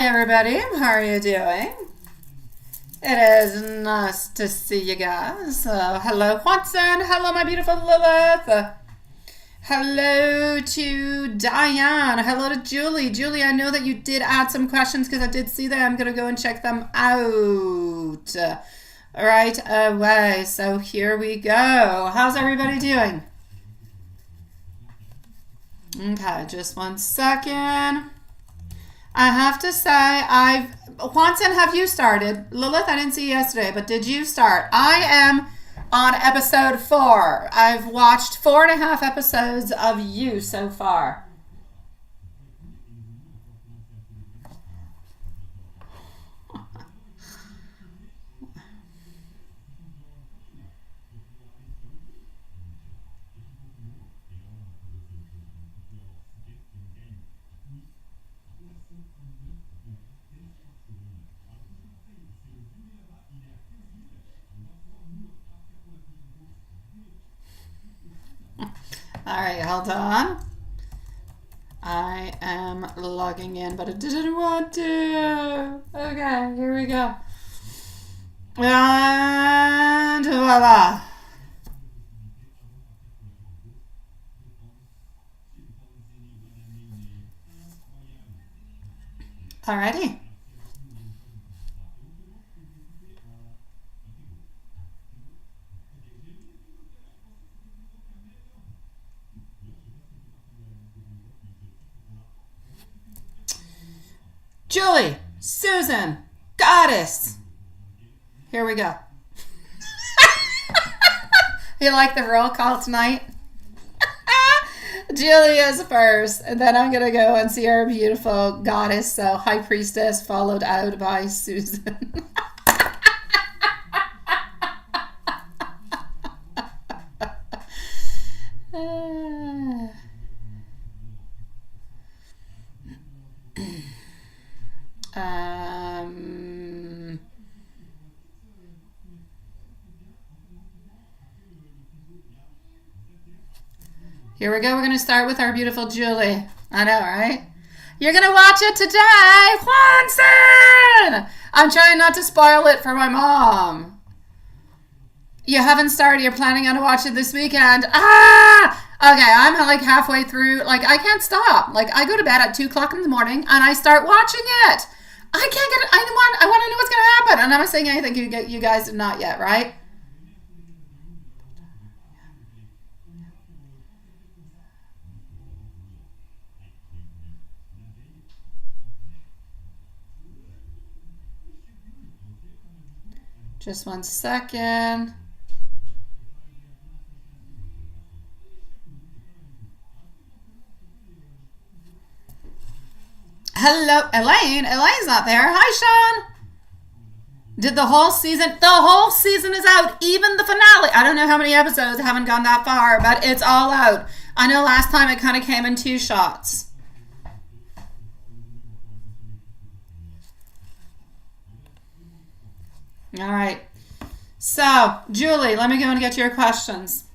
Hey everybody, how are you doing? It is nice to see you guys. Hello Watson, hello my beautiful Lilith. Hello to Diane, hello to Julie. Julie, I know that you did add some questions because I did see them. I'm going to go and check them out right away. So here we go. How's everybody doing? Okay, just one second. I have to say, Watson, have you started? Lilith, I didn't see you yesterday, but did you start? I am on episode 4. I've watched 4.5 episodes of you so far. All right, hold on. I am logging in, but I didn't want to. Okay, here we go. And voila. Alrighty. Julie, Susan, Goddess. Here we go. You like the roll call tonight? Julie is first, and then I'm going to go and see our beautiful Goddess, so High Priestess, followed out by Susan. Here we go. We're going to start with our beautiful Julie. I know, right? You're going to watch it today, Juanson! I'm trying not to spoil it for my mom. You haven't started. You're planning on to watch it this weekend. Ah! Okay, I'm like halfway through. Like, I can't stop. Like, I go to bed at 2 o'clock in the morning, and I start watching it. I can't get it. I want to know what's going to happen. And I'm not saying anything you guys did not yet, right? Just one second. Hello, Elaine. Elaine's not there. Hi, Sean. Did the whole season? The whole season is out. Even the finale. I don't know how many episodes haven't gone that far, but it's all out. I know last time it kind of came in 2 shots. All right. So, Julie, let me go and get your questions.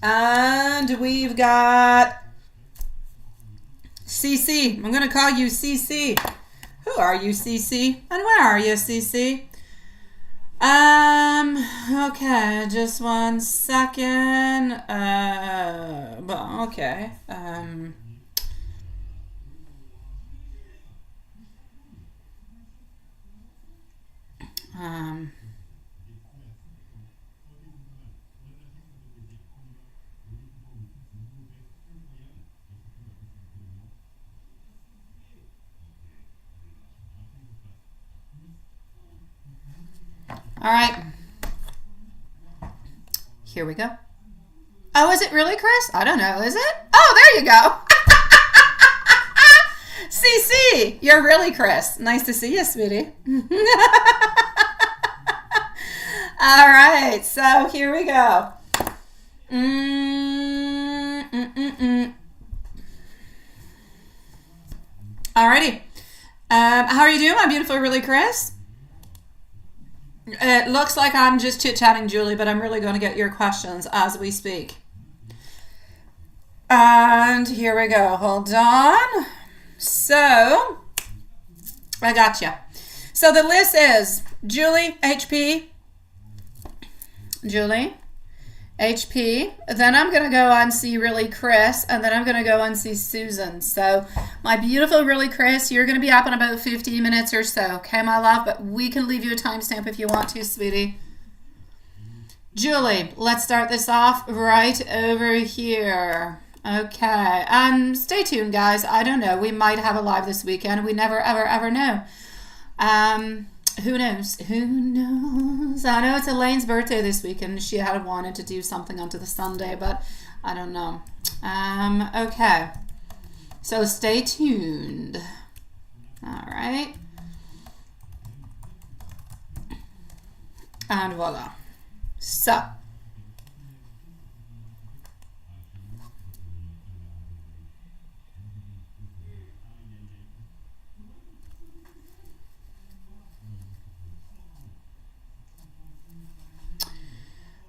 And we've got CC. I'm going to call you CC. Who are you, CC? And where are you, CC? Okay, just one second. Okay. All right. Here we go. Oh, is it really, Chris? I don't know. Is it? Oh, there you go. CC, you're really Chris. Nice to see you, sweetie. All right, so here we go. Alrighty. How are you doing, my beautiful, really Chris? It looks like I'm just chit-chatting, Julie, but I'm really going to get your questions as we speak. And here we go. Hold on. So, I got you. So the list is Julie, HP, Julie, HP. Then I'm going to go on see Really Chris, and then I'm going to go on see Susan. So my beautiful Really Chris, you're going to be up in about 15 minutes or so. Okay, my love? But we can leave you a timestamp if you want to, sweetie. Julie, let's start this off right over here. Okay, stay tuned, guys. I don't know. We might have a live this weekend. We never, ever, ever know. Who knows? Who knows? I know it's Elaine's birthday this weekend. She had wanted to do something onto the Sunday, but I don't know. Okay. So stay tuned. All right. And voila. So.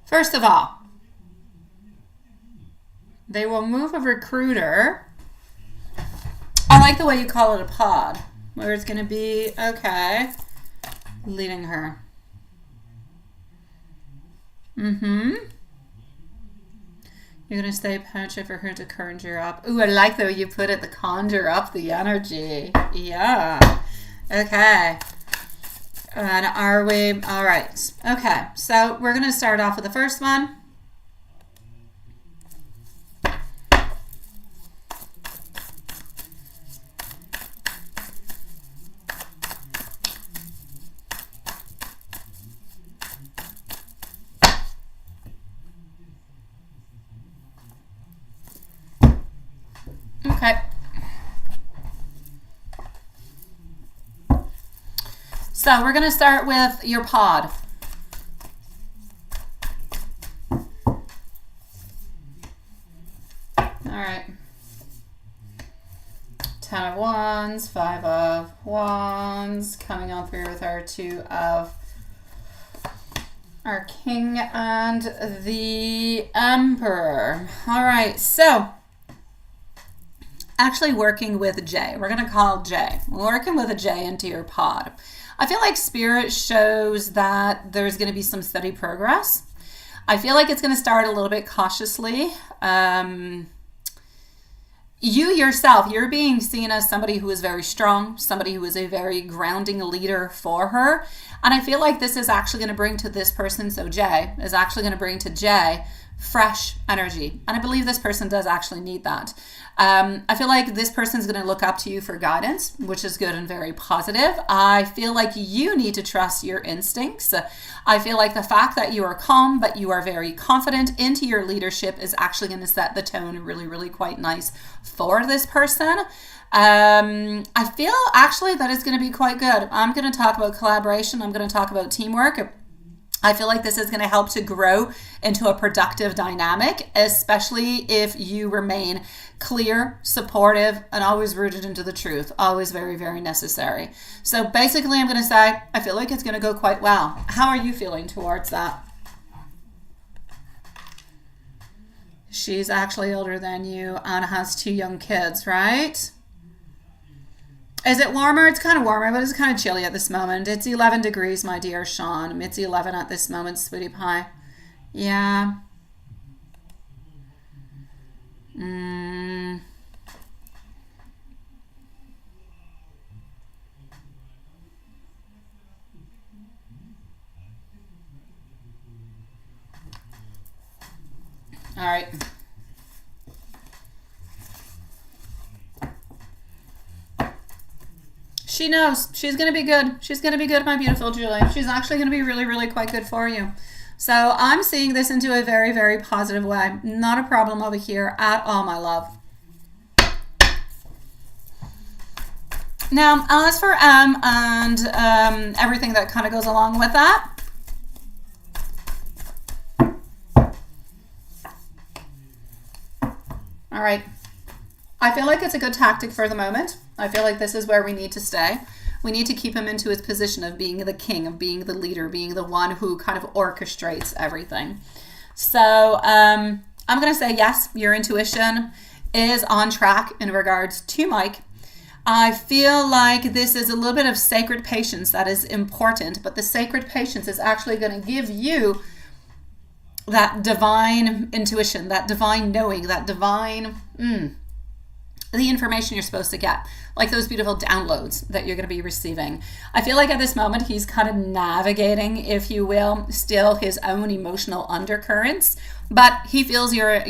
First of all, they will move a recruiter. I like the way you call it a pod, where it's going to be, okay, leading her. You're going to stay penetrate for her to conjure up. Ooh, I like the way you put it, the conjure up the energy. Yeah. Okay. And are we, all right. Okay, so we're going to start off with the first one. Okay. So we're going to start with your pod. All right. 10 of Wands, 5 of Wands, coming on through with our 2 of our King and the Emperor. All right, so actually working with J. We're going to call J. Working with a J into your pod. I feel like Spirit shows that there's going to be some steady progress. I feel like it's going to start a little bit cautiously. You yourself, you're being seen as somebody who is very strong, somebody who is a very grounding leader for her. And I feel like this is actually going to bring to this person, so J, is actually going to bring to J fresh energy. And I believe this person does actually need that. I feel like this person's going to look up to you for guidance, which is good and very positive. I feel like you need to trust your instincts. I feel like the fact that you are calm, but you are very confident into your leadership is actually going to set the tone really, really quite nice for this person. I feel actually that it's going to be quite good. I'm going to talk about collaboration. I'm going to talk about teamwork. I feel like this is going to help to grow into a productive dynamic, especially if you remain clear, supportive, and always rooted into the truth. Always very, very necessary. So basically, I'm going to say, I feel like it's going to go quite well. How are you feeling towards that? She's actually older than you and has 2 young kids, right? Is it warmer? It's kind of warmer, but it's kind of chilly at this moment. It's 11 degrees, my dear Sean. It's 11 at this moment, sweetie pie. Yeah. All right. She knows. She's going to be good. She's going to be good, my beautiful Julie. She's actually going to be really, really quite good for you. So I'm seeing this into a very, very positive way. Not a problem over here at all, my love. Now, as for M and everything that kind of goes along with that, all right. I feel like it's a good tactic for the moment. I feel like this is where we need to stay. We need to keep him into his position of being the king, of being the leader, being the one who kind of orchestrates everything. So I'm going to say, yes, your intuition is on track in regards to Mike. I feel like this is a little bit of sacred patience that is important, but the sacred patience is actually going to give you that divine intuition, that divine knowing, that divine, the information you're supposed to get, like those beautiful downloads that you're going to be receiving. I feel like at this moment, he's kind of navigating, if you will, still his own emotional undercurrents, but he feels your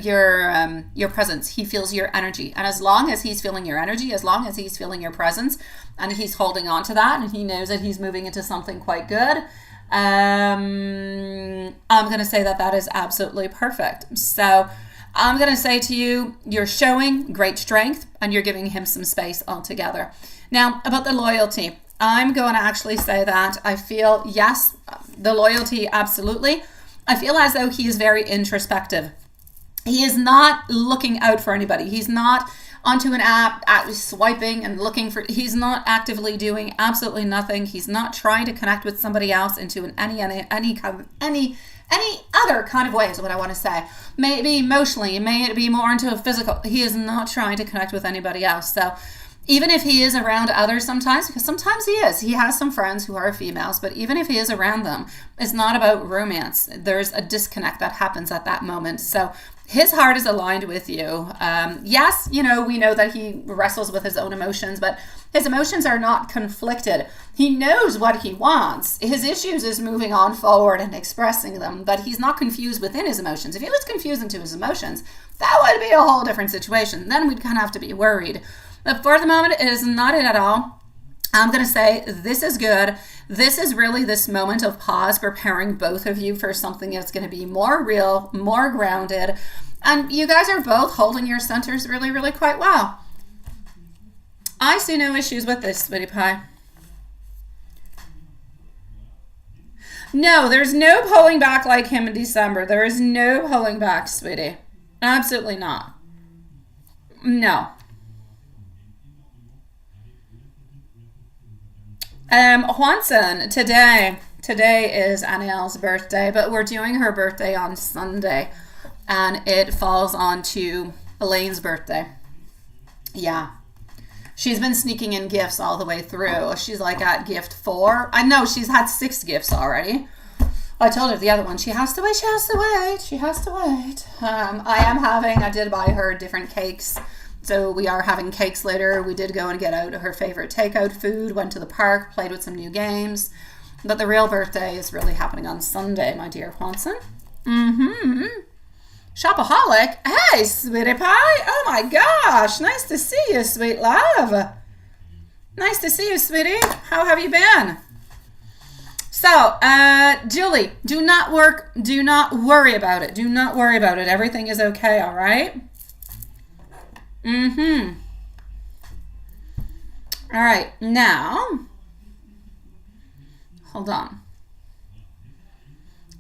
presence. He feels your energy. And as long as he's feeling your energy, as long as he's feeling your presence, and he's holding on to that, and he knows that he's moving into something quite good, I'm going to say that that is absolutely perfect. So I'm going to say to you, you're showing great strength and you're giving him some space altogether. Now, about the loyalty, I'm going to actually say that I feel, yes, the loyalty, absolutely. I feel as though he is very introspective. He is not looking out for anybody. He's not onto an app, swiping and looking for, he's not actively doing absolutely nothing. He's not trying to connect with somebody else into any other kind of way is what I want to say. Maybe emotionally, may it be more into a physical. He is not trying to connect with anybody else. So even if he is around others sometimes, because sometimes he has some friends who are females, but even if he is around them, it's not about romance. There's a disconnect that happens at that moment. So his heart is aligned with you. Yes, we know that he wrestles with his own emotions, but his emotions are not conflicted. He knows what he wants. His issues is moving on forward and expressing them, but he's not confused within his emotions. If he was confused into his emotions, that would be a whole different situation. Then we'd kind of have to be worried. But for the moment, it is not it at all. I'm going to say this is good. This is really this moment of pause, preparing both of you for something that's going to be more real, more grounded. And you guys are both holding your centers really, really quite well. I see no issues with this, sweetie pie. No, there's no pulling back like him in December. There is no pulling back, sweetie. Absolutely not. No. Juanson, today is Aniel's birthday, but we're doing her birthday on Sunday, and it falls on to Elaine's birthday. Yeah. She's been sneaking in gifts all the way through. She's like at gift 4. I know she's had 6 gifts already. I told her the other one, she has to wait. I did buy her different cakes. So we are having cakes later. We did go and get out her favorite takeout food, went to the park, played with some new games. But the real birthday is really happening on Sunday, my dear Juanson. Shopaholic. Hey, sweetie pie. Oh my gosh. Nice to see you, sweet love. Nice to see you, sweetie. How have you been? So, Julie, do not worry about it. Do not worry about it. Everything is okay, all right? All right, now, hold on.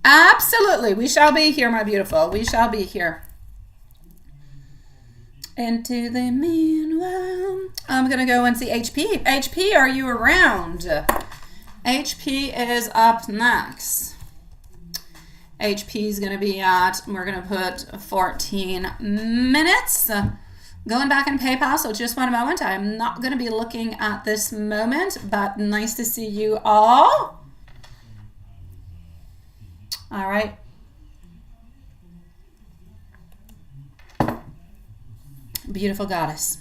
Absolutely, we shall be here, my beautiful. We shall be here. Into the meanwhile, I'm going to go and see HP. HP, are you around? HP is up next. HP is going to be at, we're going to put 14 minutes. Going back in PayPal, so just one moment. I'm not going to be looking at this moment, but nice to see you all. All right. Beautiful goddess.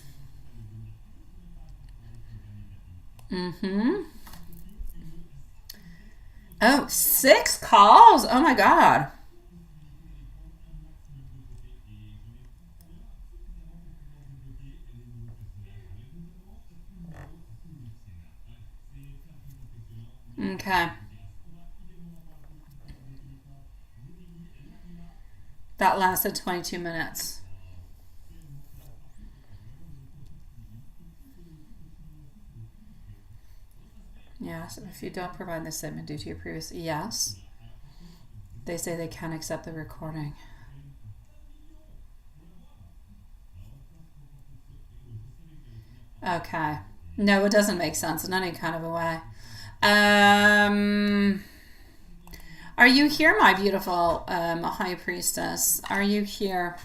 Oh, 6 calls. Oh my God. Okay. That lasted 22 minutes. Yes, if you don't provide this statement due to your previous, yes. They say they can't accept the recording. Okay. No, it doesn't make sense in any kind of a way. Are you here, my beautiful high priestess? Are you here?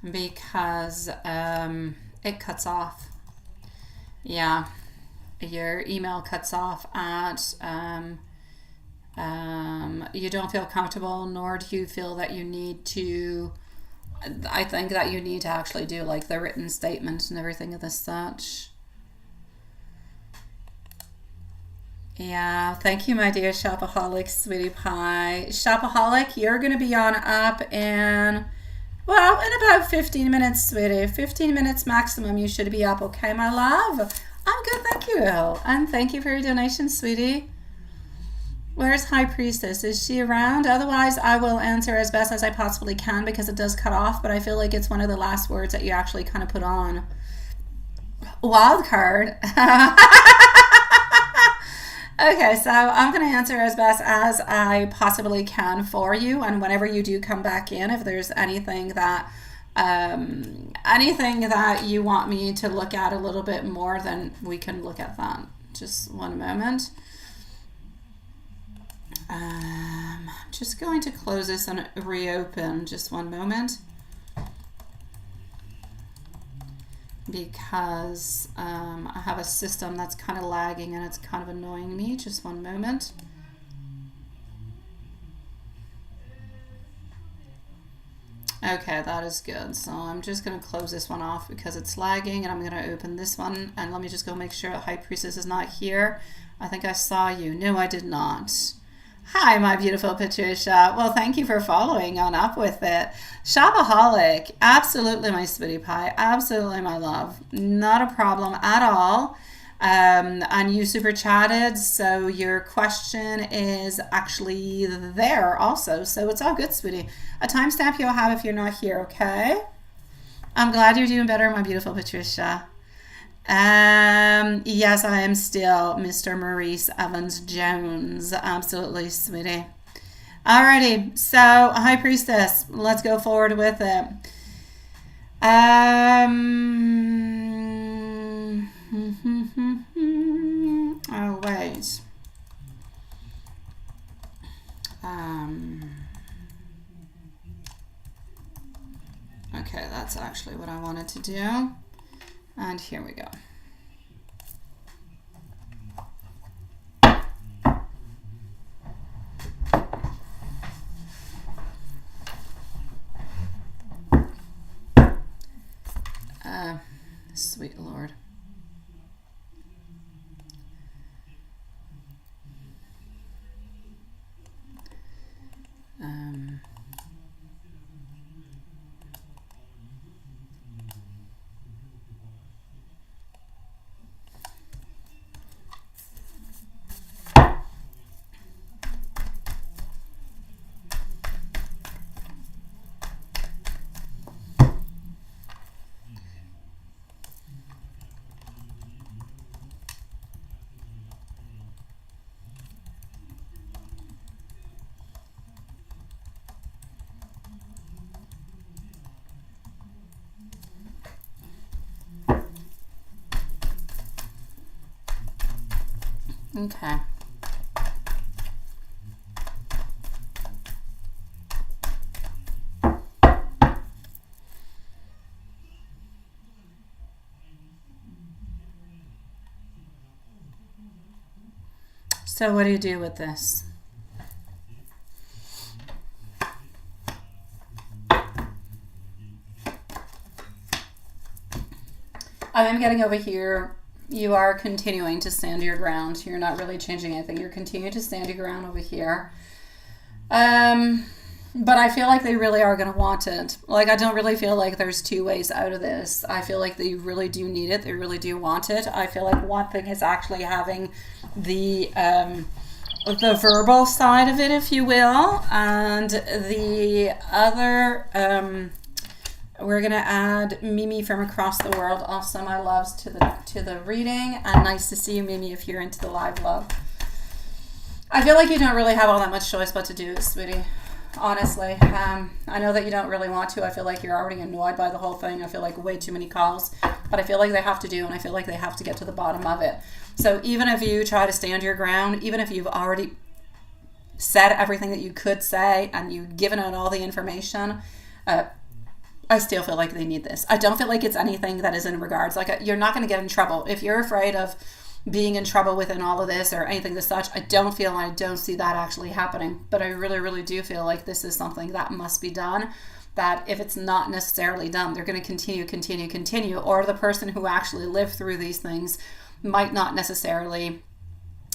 because it cuts off. Yeah, your email cuts off at you don't feel comfortable, nor do you feel that you need to. I think that you need to actually do like the written statement and everything of the such. Yeah, thank you, my dear Shopaholic, sweetie pie. Shopaholic, you're going to be on up in, well, in about 15 minutes, sweetie. 15 minutes maximum, you should be up, okay, my love? I'm good, thank you. And thank you for your donation, sweetie. Where's High Priestess? Is she around? Otherwise, I will answer as best as I possibly can because it does cut off, but I feel like it's one of the last words that you actually kind of put on. Wild card. Okay, so I'm going to answer as best as I possibly can for you, and whenever you do come back in, if there's anything that you want me to look at a little bit more, then we can look at that. Just one moment. I'm just going to close this and reopen. Just one moment. Because I have a system that's kind of lagging and it's kind of annoying me. Just one moment. Okay, that is good. So I'm just going to close this one off because it's lagging, and I'm going to open this one. And let me just go make sure High Priestess is not here. I think I saw you. No, I did not. Hi, my beautiful Patricia. Well, thank you for following on up with it. Shopaholic, absolutely my sweetie pie. Absolutely my love. Not a problem at all. And you super chatted, so your question is actually there also. So it's all good, sweetie. A timestamp you'll have if you're not here, okay? I'm glad you're doing better, my beautiful Patricia. Yes, I am still Mr. Maurice Evans-Jones. Absolutely, sweetie. Alrighty, so High Priestess, let's go forward with it. Oh, wait. Okay, that's actually what I wanted to do. And here we go. Sweet Lord. Okay. So what do you do with this? I'm getting over here. You are continuing to stand your ground. You're not really changing anything. You're continuing to stand your ground over here. But I feel like they really are going to want it. Like, I don't really feel like there's two ways out of this. I feel like they really do need it. They really do want it. I feel like one thing is actually having the verbal side of it, if you will. And the other... we're gonna add Mimi from across the world. Also, my loves to the reading, and nice to see you, Mimi, if you're into the live love. I feel like you don't really have all that much choice but to do it, sweetie. Honestly, I know that you don't really want to. I feel like you're already annoyed by the whole thing. I feel like way too many calls, but I feel like they have to do, and I feel like they have to get to the bottom of it. So even if you try to stand your ground, even if you've already said everything that you could say and you've given out all the information, I still feel like they need this. I don't feel like it's anything that is in regards, like you're not going to get in trouble. If you're afraid of being in trouble within all of this or anything as such, I don't see that actually happening. But I really, really do feel like this is something that must be done. That if it's not necessarily done, they're going to continue, or the person who actually lived through these things might not necessarily,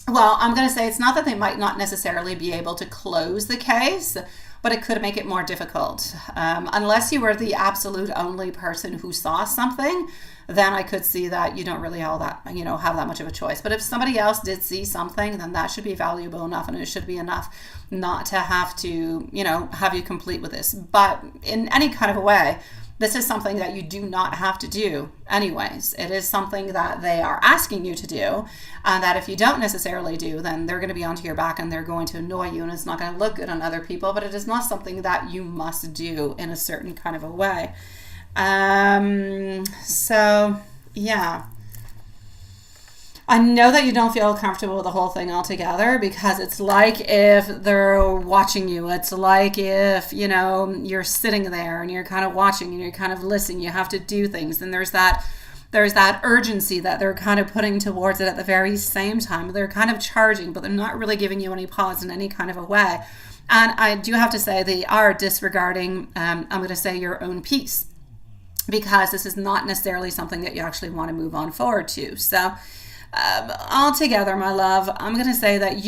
well, I'm going to say it's not that they might not necessarily be able to close the case, but it could make it more difficult. Unless you were the absolute only person who saw something, then I could see that you don't really have that much of a choice. But if somebody else did see something, then that should be valuable enough, and it should be enough not to have to, have you complete with this. But in any kind of a way, this is something that you do not have to do anyways. It is something that they are asking you to do, and that if you don't necessarily do, then they're going to be onto your back and they're going to annoy you, and it's not going to look good on other people, but it is not something that you must do in a certain kind of a way. So yeah, I know that you don't feel comfortable with the whole thing altogether, because it's like if they're watching you, it's like if, you're sitting there and you're kind of watching and you're kind of listening, you have to do things. And there's that urgency that they're kind of putting towards it at the very same time. They're kind of charging, but they're not really giving you any pause in any kind of a way. And I do have to say they are disregarding, I'm going to say, your own peace, because this is not necessarily something that you actually want to move on forward to. So altogether, my love, I'm going to say that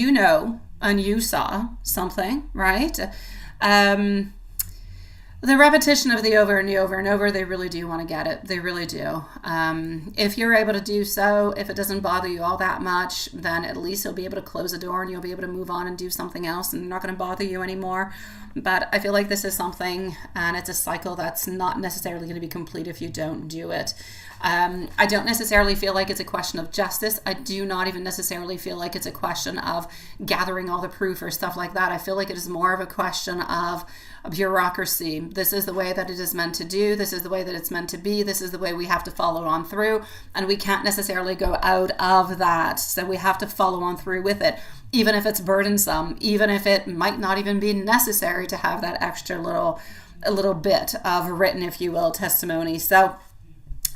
and you saw something, right? The repetition of the over and the over and over, they really do want to get it. They really do. If you're able to do so, if it doesn't bother you all that much, then at least you'll be able to close the door and you'll be able to move on and do something else, and they're not going to bother you anymore. But I feel like this is something, and it's a cycle that's not necessarily going to be complete if you don't do it. I don't necessarily feel like it's a question of justice. I do not even necessarily feel like it's a question of gathering all the proof or stuff like that. I feel like it is more of a question of bureaucracy. This is the way that it is meant to do. This is the way that it's meant to be. This is the way we have to follow on through. And we can't necessarily go out of that. So we have to follow on through with it, even if it's burdensome, even if it might not even be necessary to have that extra little bit of written, if you will, testimony. So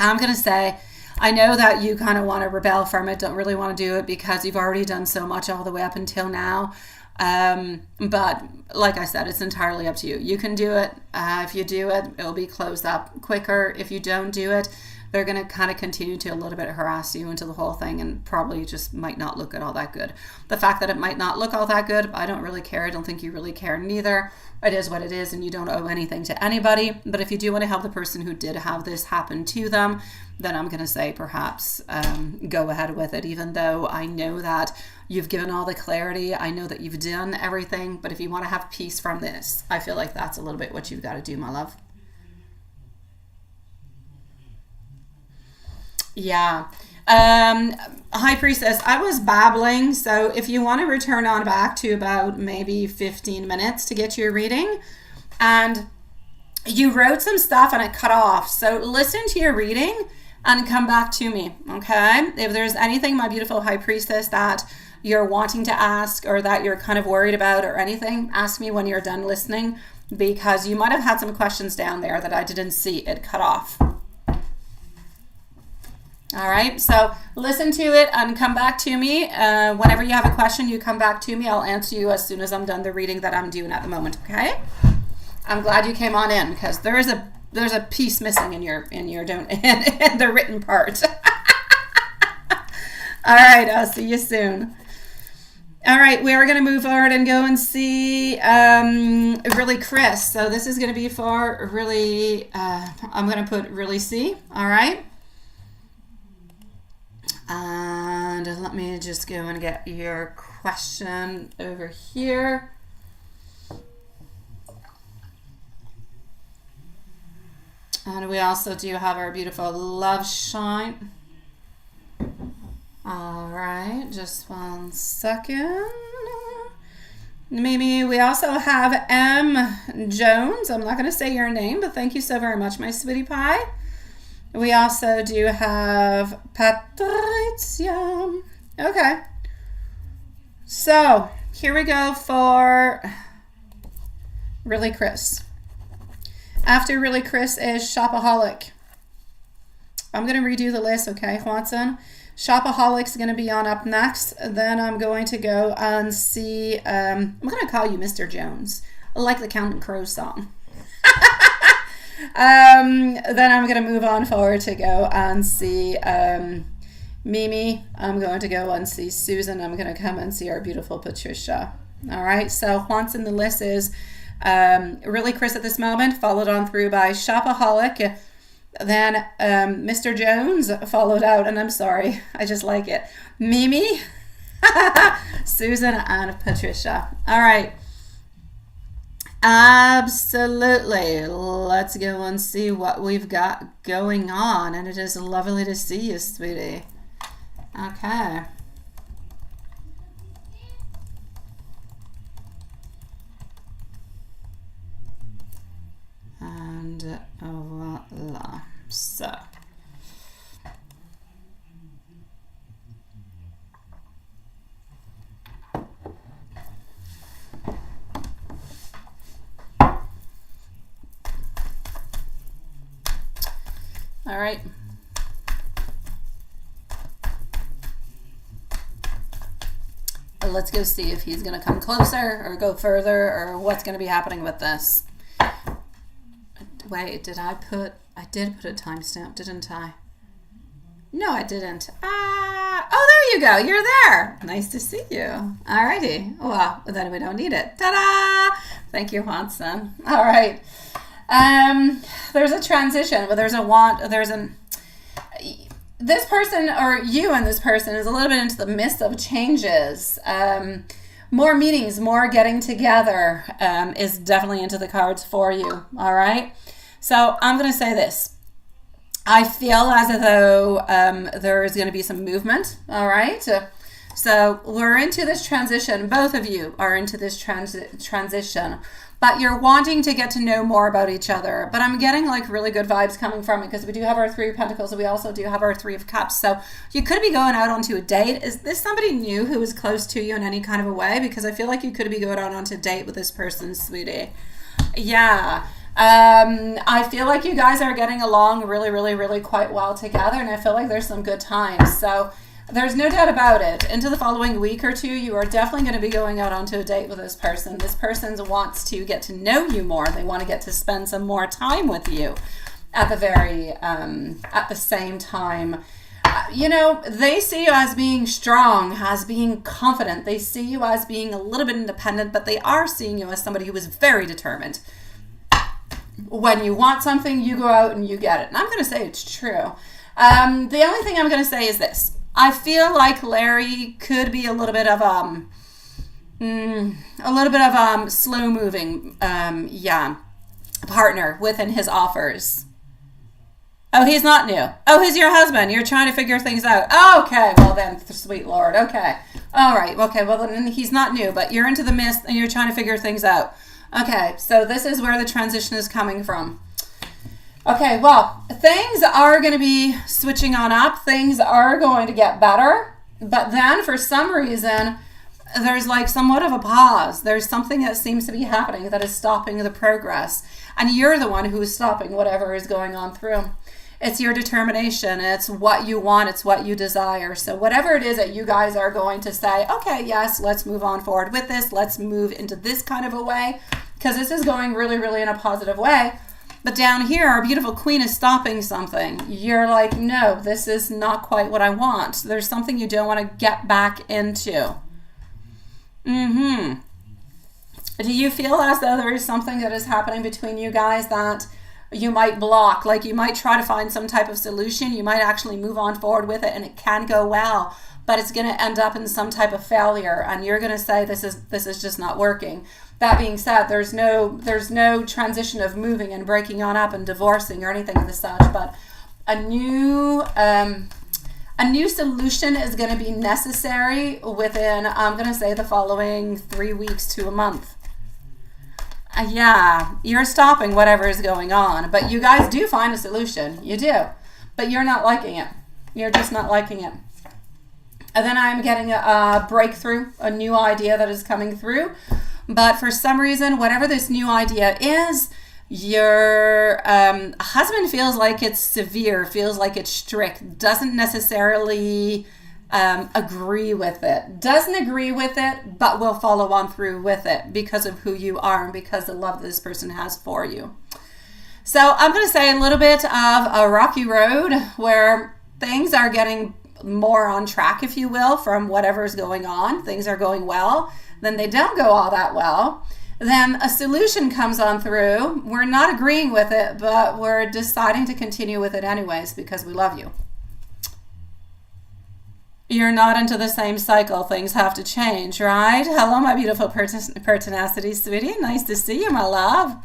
I'm going to say, I know that you kind of want to rebel from it, don't really want to do it because you've already done so much all the way up until now. But like I said, it's entirely up to you. You can do it. If you do it, it'll be closed up quicker. If you don't do it, they're going to kind of continue to a little bit harass you into the whole thing, and probably just might not look all that good. The fact that it might not look all that good, I don't really care. I don't think you really care neither. It is what it is, and you don't owe anything to anybody. But if you do want to help the person who did have this happen to them, then I'm going to say perhaps go ahead with it, even though I know that you've given all the clarity. I know that you've done everything. But if you want to have peace from this, I feel like that's a little bit what you've got to do, my love. Yeah. High Priestess, I was babbling, so if you want to return on back to about maybe 15 minutes to get your reading, and you wrote some stuff and it cut off, so listen to your reading and come back to me, okay? If there's anything, my beautiful High Priestess, that you're wanting to ask or that you're kind of worried about or anything, ask me when you're done listening, because you might have had some questions down there that I didn't see. It cut off. All right, so listen to it and come back to me. Whenever you have a question, you come back to me. I'll answer you as soon as I'm done the reading that I'm doing at the moment, okay? I'm glad you came on in, because there's a piece missing in the written part. All right, I'll see you soon. All right, we're going to move forward and go and see really Chris. So this is going to be for really, I'm going to put really C, all right? And let me just go and get your question over here. And we also do have our beautiful love shine. All right, just 1 second. Maybe we also have M. Jones. I'm not going to say your name, but thank you so very much, my sweetie pie. We also do have Patricia. Okay. So here we go for really Chris. After Really Chris is Shopaholic. I'm going to redo the list, okay, Juanson? Shopaholic's going to be on up next. Then I'm going to go and see, I'm going to call you Mr. Jones, like the Counting Crows song. Then I'm going to move on forward to go and see Mimi. I'm going to go and see Susan. I'm going to come and see our beautiful Patricia. All right, so Juanson, the list is Really Chris at this moment, followed on through by Shopaholic. Then Mr. Jones followed out, and I'm sorry, I just like it. Mimi, Susan, and Patricia. All right. Absolutely. Let's go and see what we've got going on. And it is lovely to see you, sweetie. Okay. And voila. So. All right. Let's go see if he's going to come closer or go further or what's going to be happening with this. Wait, did I did put a timestamp, didn't I? No, I didn't. Oh, there you go. You're there. Nice to see you. Alrighty. Well, then we don't need it. Ta-da! Thank you, Juanson. All right. There's a transition, but this person, or you and this person, is a little bit into the midst of changes. More meetings, more getting together is definitely into the cards for you. All right. So I'm going to say this. I feel as though there is going to be some movement. All right. So we're into this transition. Both of you are into this transition, but you're wanting to get to know more about each other. But I'm getting like really good vibes coming from it because we do have our Three of Pentacles and we also do have our Three of Cups. So you could be going out onto a date. Is this somebody new who is close to you in any kind of a way? Because I feel like you could be going out onto a date with this person, sweetie. Yeah. I feel like you guys are getting along really, really, really quite well together. And I feel like there's some good times. So there's no doubt about it. Into the following week or two, you are definitely going to be going out onto a date with this person. This person wants to get to know you more. They want to get to spend some more time with you at the same time. You know, they see you as being strong, as being confident. They see you as being a little bit independent, but they are seeing you as somebody who is very determined. When you want something, you go out and you get it. And I'm going to say it's true. The only thing I'm going to say is this. I feel like Larry could be a little bit of slow moving, partner within his offers. Oh, he's not new. Oh, he's your husband. You're trying to figure things out. Okay, well then, sweet Lord. Okay, all right. Okay, well then he's not new, but you're into the mist and you're trying to figure things out. Okay, so this is where the transition is coming from. Okay, well, things are going to be switching on up. Things are going to get better. But then for some reason, there's like somewhat of a pause. There's something that seems to be happening that is stopping the progress. And you're the one who is stopping whatever is going on through. It's your determination. It's what you want. It's what you desire. So whatever it is that you guys are going to say, okay, yes, let's move on forward with this. Let's move into this kind of a way. Because this is going really, really in a positive way. But down here, our beautiful queen is stopping something. You're like, no, this is not quite what I want. There's something you don't want to get back into. Do you feel as though there is something that is happening between you guys that you might block? Like you might try to find some type of solution. You might actually move on forward with it and it can go well, but it's going to end up in some type of failure. And you're going to say, this is just not working. That being said, there's no transition of moving and breaking on up and divorcing or anything of the such, but a new solution is going to be necessary within, I'm going to say, the following 3 weeks to a month. Yeah, you're stopping whatever is going on, but you guys do find a solution. You do, but you're not liking it. You're just not liking it. And then I'm getting a breakthrough, a new idea that is coming through. But for some reason, whatever this new idea is, Your husband feels like it's severe, feels like it's strict, doesn't necessarily agree with it, but will follow on through with it because of who you are and because the love this person has for you. So I'm going to say a little bit of a rocky road where things are getting more on track, if you will, from whatever's going on. Things are going well, then they don't go all that well. Then a solution comes on through. We're not agreeing with it, but we're deciding to continue with it anyways because we love you. You're not into the same cycle. Things have to change, right? Hello, my beautiful pertinacity, sweetie. Nice to see you, my love.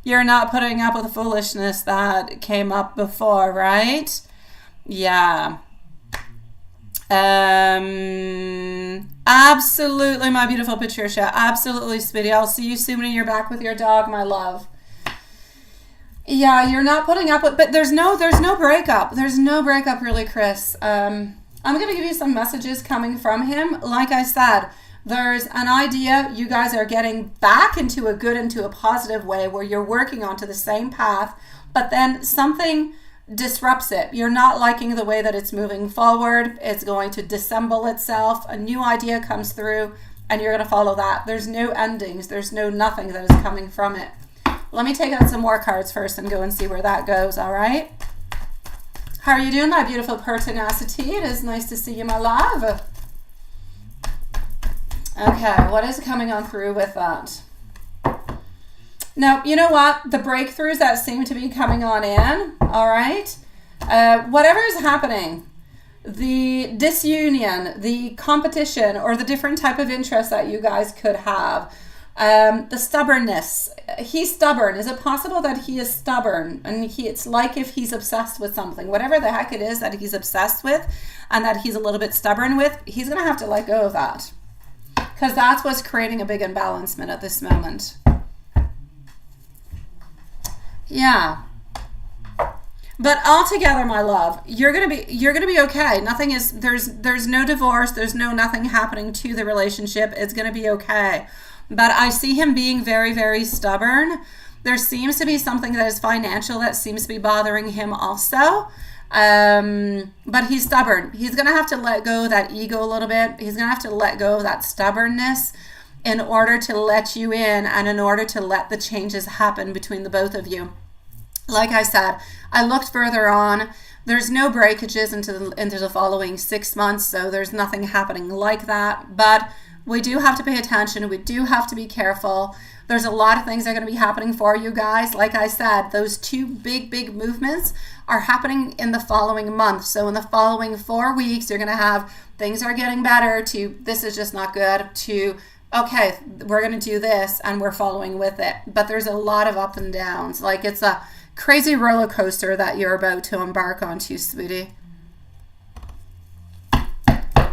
You're not putting up with the foolishness that came up before, right? Yeah. Absolutely, my beautiful Patricia. Absolutely, sweetie. I'll see you soon when you're back with your dog, my love. Yeah, you're not putting up with, but there's no breakup. There's no breakup, really, Chris. I'm going to give you some messages coming from him. Like I said, there's an idea you guys are getting back into a positive way where you're working onto the same path, but then something disrupts it. You're not liking the way that it's moving forward. It's going to dissemble itself. A new idea comes through and you're going to follow that. There's no endings. There's no nothing that is coming from it. Let me take out some more cards first and go and see where that goes, all right? How are you doing, my beautiful pertinacity? It is nice to see you, my love. Okay, what is coming on through with that? Now, you know what? The breakthroughs that seem to be coming on in, all right? Whatever is happening, the disunion, the competition, or the different type of interest that you guys could have, the stubbornness. He's stubborn. Is it possible that he is stubborn? And it's like if he's obsessed with something, whatever the heck it is that he's obsessed with and that he's a little bit stubborn with, he's going to have to let go of that. Because that's what's creating a big imbalancement at this moment. Yeah. But altogether, my love, you're gonna be okay. Nothing is there's no divorce, there's no nothing happening to the relationship. It's gonna be okay. But I see him being very, very stubborn. There seems to be something that is financial that seems to be bothering him also. But he's stubborn. He's gonna have to let go of that ego a little bit. He's gonna have to let go of that stubbornness in order to let you in and in order to let the changes happen between the both of you. Like I said, I looked further on. There's no breakages into the following 6 months, so there's nothing happening like that. But we do have to pay attention. We do have to be careful. There's a lot of things that are going to be happening for you guys. Like I said, those two big movements are happening in the following month. So in the following 4 weeks, you're going to have things are getting better to this is just not good to okay, we're going to do this and we're following with it. But there's a lot of up and downs. Like it's a crazy roller coaster that you're about to embark onto, sweetie.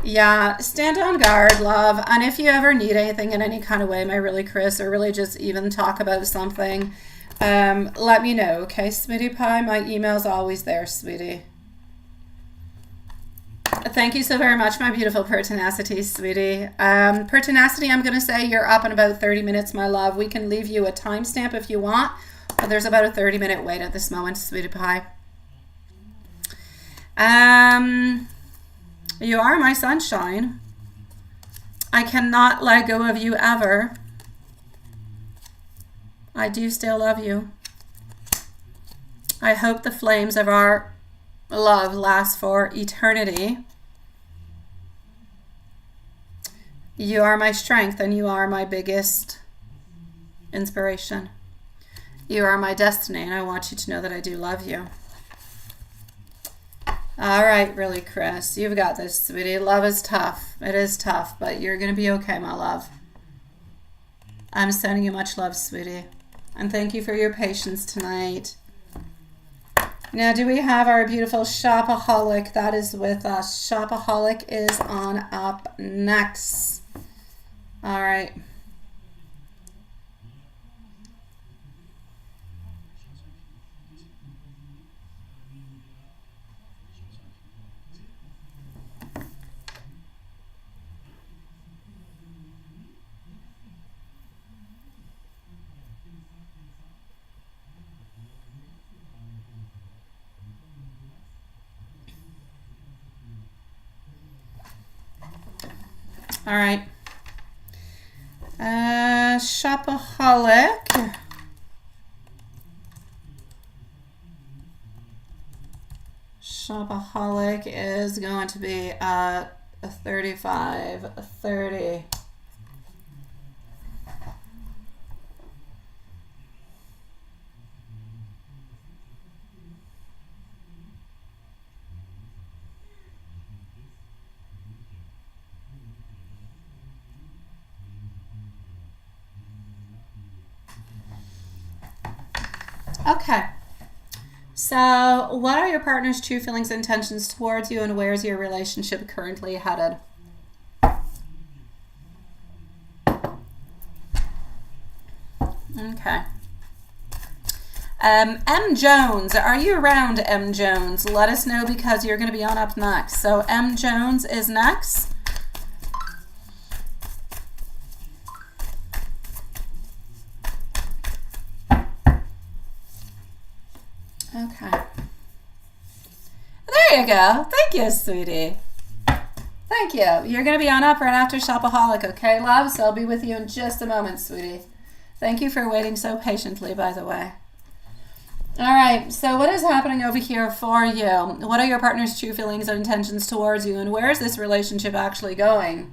Yeah, stand on guard, love. And if you ever need anything in any kind of way, my really Chris, or really just even talk about something, let me know, okay, sweetie pie? My email's always there, sweetie. Thank you so very much, my beautiful pertinacity, sweetie. Pertinacity, I'm going to say you're up in about 30 minutes, my love. We can leave you a timestamp if you want, but there's about a 30-minute wait at this moment, sweetie pie. You are my sunshine. I cannot let go of you ever. I do still love you. I hope the flames of our love last for eternity. You are my strength and you are my biggest inspiration. You are my destiny and I want you to know that I do love you. All right, really, Chris. You've got this, sweetie. Love is tough. It is tough, but you're going to be okay, my love. I'm sending you much love, sweetie. And thank you for your patience tonight. Now, do we have our beautiful shopaholic that is with us? Shopaholic is on up next. All right. All right. Shopaholic. Shopaholic is going to be at 35.30. Okay. So, what are your partner's true feelings and intentions towards you, and where's your relationship currently headed? Okay. M. Jones, are you around, M. Jones? Let us know because you're going to be on up next. So, M. Jones is next. Okay. There you go. Thank you, sweetie. Thank you. You're going to be on up right after Shopaholic, okay, love? So I'll be with you in just a moment, sweetie. Thank you for waiting so patiently, by the way. All right. So what is happening over here for you? What are your partner's true feelings and intentions towards you, and where is this relationship actually going?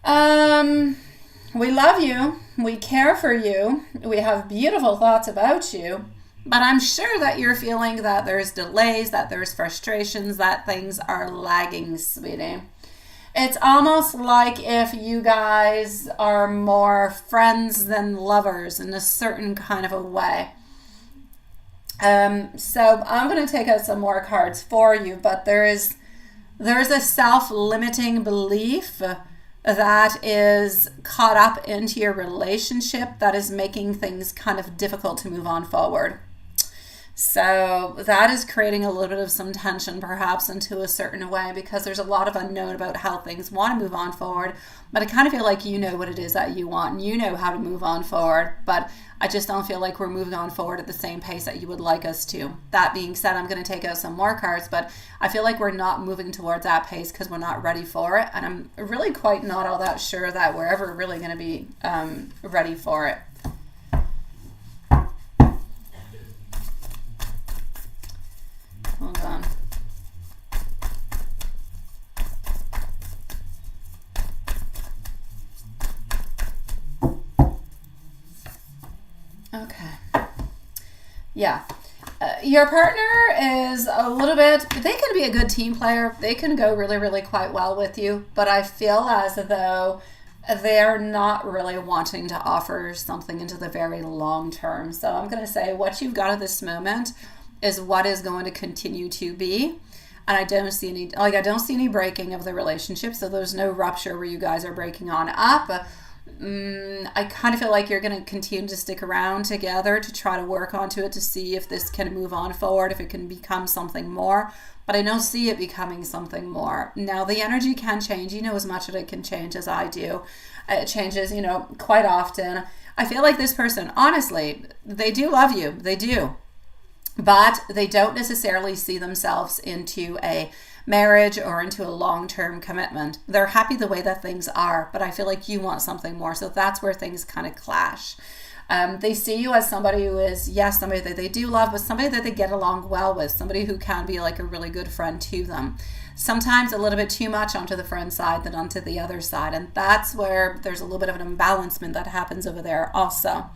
We love you. We care for you. We have beautiful thoughts about you. But I'm sure that you're feeling that there's delays, that there's frustrations, that things are lagging, sweetie. It's almost like if you guys are more friends than lovers in a certain kind of a way. So I'm going to take out some more cards for you, but there's a self-limiting belief that is caught up into your relationship that is making things kind of difficult to move on forward. So that is creating a little bit of some tension perhaps into a certain way because there's a lot of unknown about how things want to move on forward. But I kind of feel like you know what it is that you want and you know how to move on forward. But I just don't feel like we're moving on forward at the same pace that you would like us to. That being said, I'm going to take out some more cards, but I feel like we're not moving towards that pace because we're not ready for it. And I'm really quite not all that sure that we're ever really going to be ready for it. Hold on. Okay. Yeah. Your partner is a little bit, they can be a good team player. They can go really, really quite well with you. But I feel as though they're not really wanting to offer something into the very long term. So I'm going to say what you've got at this moment is what is going to continue to be. And I don't see any breaking of the relationship. So there's no rupture where you guys are breaking on up. I kind of feel like you're going to continue to stick around together to try to work onto it to see if this can move on forward, if it can become something more. But I don't see it becoming something more. Now, the energy can change. You know as much as it can change as I do. It changes, quite often. I feel like this person, honestly, they do love you. They do. But they don't necessarily see themselves into a marriage or into a long-term commitment. They're happy the way that things are, but I feel like you want something more. So that's where things kind of clash. They see you as somebody who is, yes, somebody that they do love, but somebody that they get along well with, somebody who can be like a really good friend to them. Sometimes a little bit too much onto the friend side than onto the other side. And that's where there's a little bit of an imbalancement that happens over there also.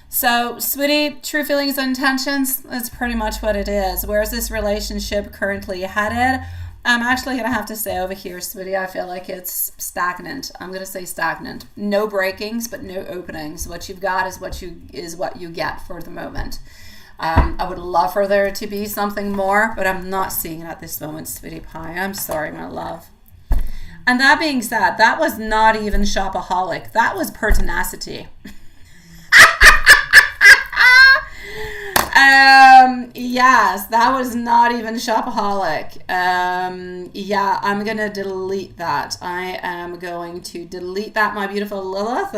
So, sweetie, true feelings and intentions, that's pretty much what it is. Where's this relationship currently headed? I'm actually going to have to say over here, sweetie, I feel like it's stagnant. I'm going to say stagnant. No breakings, but no openings. What you've got is what you get for the moment. I would love for there to be something more, but I'm not seeing it at this moment, sweetie pie. I'm sorry, my love. And that being said, that was not even shopaholic. That was pertinacity. Yes, that was not even shopaholic. Yeah, I'm going to delete that. I am going to delete that, my beautiful Lilith.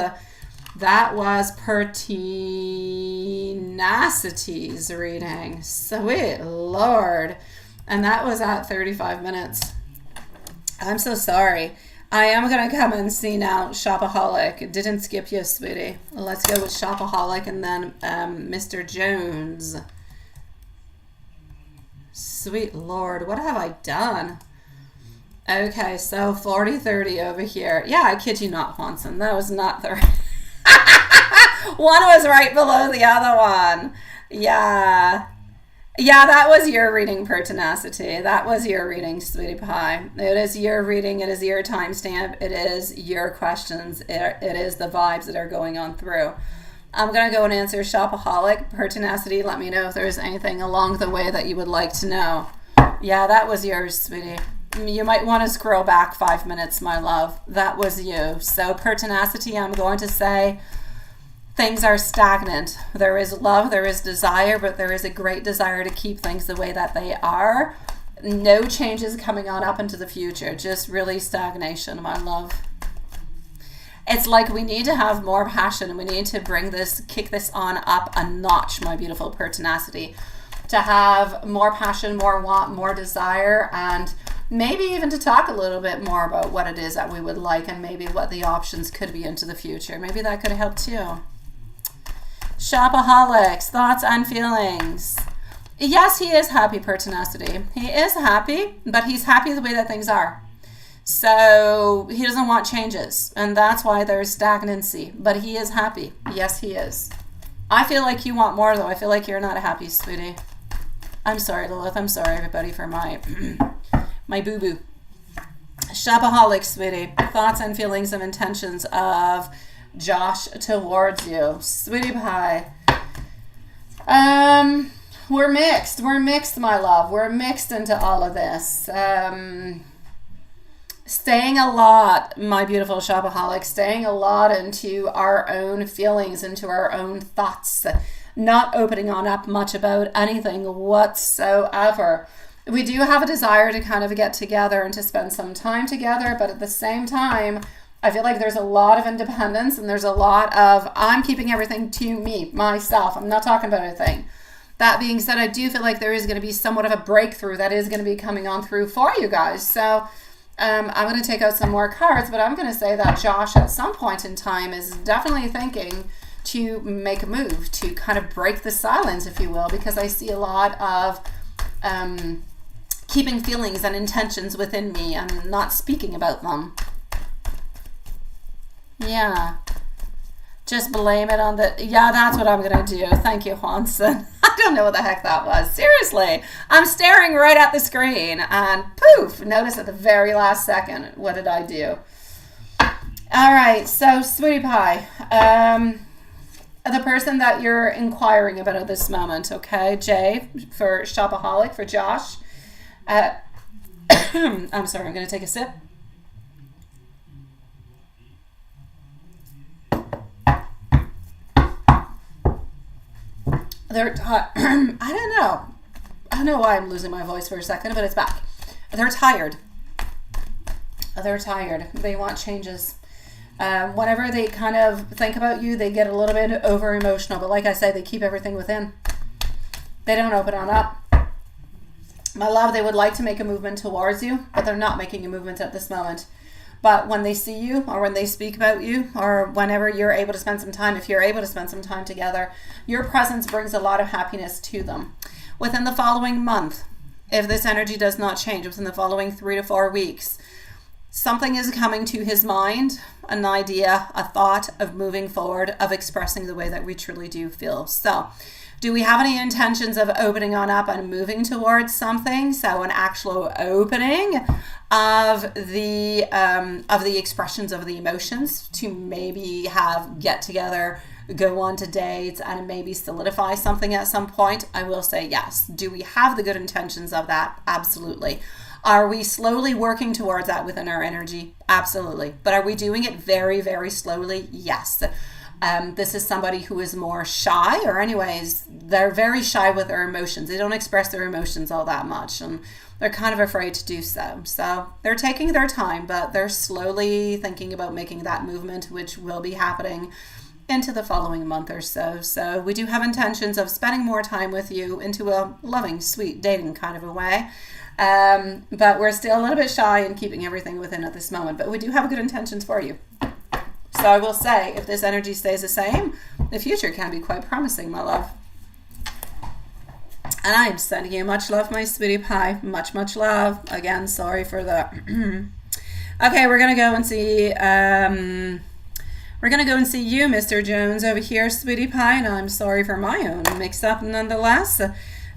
That was pertinacity's reading. Sweet Lord. And that was at 35 minutes. I'm so sorry. I am going to come and see now Shopaholic. Didn't skip you, sweetie. Let's go with Shopaholic and then Mr. Jones. Sweet Lord, what have I done? Okay, so 40-30 over here. Yeah, I kid you not, Juanson. That was not the one was right below the other one. Yeah. Yeah, that was your reading, Pertinacity. That was your reading, Sweetie Pie. It is your reading. It is your timestamp. It is your questions. It is the vibes that are going on through. I'm going to go and answer Shopaholic. Pertinacity, let me know if there's anything along the way that you would like to know. Yeah, that was yours, sweetie. You might want to scroll back 5 minutes, my love. That was you. So, Pertinacity, I'm going to say things are stagnant. There is love, there is desire, but there is a great desire to keep things the way that they are. No changes coming on up into the future. Just really stagnation, my love. It's like we need to have more passion. We need to bring this, kick this on up a notch, my beautiful Pertinacity. To have more passion, more want, more desire, and maybe even to talk a little bit more about what it is that we would like and maybe what the options could be into the future. Maybe that could help too. Shopaholics, thoughts and feelings. Yes, he is happy, Pertinacity. He is happy, but he's happy the way that things are. So he doesn't want changes, and that's why there's stagnancy. But he is happy. Yes, he is. I feel like you want more, though. I feel like you're not happy, sweetie. I'm sorry, Lilith. I'm sorry, everybody, for my my boo-boo. Shopaholic, sweetie. Thoughts and feelings and intentions of Josh towards you. Sweetie Pie. We're mixed. We're mixed, my love. We're mixed into all of this. Staying a lot, my beautiful Shopaholic, staying a lot into our own feelings, into our own thoughts, not opening on up much about anything whatsoever. We do have a desire to kind of get together and to spend some time together, but at the same time, I feel like there's a lot of independence and there's a lot of, I'm keeping everything to me, myself. I'm not talking about anything. That being said, I do feel like there is going to be somewhat of a breakthrough that is going to be coming on through for you guys. So I'm going to take out some more cards, but I'm going to say that Josh at some point in time is definitely thinking to make a move, to kind of break the silence, if you will, because I see a lot of keeping feelings and intentions within me and not speaking about them. Yeah. Just blame it on the... Yeah, that's what I'm going to do. Thank you, Juanson. I don't know what the heck that was. Seriously. I'm staring right at the screen and poof, notice at the very last second, what did I do? All right, so Sweetie Pie, the person that you're inquiring about at this moment, okay? Jay for Shopaholic, for Josh. I'm sorry, I'm going to take a sip. They're, I don't know. I don't know why I'm losing my voice for a second, but it's back. They're tired. They're tired. They want changes. Whenever they kind of think about you, they get a little bit over emotional. But like I said, they keep everything within. They don't open on up. My love, they would like to make a movement towards you, but they're not making a movement at this moment. But when they see you or when they speak about you or whenever you're able to spend some time, if you're able to spend some time together, your presence brings a lot of happiness to them. Within the following month, if this energy does not change, within the following 3 to 4 weeks, something is coming to his mind, an idea, a thought of moving forward, of expressing the way that we truly do feel. So, do we have any intentions of opening on up and moving towards something? So an actual opening of the expressions of the emotions to maybe have get together, go on to dates, and maybe solidify something at some point? I will say yes. Do we have the good intentions of that? Absolutely. Are we slowly working towards that within our energy? Absolutely. But are we doing it very, very slowly? Yes. This is somebody who is more shy, or anyways, they're very shy with their emotions. They don't express their emotions all that much, and they're kind of afraid to do so. So they're taking their time, but they're slowly thinking about making that movement, which will be happening into the following month or so. So we do have intentions of spending more time with you into a loving, sweet dating kind of a way. But we're still a little bit shy and keeping everything within at this moment. But we do have good intentions for you. So I will say, if this energy stays the same, the future can be quite promising, my love. And I am sending you much love, my sweetie pie. Much, much love. Again, sorry for the... Okay, we're going to go and see... we're going to go and see you, Mr. Jones, over here, sweetie pie. And I'm sorry for my own mix-up nonetheless.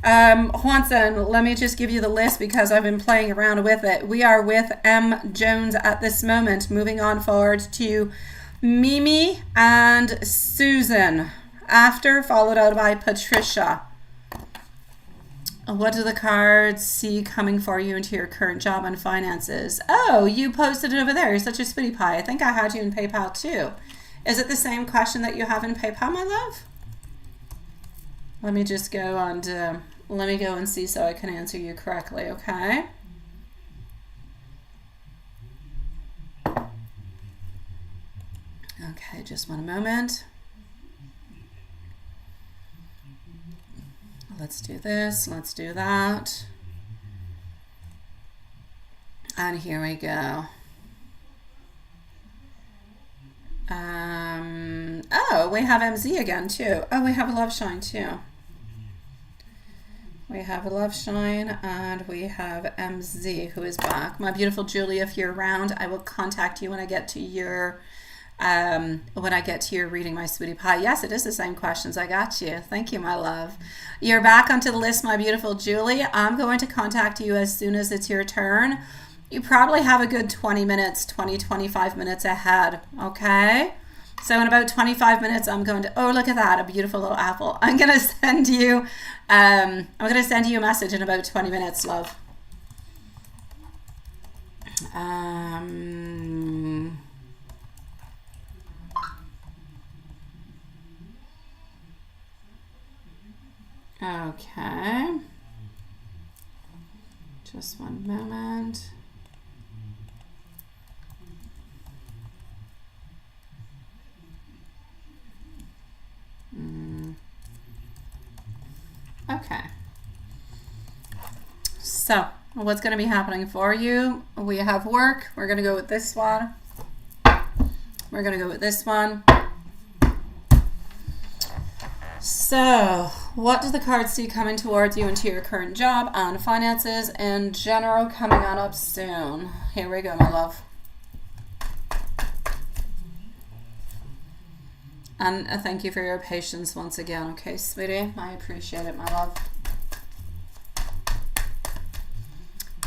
Juanson, let me just give you the list because I've been playing around with it. We are with M. Jones at this moment. Moving on forward to Mimi and Susan. After, followed out by Patricia. What do the cards see coming for you into your current job and finances? Oh, you posted it over there. You're such a sweetie pie. I think I had you in PayPal too. Is it the same question that you have in PayPal, my love? Let me just go on to, let me go and see so I can answer you correctly, okay? Okay, just one moment. Let's do this, let's do that. And here we go. Oh, we have MZ again too. Oh, we have a Love Shine too. We have a Love Shine and we have MZ who is back. My beautiful Julie, if you're around, I will contact you when I get to your reading, my sweetie pie. Yes, it is the same questions. I got you. Thank you, my love. You're back onto the list, my beautiful Julie. I'm going to contact you as soon as it's your turn. You probably have a good 20 minutes, 25 minutes ahead, okay? So in about 25 minutes, I'm going to, oh, look at that, a beautiful little apple. I'm going to send you, a message in about 20 minutes, love. Okay. Just one moment. Okay. So, what's going to be happening for you? We have work. We're going to go with this one. We're going to go with this one. So, what do the cards see coming towards you into your current job and finances in general coming on up soon? Here we go, my love. And thank you for your patience once again, okay, sweetie? I appreciate it, my love.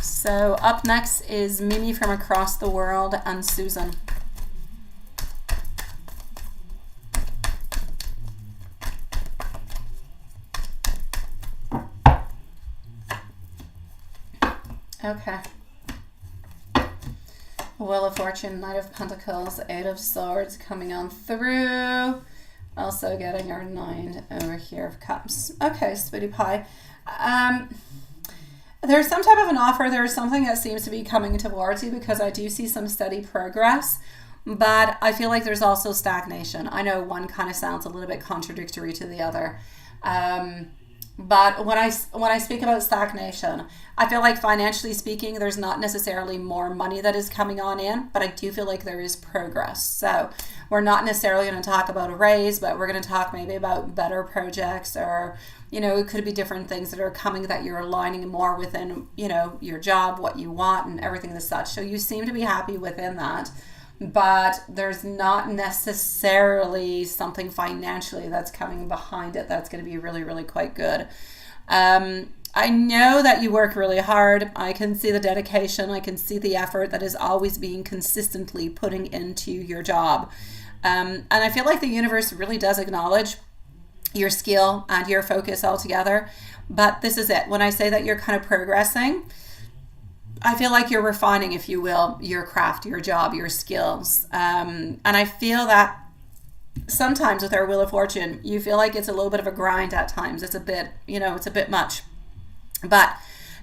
So, up next is Mimi from across the world and Susan. Okay. Wheel of Fortune, Knight of Pentacles, Eight of Swords coming on through. Also getting our 9 over here of Cups. Okay, sweetie pie. There's some type of an offer. There's something that seems to be coming towards you because I do see some steady progress. But I feel like there's also stagnation. I know one kind of sounds a little bit contradictory to the other. But when I speak about stagnation, I feel like financially speaking, there's not necessarily more money that is coming on in, but I do feel like there is progress. So we're not necessarily going to talk about a raise, but we're going to talk maybe about better projects or, you know, it could be different things that are coming that you're aligning more within, you know, your job, what you want and everything as such. So you seem to be happy within that. But there's not necessarily something financially that's coming behind it that's going to be really, really quite good. I know that you work really hard. I can see the dedication. I can see the effort that is always being consistently putting into your job. And I feel like the universe really does acknowledge your skill and your focus altogether. But this is it. When I say that you're kind of progressing, I feel like you're refining, if you will, your craft, your job, your skills. And I feel that sometimes with our Wheel of Fortune, you feel like it's a little bit of a grind at times. It's a bit, you know, it's a bit much. But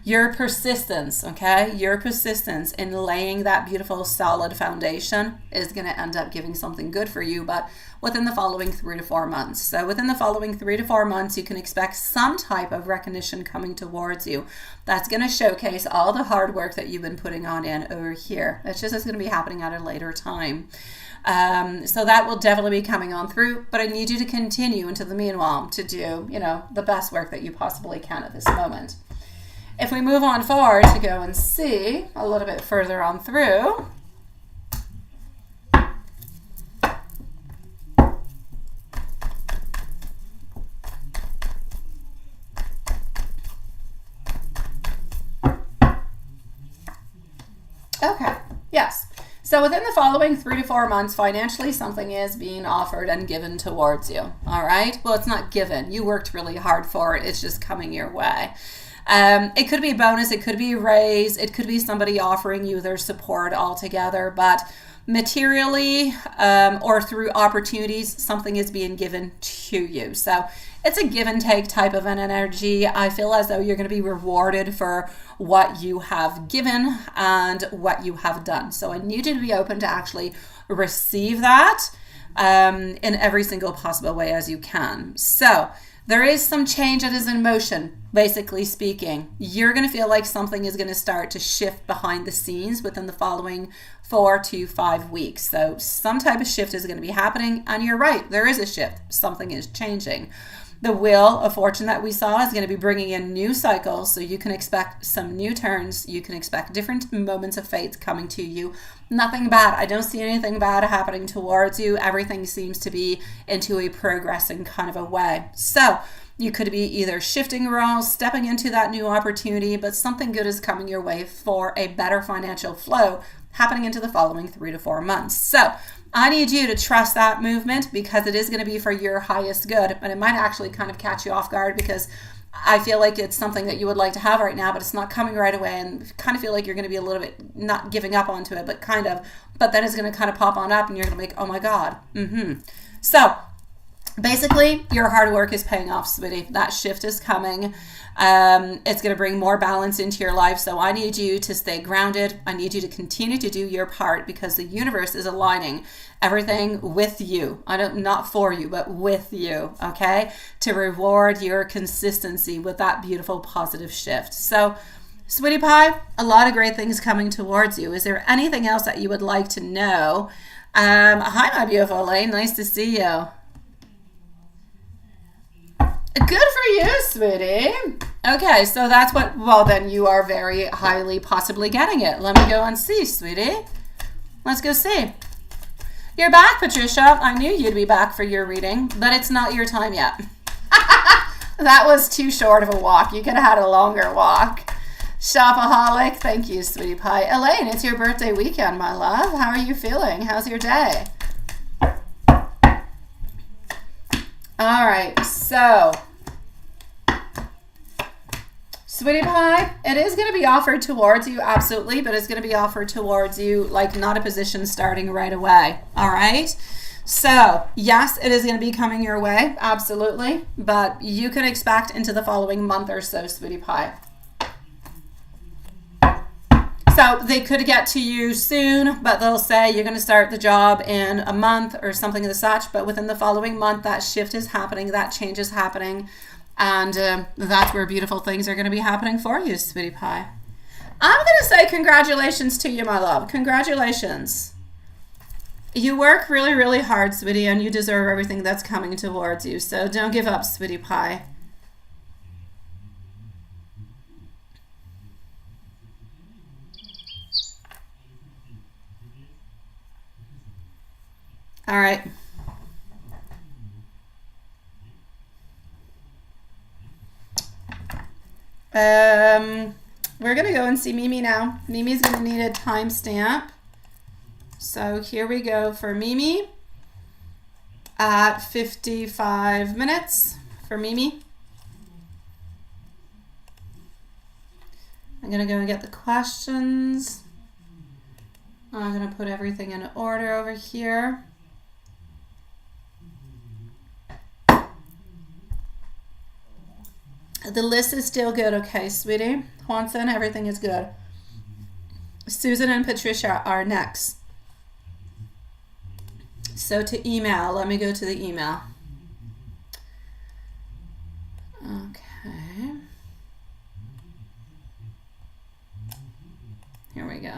Your persistence, okay? Your persistence in laying that beautiful solid foundation is going to end up giving something good for you, but within the following 3 to 4 months. So within the following 3 to 4 months, you can expect some type of recognition coming towards you. That's going to showcase all the hard work that you've been putting on in over here. It's just, it's going to be happening at a later time. So that will definitely be coming on through, but I need you to continue into the meanwhile to do, you know, the best work that you possibly can at this moment. If we move on forward to go and see a little bit further on through, okay, yes. So within the following 3 to 4 months, financially, something is being offered and given towards you. All right. Well, it's not given. You worked really hard for it. It's just coming your way. It could be a bonus. It could be a raise. It could be somebody offering you their support altogether. But materially or through opportunities, something is being given to you. So it's a give and take type of an energy. I feel as though you're going to be rewarded for what you have given and what you have done. So I need you to be open to actually receive that in every single possible way as you can. So there is some change that is in motion, basically speaking. You're going to feel like something is going to start to shift behind the scenes within the following 4 to 5 weeks. So some type of shift is going to be happening, and you're right, there is a shift. Something is changing. The Wheel of Fortune that we saw is going to be bringing in new cycles, so you can expect some new turns. You can expect different moments of fate coming to you. Nothing bad. I don't see anything bad happening towards you. Everything seems to be into a progressing kind of a way. So you could be either shifting roles, stepping into that new opportunity, but something good is coming your way for a better financial flow happening into the following 3 to 4 months. So I need you to trust that movement because it is going to be for your highest good. And it might actually kind of catch you off guard because I feel like it's something that you would like to have right now, but it's not coming right away, and kind of feel like you're going to be a little bit not giving up onto it, but kind of, but then it's going to kind of pop on up and you're going to be like, oh my God. So basically, your hard work is paying off, sweetie. That shift is coming. It's going to bring more balance into your life. So I need you to stay grounded. I need you to continue to do your part because the universe is aligning everything with you. Not for you, but with you, okay? To reward your consistency with that beautiful positive shift. So, sweetie pie, a lot of great things coming towards you. Is there anything else that you would like to know? Hi, my beautiful Elaine. Nice to see you. Good for you, sweetie. Okay, so that's what, well, then you are very highly possibly getting it. Let me go and see, sweetie. Let's go see. You're back, Patricia. I knew you'd be back for your reading, but it's not your time yet. That was too short of a walk. You could have had a longer walk. Shopaholic, thank you, sweetie pie. Elaine, it's your birthday weekend, my love. How are you feeling? How's your day? All right, so sweetie pie, it is going to be offered towards you, absolutely, but it's going to be offered towards you like not a position starting right away. All right. So yes, it is going to be coming your way, absolutely, but you can expect into the following month or so, sweetie pie. So they could get to you soon, but they'll say you're going to start the job in a month or something of the such. But within the following month, that shift is happening, that change is happening. And that's where beautiful things are going to be happening for you, sweetie pie. I'm going to say congratulations to you, my love. Congratulations. You work really, really hard, sweetie, and you deserve everything that's coming towards you. So don't give up, sweetie pie. All right. We're going to go and see Mimi now. Mimi's going to need a timestamp. So here we go for Mimi at 55 minutes for Mimi. I'm going to go and get the questions. I'm going to put everything in order over here. The list is still good, okay, sweetie? Juanson, everything is good. Susan and Patricia are next. So to email, let me go to the email. Okay. Here we go.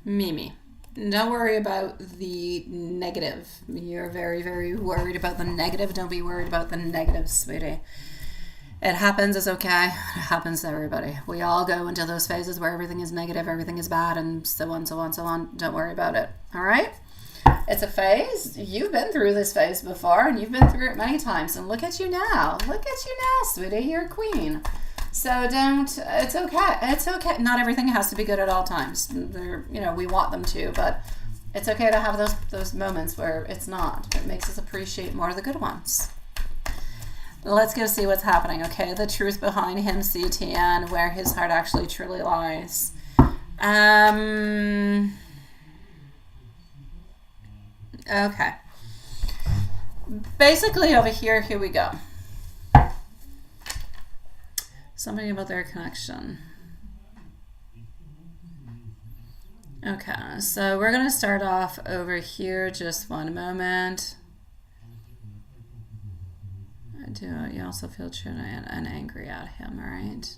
Mimi, don't worry about the negative. You're very, very worried about the negative. Don't be worried about the negative, sweetie. It happens, it's okay. It happens to everybody. We all go into those phases where everything is negative, everything is bad, and so on, so on, so on. Don't worry about it, all right? It's a phase. You've been through this phase before, and you've been through it many times, and look at you now. Look at you now, sweetie. You're a queen. So it's okay. It's okay. Not everything has to be good at all times. We want them to, but it's okay to have those moments where it's not. It makes us appreciate more of the good ones. Let's go see what's happening, okay? The truth behind him, CTN, where his heart actually truly lies. Okay. Basically over here we go. Something about their connection. Okay, so we're going to start off over here. Just one moment. You also feel true and angry at him, all right?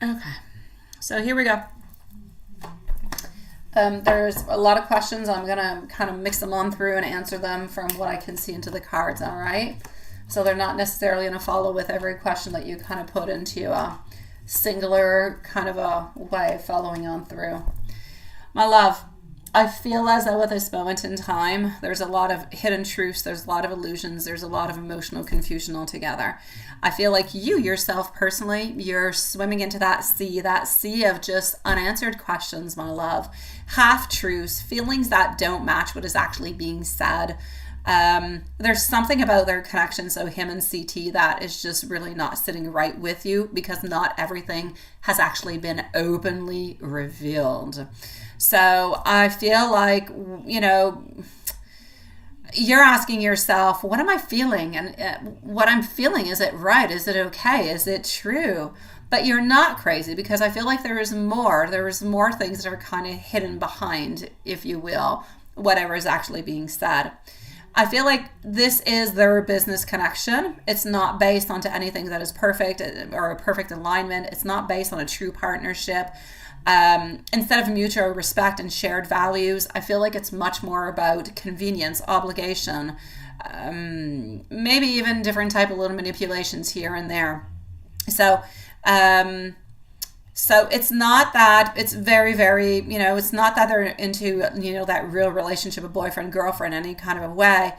Okay, so here we go. There's a lot of questions. I'm going to kind of mix them on through and answer them from what I can see into the cards, all right? So they're not necessarily going to follow with every question that you kind of put into a singular kind of a way following on through. My love, I feel as though at this moment in time, there's a lot of hidden truths, there's a lot of illusions, there's a lot of emotional confusion altogether. I feel like you yourself personally, you're swimming into that sea of just unanswered questions, my love. Half-truths, feelings that don't match what is actually being said. There's something about their connection, so him and CT, that is just really not sitting right with you because not everything has actually been openly revealed. So I feel like, you're asking yourself, what am I feeling? And what I'm feeling, is it right? Is it okay? Is it true? But you're not crazy, because I feel like there is more. There is more things that are kind of hidden behind, if you will, whatever is actually being said. I feel like this is their business connection. It's not based onto anything that is perfect or a perfect alignment. It's not based on a true partnership. Instead of mutual respect and shared values, I feel like it's much more about convenience, obligation, maybe even different type of little manipulations here and there. So it's not that it's very, very, it's not that they're into, that real relationship of boyfriend, girlfriend, any kind of a way.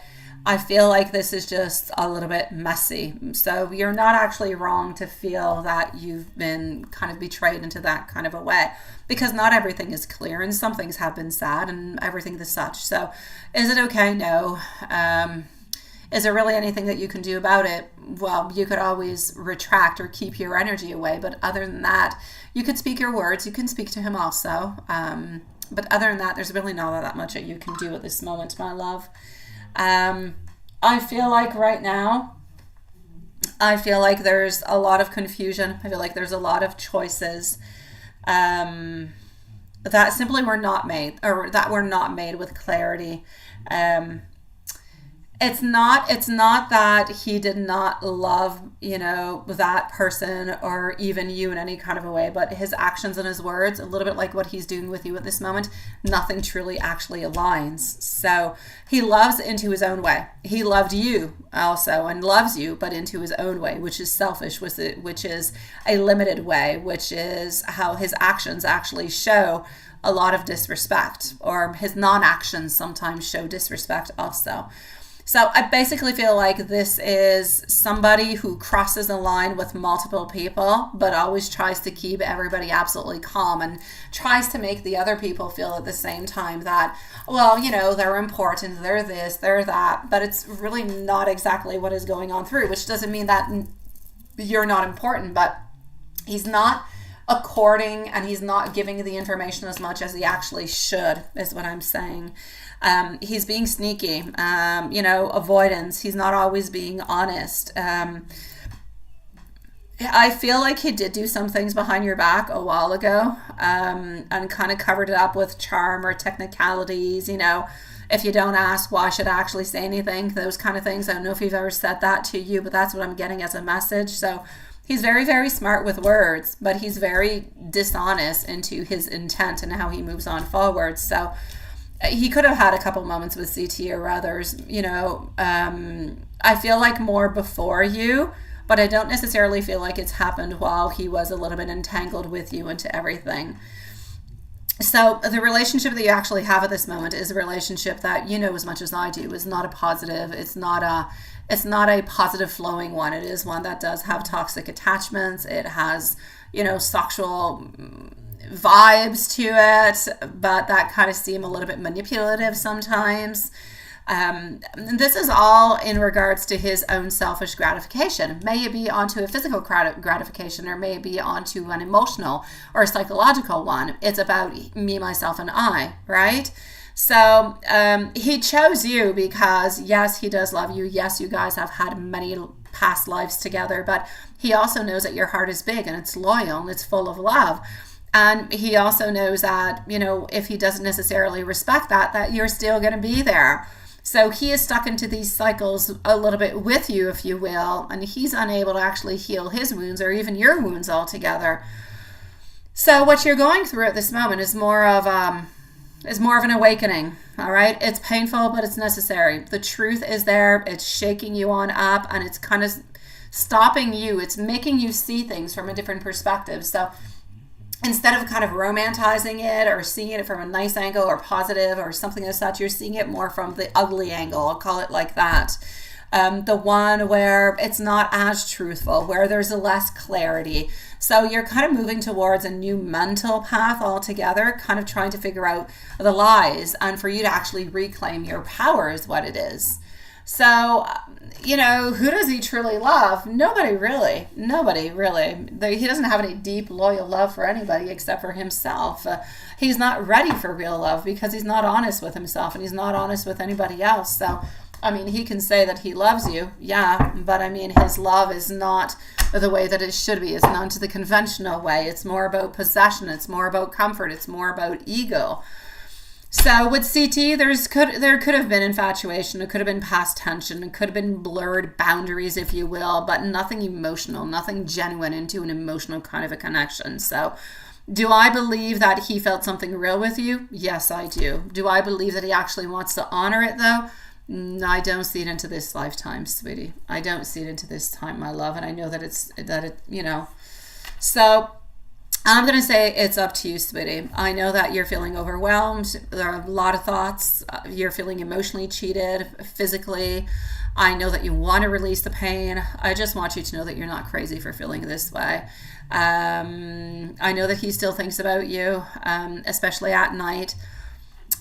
I feel like this is just a little bit messy. So you're not actually wrong to feel that you've been kind of betrayed into that kind of a way, because not everything is clear and some things have been said and everything as such. So is it okay? No. Is there really anything that you can do about it? Well, you could always retract or keep your energy away. But other than that, you could speak your words. You can speak to him also. But other than that, there's really not that much that you can do at this moment, my love. I feel like right now, there's a lot of confusion. I feel like there's a lot of choices that simply were not made, or that were not made with clarity. It's not that he did not love, that person or even you in any kind of a way, but his actions and his words, a little bit like what he's doing with you at this moment, nothing truly actually aligns. So he loves into his own way. He loved you also and loves you, but into his own way, which is selfish, which is a limited way, which is how his actions actually show a lot of disrespect, or his non-actions sometimes show disrespect also. So I basically feel like this is somebody who crosses a line with multiple people, but always tries to keep everybody absolutely calm and tries to make the other people feel at the same time that, well, you know, they're important, they're this, they're that, but it's really not exactly what is going on through, which doesn't mean that you're not important, but he's not according and he's not giving the information as much as he actually should, is what I'm saying. He's being sneaky, you know, avoidance. He's not always being honest. I feel like he did do some things behind your back a while ago, and kind of covered it up with charm or technicalities, you know. If you don't ask, why should I actually say anything? Those kind of things. I don't know if you've ever said that to you, but that's what I'm getting as a message. So he's very, very smart with words, but he's very dishonest into his intent and how he moves on forward. So he could have had a couple moments with CT or others, you know. I feel like more before you, but I don't necessarily feel like it's happened while he was a little bit entangled with you into everything. So the relationship that you actually have at this moment is a relationship that, you know, as much as I do, is not a positive. It's not a positive flowing one. It is one that does have toxic attachments. It has, you know, sexual vibes to it, but that kind of seem a little bit manipulative sometimes. This is all in regards to his own selfish gratification. May it be onto a physical gratification, or may it be onto an emotional or a psychological one. It's about me, myself, and I, right? So he chose you because, yes, he does love you. Yes, you guys have had many past lives together, but he also knows that your heart is big and it's loyal and it's full of love. And he also knows that, you know, if he doesn't necessarily respect that, that you're still going to be there. So he is stuck into these cycles a little bit with you, if you will, and he's unable to actually heal his wounds or even your wounds altogether. So what you're going through at this moment is more of an awakening. All right, it's painful, but it's necessary. The truth is there. It's shaking you on up, and it's kind of stopping you. It's making you see things from a different perspective. So instead of kind of romanticizing it or seeing it from a nice angle or positive or something as such, you're seeing it more from the ugly angle. I'll call it like that. The one where it's not as truthful, where there's a less clarity. So you're kind of moving towards a new mental path altogether, kind of trying to figure out the lies, and for you to actually reclaim your power is what it is. So, you know, who does he truly love? Nobody really. Nobody really. He doesn't have any deep, loyal love for anybody except for himself. He's not ready for real love because he's not honest with himself and he's not honest with anybody else. So, I mean, he can say that he loves you, yeah, but I mean, his love is not the way that it should be. It's not to the conventional way. It's more about possession. It's more about comfort. It's more about ego. So with CT, there could have been infatuation. It could have been past tension. It could have been blurred boundaries, if you will, but nothing emotional, nothing genuine into an emotional kind of a connection. So do I believe that he felt something real with you? Yes, I do. Do I believe that he actually wants to honor it, though? No, I don't see it into this lifetime, sweetie. I don't see it into this time, my love. And I know that it, you know. So I'm going to say it's up to you, sweetie. I know that you're feeling overwhelmed. There are a lot of thoughts. You're feeling emotionally cheated, physically. I know that you want to release the pain. I just want you to know that you're not crazy for feeling this way. I know that he still thinks about you, especially at night.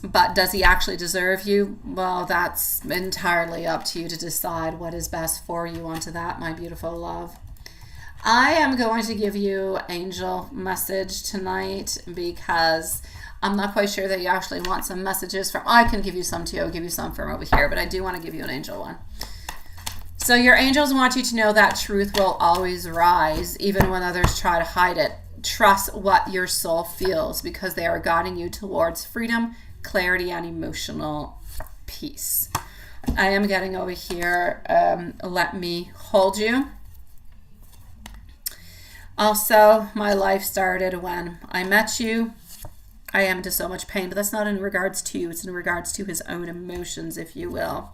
But does he actually deserve you? Well, that's entirely up to you to decide what is best for you onto that, my beautiful love. I am going to give you angel message tonight because I'm not quite sure that you actually want some messages from. I can give you some too. I'll give you some from over here, but I do want to give you an angel one. So your angels want you to know that truth will always rise, even when others try to hide it. Trust what your soul feels because they are guiding you towards freedom, clarity, and emotional peace. I am getting over here. Let me hold you. Also, my life started when I met you. I am into so much pain, but that's not in regards to you. It's in regards to his own emotions, if you will.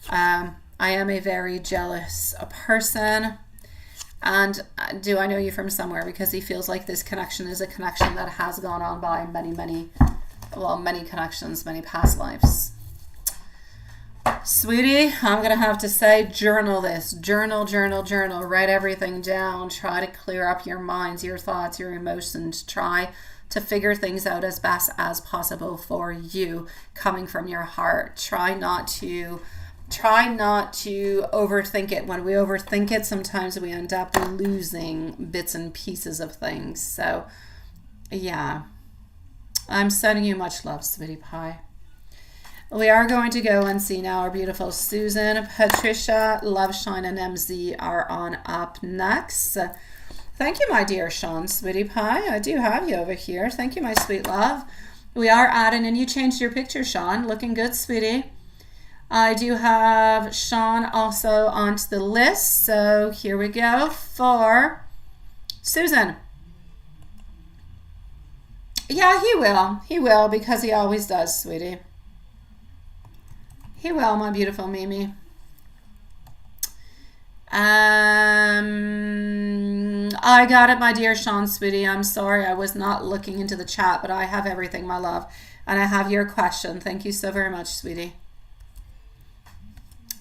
I am a very jealous person. And do I know you from somewhere? Because he feels like this connection is a connection that has gone on by many connections, many past lives. Sweetie, I'm going to have to say journal this. Journal, journal, journal. Write everything down. Try to clear up your minds, your thoughts, your emotions. Try to figure things out as best as possible for you, coming from your heart. Try not to overthink it. When we overthink it, sometimes we end up losing bits and pieces of things. So, yeah. I'm sending you much love, sweetie pie. We are going to go and see now our beautiful Susan, Patricia, Love, Shine, and MZ are on up next. Thank you, my dear Sean, sweetie pie. I do have you over here. Thank you, my sweet love. We are adding, and you changed your picture, Sean. Looking good, sweetie. I do have Sean also onto the list. So here we go for Susan. Yeah, he will. He will, because he always does, sweetie. He will, my beautiful Mimi. I got it, my dear Sean, sweetie. I'm sorry I was not looking into the chat, but I have everything, my love. And I have your question. Thank you so very much, sweetie.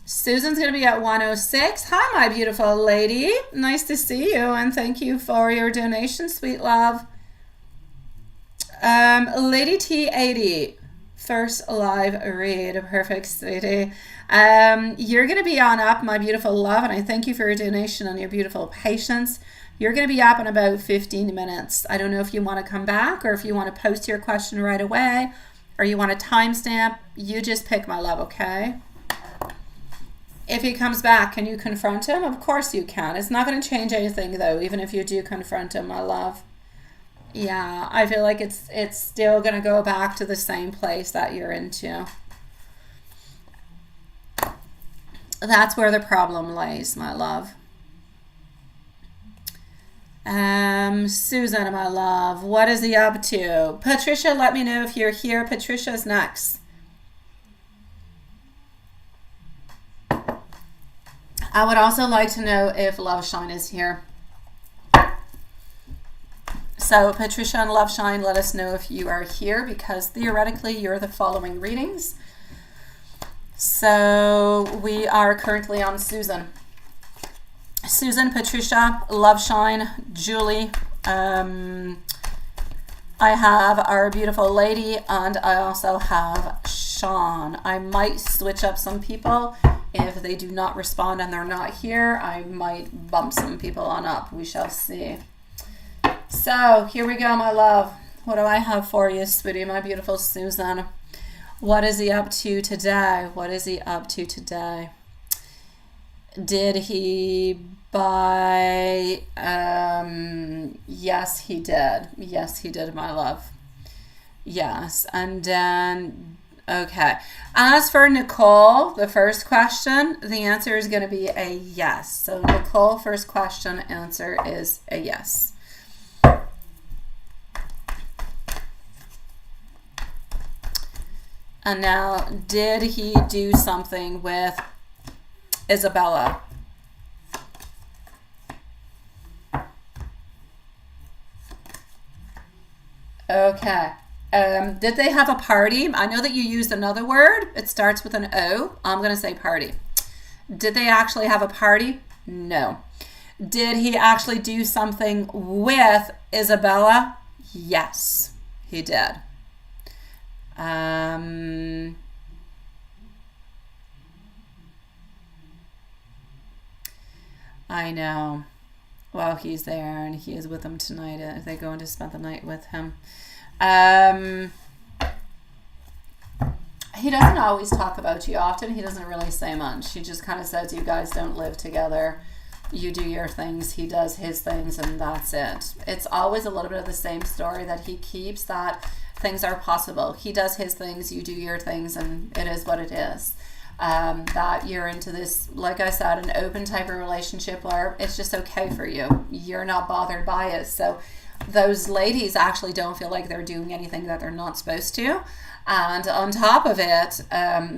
Susan's going to be at 106. Hi, my beautiful lady. Nice to see you, and thank you for your donation, sweet love. Lady T80. First live read. Perfect, sweetie. You're going to be on up, my beautiful love, and I thank you for your donation and your beautiful patience. You're going to be up in about 15 minutes. I don't know if you want to come back or if you want to post your question right away or you want a timestamp. You just pick, my love, okay? If he comes back, can you confront him? Of course you can. It's not going to change anything, though, even if you do confront him, my love. Yeah, I feel like it's still going to go back to the same place that you're into. That's where the problem lays, my love. Susan, my love, what is he up to? Patricia, let me know if you're here. Patricia's next. I would also like to know if Love Shine is here. So Patricia and Love Shine, let us know if you are here, because theoretically you're the following readings. So we are currently on Susan. Susan, Patricia, Love Shine, Julie. I have our beautiful lady, and I also have Sean. I might switch up some people. If they do not respond and they're not here, I might bump some people on up. We shall see. So here we go, my love. What do I have for you, sweetie, my beautiful Susan? What is he up to today? What is he up to today? Did he buy? Yes, he did. Yes, he did, my love. Yes, and then, okay. As for Nicole, the first question, the answer is going to be a yes. So Nicole, first question, answer is a yes. And now, did he do something with Isabella? Okay. Did they have a party? I know that you used another word. It starts with an O. I'm going to say party. Did they actually have a party? No. Did he actually do something with Isabella? Yes, he did. I know. Well, he's there and he is with them tonight. They're going to spend the night with him. He doesn't always talk about you often. He doesn't really say much. He just kind of says you guys don't live together. You do your things, he does his things, and that's it. It's always a little bit of the same story that he keeps, that things are possible. He does his things, you do your things, and it is what it is. That you're into this, like I said, an open type of relationship where it's just okay for you. You're not bothered by it. So those ladies actually don't feel like they're doing anything that they're not supposed to. And on top of it,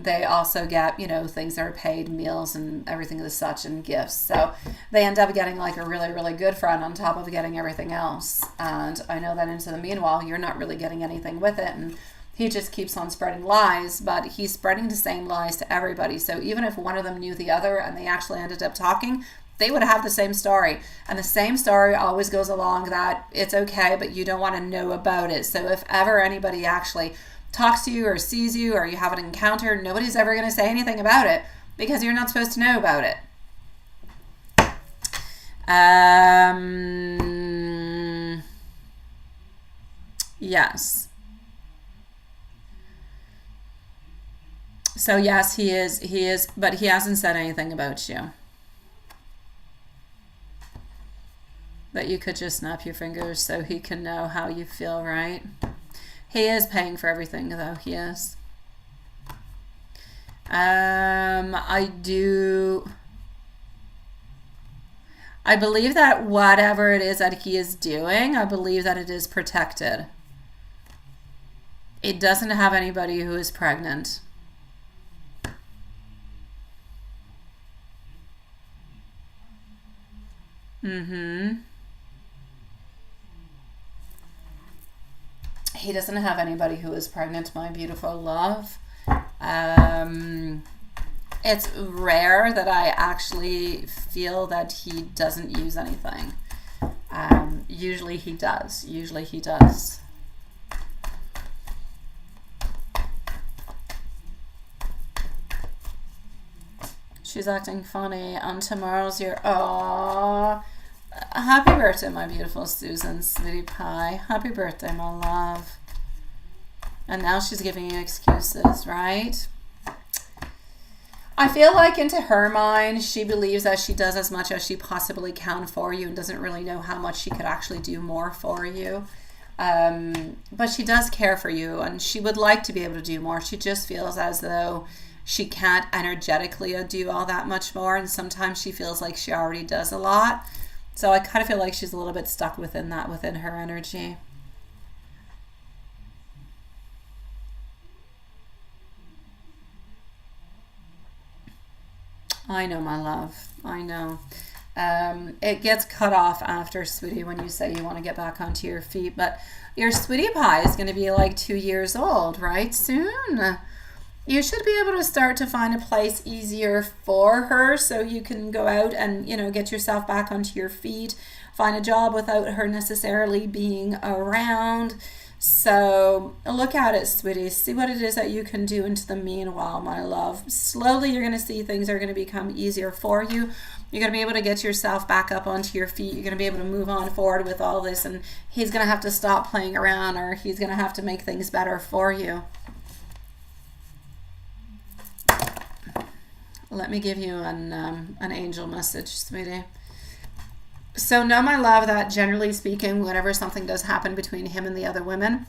they also get, things that are paid, meals and everything as such, and gifts. So they end up getting like a really, really good friend on top of getting everything else. And I know that into the meanwhile, you're not really getting anything with it. And He just keeps on spreading lies, but he's spreading the same lies to everybody. So even if one of them knew the other and they actually ended up talking, they would have the same story. And the same story always goes along that it's okay, but you don't want to know about it. So if ever anybody actually talks to you or sees you or you have an encounter, nobody's ever going to say anything about it because you're not supposed to know about it. Yes. So yes, he is, but he hasn't said anything about you. That you could just snap your fingers so he can know how you feel, right? He is paying for everything, though. He is. I believe that whatever it is that he is doing, I believe that it is protected. It doesn't have anybody who is pregnant. He doesn't have anybody who is pregnant, my beautiful love. It's rare that I actually feel that he doesn't use anything. Usually he does. Usually he does. She's acting funny. On tomorrow's your... Aww. Happy birthday, my beautiful Susan, sweetie pie. Happy birthday, my love. And now she's giving you excuses, right? I feel like into her mind, she believes that she does as much as she possibly can for you and doesn't really know how much she could actually do more for you. But she does care for you and she would like to be able to do more. She just feels as though she can't energetically do all that much more. And sometimes she feels like she already does a lot. So I kind of feel like she's a little bit stuck within that, within her energy. I know, my love. I know. It gets cut off after, sweetie, when you say you want to get back onto your feet. But your sweetie pie is going to be like 2 years old, right? Soon. You should be able to start to find a place easier for her so you can go out and, you know, get yourself back onto your feet, find a job without her necessarily being around. So look at it, sweetie. See what it is that you can do into the meanwhile, my love. Slowly you're going to see things are going to become easier for you. You're going to be able to get yourself back up onto your feet. You're going to be able to move on forward with all this, and he's going to have to stop playing around, or he's going to have to make things better for you. Let me give you an angel message, sweetie. So know, my love, that generally speaking, whenever something does happen between him and the other women,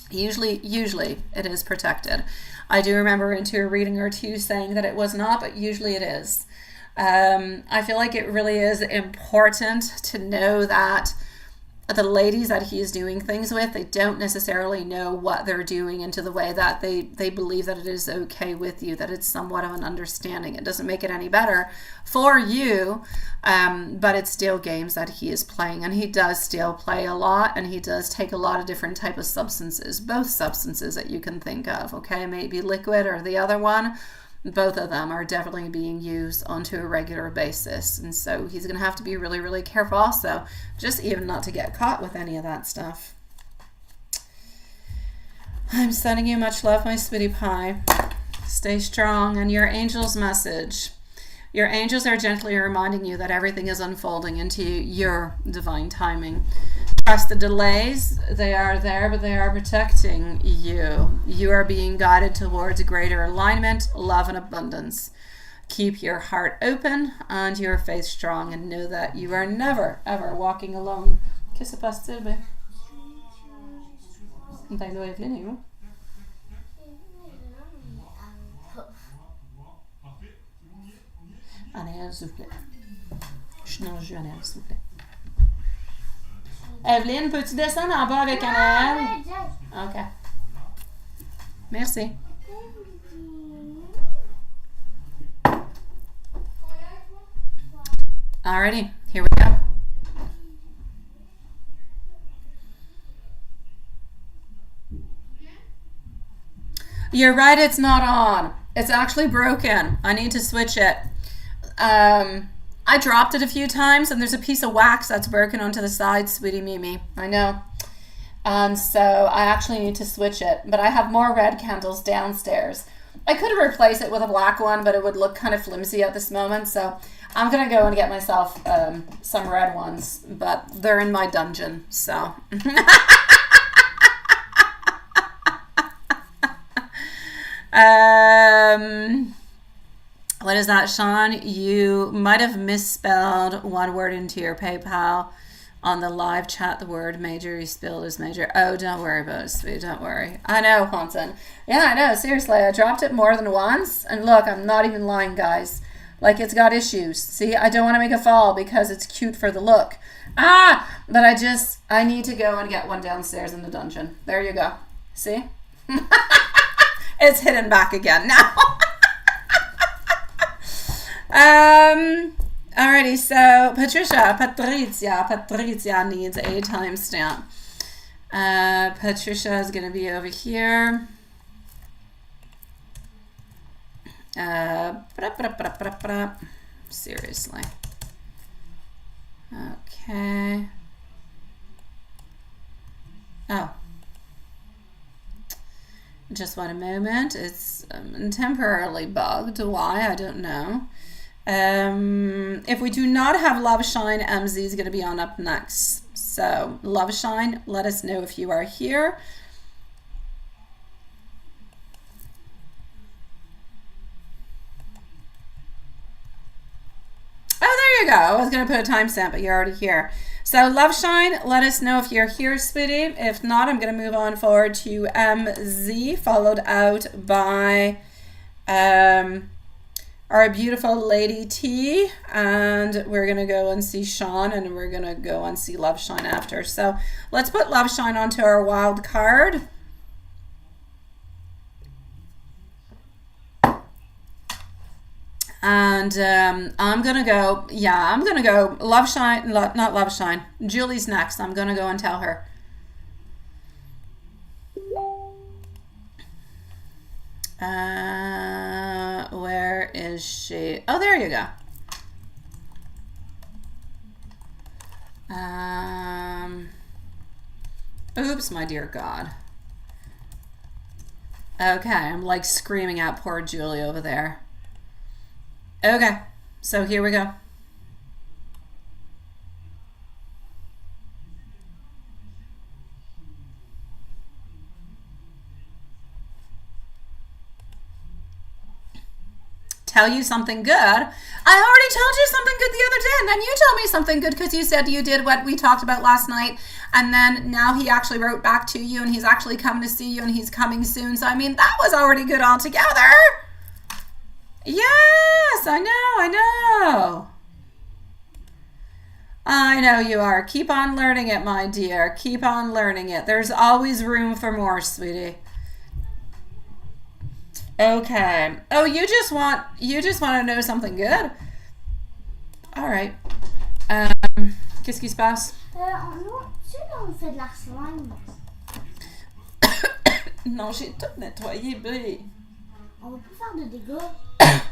usually it is protected. I do remember into a reading or two saying that it was not, but usually it is. I feel like it really is important to know that the ladies that he's doing things with, they don't necessarily know what they're doing into the way that they believe that it is okay with you, that it's somewhat of an understanding. It doesn't make it any better for you, but it's still games that he is playing, and he does still play a lot, and he does take a lot of different type of substances, both substances that you can think of, okay? Maybe liquid or the other one. Both of them are definitely being used onto a regular basis. And so he's going to have to be really, really careful also, just even not to get caught with any of that stuff. I'm sending you much love, my sweetie pie. Stay strong. And your angel's message. Your angels are gently reminding you that everything is unfolding into your divine timing. Trust the delays. They are there, but they are protecting you. You are being guided towards greater alignment, love, and abundance. Keep your heart open and your faith strong, and know that you are never, ever walking alone. Qu'est-ce qui se passe-t-il, bé? T'as Evelyn, où? Annelle, s'il vous plaît. Non, je Annelle, s'il vous plaît. Evelyn, peux-tu descendre en bas avec Annelle? OK. Merci. Alrighty, here we go. You're right, it's not on. It's actually broken. I need to switch it. I dropped it a few times and there's a piece of wax that's broken onto the side, sweetie Mimi. I know. And so I actually need to switch it. But I have more red candles downstairs. I could replace it with a black one, but it would look kind of flimsy at this moment. So I'm going to go and get myself some red ones. But they're in my dungeon, so... What is that, Sean? You might have misspelled one word into your PayPal on the live chat. The word major you spelled as major. Oh, don't worry about it, sweetie. Don't worry. I know, Hanson. Yeah, I know. Seriously, I dropped it more than once. And look, I'm not even lying, guys. Like, it's got issues. See, I don't want to make a fall because it's cute for the look. But I need to go and get one downstairs in the dungeon. There you go. See? It's hidden back again now. Alrighty, so Patricia needs a timestamp. Patricia is going to be over here. Seriously. Okay. Oh. Just one moment. It's temporarily bugged. Why? I don't know. If we do not have Love Shine, MZ is going to be on up next. So, Love Shine, let us know if you are here. Oh, there you go. I was going to put a timestamp, but you're already here. So, Love Shine, let us know if you're here, sweetie. If not, I'm going to move on forward to MZ, followed out by our beautiful Lady T. And we're going to go and see Sean, and we're going to go and see Love Shine after. So, let's put Love Shine onto our wild card. And I'm going to go, I'm going to go Love Shine, not Love Shine. Julie's next. I'm going to go and tell her. Where is she? Oh, there you go. Oops, my dear God. Okay, I'm like screaming out poor Julie over there. Okay, so here we go. Tell you something good. I already told you something good the other day, and then you told me something good because you said you did what we talked about last night, and then now he actually wrote back to you, and he's actually coming to see you, and he's coming soon. So I mean, that was already good altogether. Yes, I know. I know you are. Keep on learning it, my dear. Keep on learning it. There's always room for more, sweetie. Okay. Oh, you just want to know something good? All right. Qu'est-ce qui se passe? Non, tu sais, on fait de la slime. Non, j'ai tout nettoyé, B. On va pas faire de dégâts.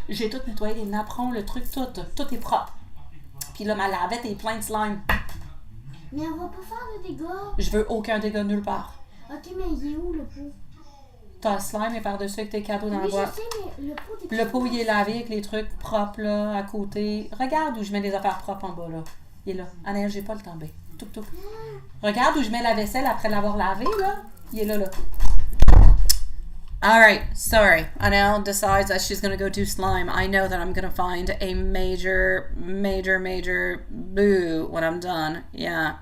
J'ai tout nettoyé, les napperons, le truc, tout est propre. Puis là, ma lavette est pleine de slime. Mais on va pas faire de dégâts. Je veux aucun dégât nulle part. Ok, mais il est où le pot? T'as le slime et par-dessus avec tes cadeaux dans la boîte. Je sais, mais le pot est... Le pot, il est lavé avec les trucs propres, là, à côté. Regarde où je mets les affaires propres en bas, là. Il est là. Ah non, j'ai pas le temps, B. Tout. Regarde où je mets la vaisselle après l'avoir lavé, là. Il est là. Alright, sorry. Anel decides that she's going to go do slime. I know that I'm going to find a major boo when I'm done. Yeah.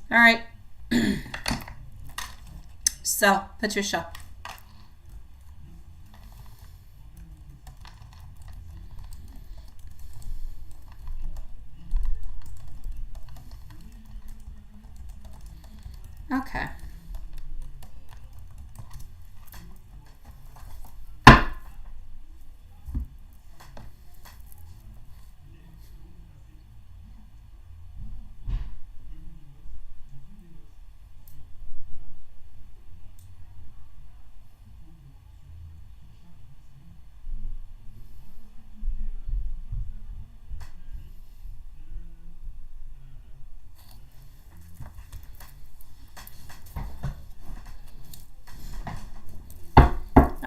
All right. So, Patricia. Okay.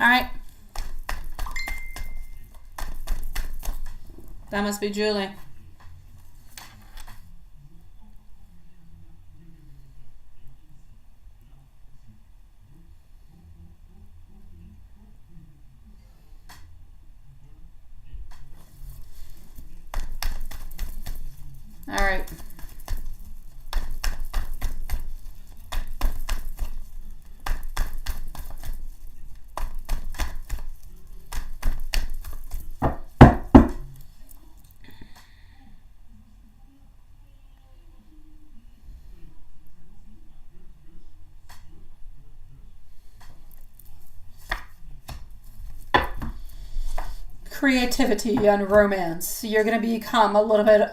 All right. That must be Julie. All right. Creativity and romance. You're going to become a little bit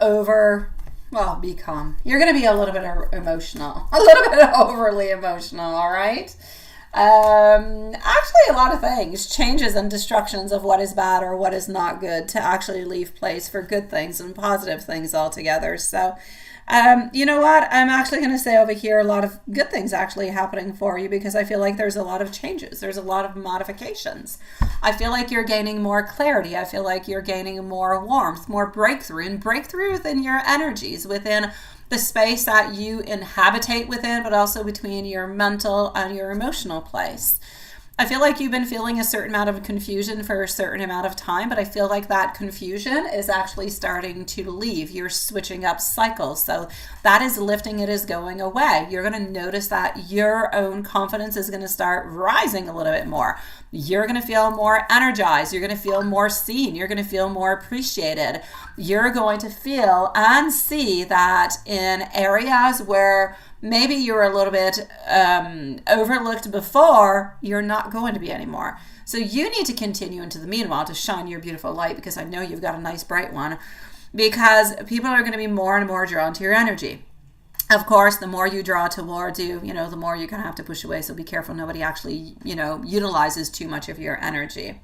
you're going to be a little bit emotional, a little bit overly emotional, all right? Actually, a lot of things, changes and destructions of what is bad or what is not good to actually leave place for good things and positive things altogether. So, you know what? I'm actually going to say over here a lot of good things actually happening for you because I feel like there's a lot of changes. There's a lot of modifications. I feel like you're gaining more clarity. I feel like you're gaining more warmth, more breakthrough, and breakthrough within your energies, within the space that you inhabitate within, but also between your mental and your emotional place. I feel like you've been feeling a certain amount of confusion for a certain amount of time, but I feel like that confusion is actually starting to leave. You're switching up cycles. So that is lifting, it is going away. You're going to notice that your own confidence is going to start rising a little bit more. You're going to feel more energized. You're going to feel more seen. You're going to feel more appreciated. You're going to feel and see that in areas where maybe you were a little bit overlooked before, you're not going to be anymore. So you need to continue into the meanwhile to shine your beautiful light, because I know you've got a nice bright one, because people are going to be more and more drawn to your energy. Of course, the more you draw towards you, the more you're going to have to push away. So be careful nobody actually, utilizes too much of your energy.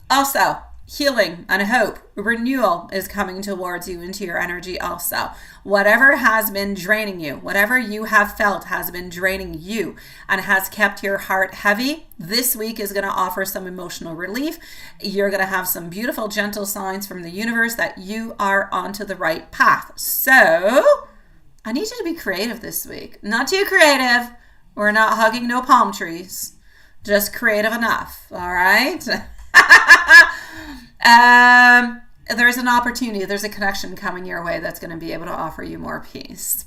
Also, healing and hope, renewal is coming towards you into your energy also. Whatever has been draining you, whatever you have felt has been draining you and has kept your heart heavy, this week is going to offer some emotional relief. You're going to have some beautiful, gentle signs from the universe that you are onto the right path. So I need you to be creative this week. Not too creative. We're not hugging no palm trees. Just creative enough. All right? There's an opportunity, there's a connection coming your way that's going to be able to offer you more peace.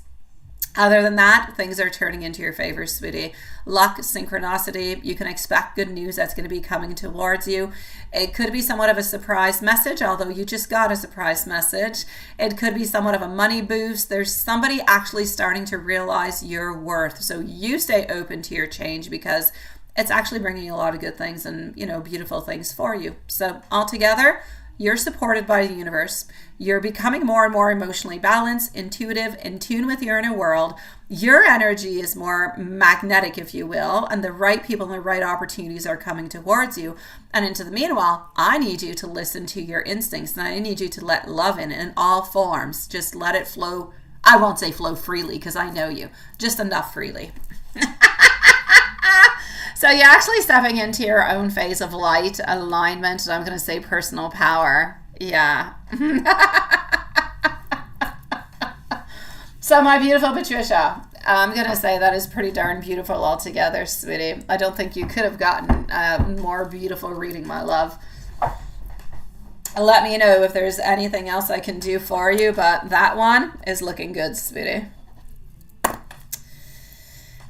Other than that, things are turning into your favor, sweetie. Luck, synchronicity, you can expect good news that's going to be coming towards you. It could be somewhat of a surprise message, although you just got a surprise message. It could be somewhat of a money boost. There's somebody actually starting to realize your worth. So you stay open to your change, because it's actually bringing a lot of good things and, beautiful things for you. So altogether, you're supported by the universe. You're becoming more and more emotionally balanced, intuitive, in tune with your inner world. Your energy is more magnetic, if you will, and the right people and the right opportunities are coming towards you. And into the meanwhile, I need you to listen to your instincts, and I need you to let love in all forms. Just let it flow. I won't say flow freely, because I know you. Just enough freely. So you're actually stepping into your own phase of light, alignment, and I'm going to say personal power. Yeah. So my beautiful Patricia, I'm going to say that is pretty darn beautiful altogether, sweetie. I don't think you could have gotten a more beautiful reading, my love. Let me know if there's anything else I can do for you, but that one is looking good, sweetie.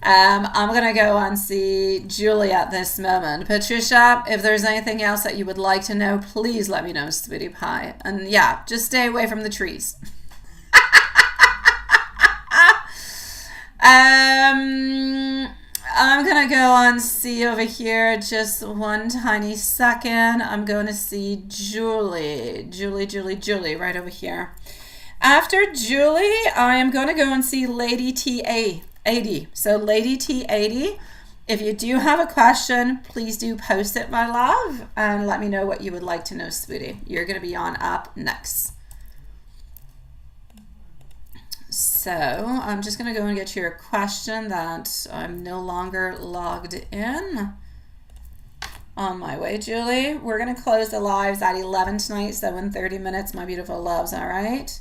I'm going to go and see Julie at this moment. Patricia, if there's anything else that you would like to know, please let me know, sweetie pie. And yeah, just stay away from the trees. I'm gonna go on see over here just one tiny second. I'm going to see Julie right over here. After Julie, I am going to go and see Lady T80. So Lady T80, if you do have a question, please do post it, my love, and let me know what you would like to know, sweetie. You're going to be on up next. So I'm just going to go and get your question that I'm no longer logged in. On my way, Julie. We're going to close the lives at 11 tonight, so in 30 minutes, my beautiful loves, all right?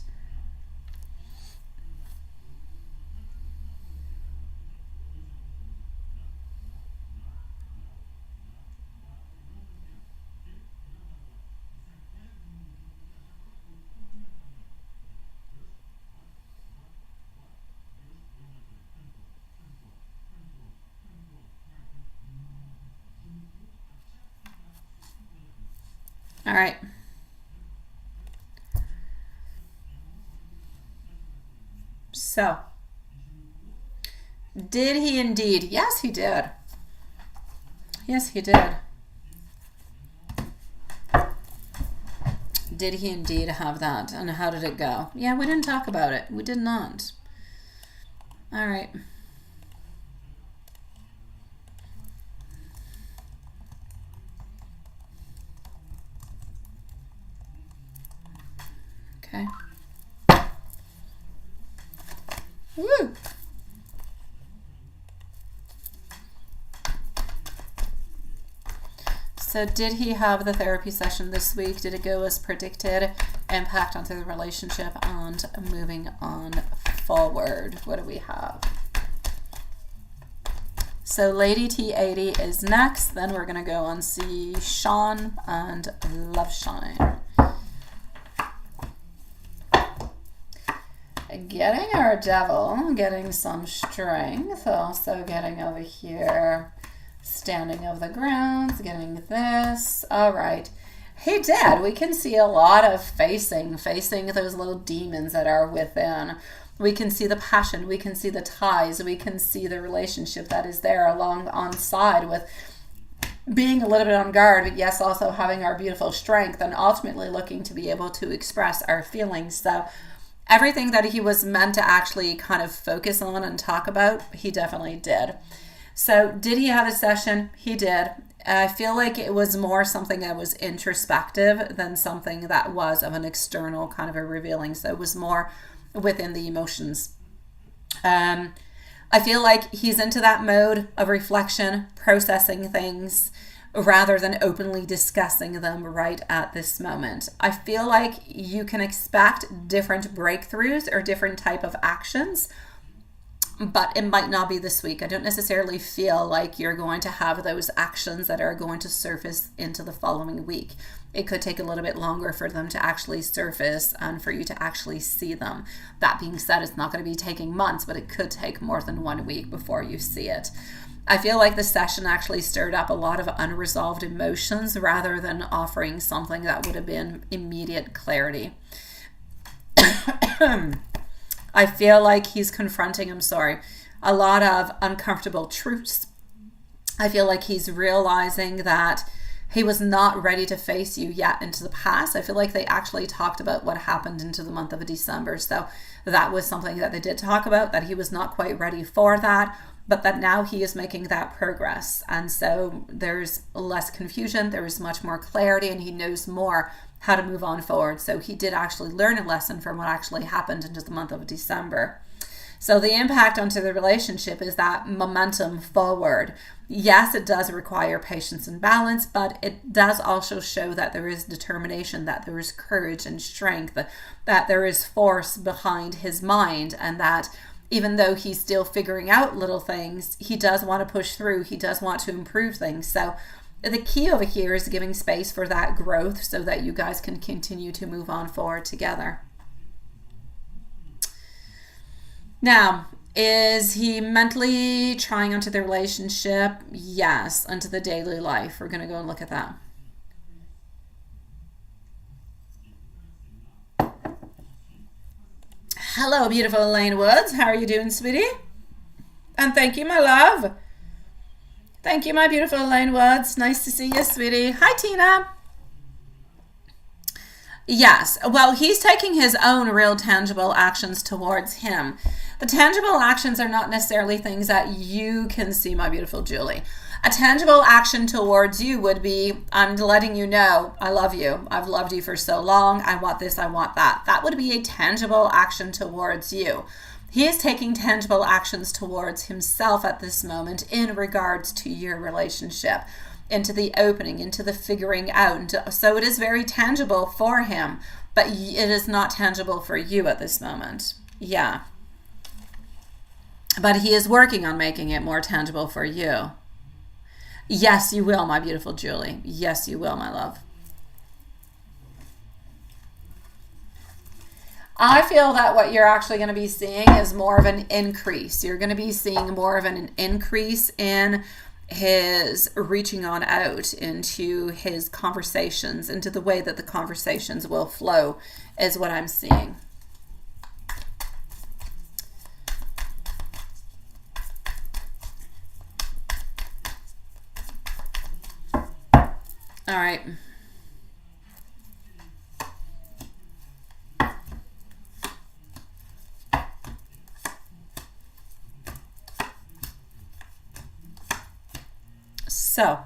All right. So, did he indeed? Yes, he did. Yes, he did. Did he indeed have that? And how did it go? Yeah, we didn't talk about it. We did not. All right. Okay. Woo! So did he have the therapy session this week? Did it go as predicted? Impact onto the relationship and moving on forward. What do we have? So Lady T80 is next. Then we're going to go and see Sean and Love Shine. Getting our devil, getting some strength, also getting over here, standing of the grounds, getting this. All right. Hey, Dad, we can see a lot of facing those little demons that are within. We can see the passion. We can see the ties. We can see the relationship that is there on side with being a little bit on guard, but yes, also having our beautiful strength and ultimately looking to be able to express our feelings. So everything that he was meant to actually kind of focus on and talk about, he definitely did. So did he have a session? He did. I feel like it was more something that was introspective than something that was of an external kind of a revealing. So it was more within the emotions. I feel like he's into that mode of reflection, processing things, rather than openly discussing them right at this moment. I feel like you can expect different breakthroughs or different type of actions, but it might not be this week. I don't necessarily feel like you're going to have those actions that are going to surface into the following week. It could take a little bit longer for them to actually surface and for you to actually see them. That being said, it's not going to be taking months, but it could take more than 1 week before you see it. I feel like the session actually stirred up a lot of unresolved emotions rather than offering something that would have been immediate clarity. I feel like he's confronting, a lot of uncomfortable truths. I feel like he's realizing that he was not ready to face you yet into the past. I feel like they actually talked about what happened into the month of December. So that was something that they did talk about, that he was not quite ready for that, but that now he is making that progress. And so there's less confusion, there is much more clarity, and he knows more how to move on forward. So he did actually learn a lesson from what actually happened into the month of December. So the impact onto the relationship is that momentum forward. Yes, it does require patience and balance, but it does also show that there is determination, that there is courage and strength, that there is force behind his mind, and that even though he's still figuring out little things, he does want to push through. He does want to improve things. So the key over here is giving space for that growth so that you guys can continue to move on forward together. Now, is he mentally trying onto the relationship? Yes, onto the daily life. We're going to go and look at that. Hello, beautiful Elaine Woods. How are you doing, sweetie? And thank you, my love. Thank you, my beautiful Elaine Woods. Nice to see you, sweetie. Hi, Tina. Yes, well, he's taking his own real tangible actions towards him. The tangible actions are not necessarily things that you can see, my beautiful Julie. A tangible action towards you would be, I'm letting you know I love you. I've loved you for so long. I want this, I want that. That would be a tangible action towards you. He is taking tangible actions towards himself at this moment in regards to your relationship, into the opening, into the figuring out. So it is very tangible for him, but it is not tangible for you at this moment. Yeah. But he is working on making it more tangible for you. Yes, you will, my beautiful Julie. Yes, you will, my love. I feel that what you're actually going to be seeing is more of an increase. You're going to be seeing more of an increase in his reaching on out into his conversations, into the way that the conversations will flow, is what I'm seeing. All right. So,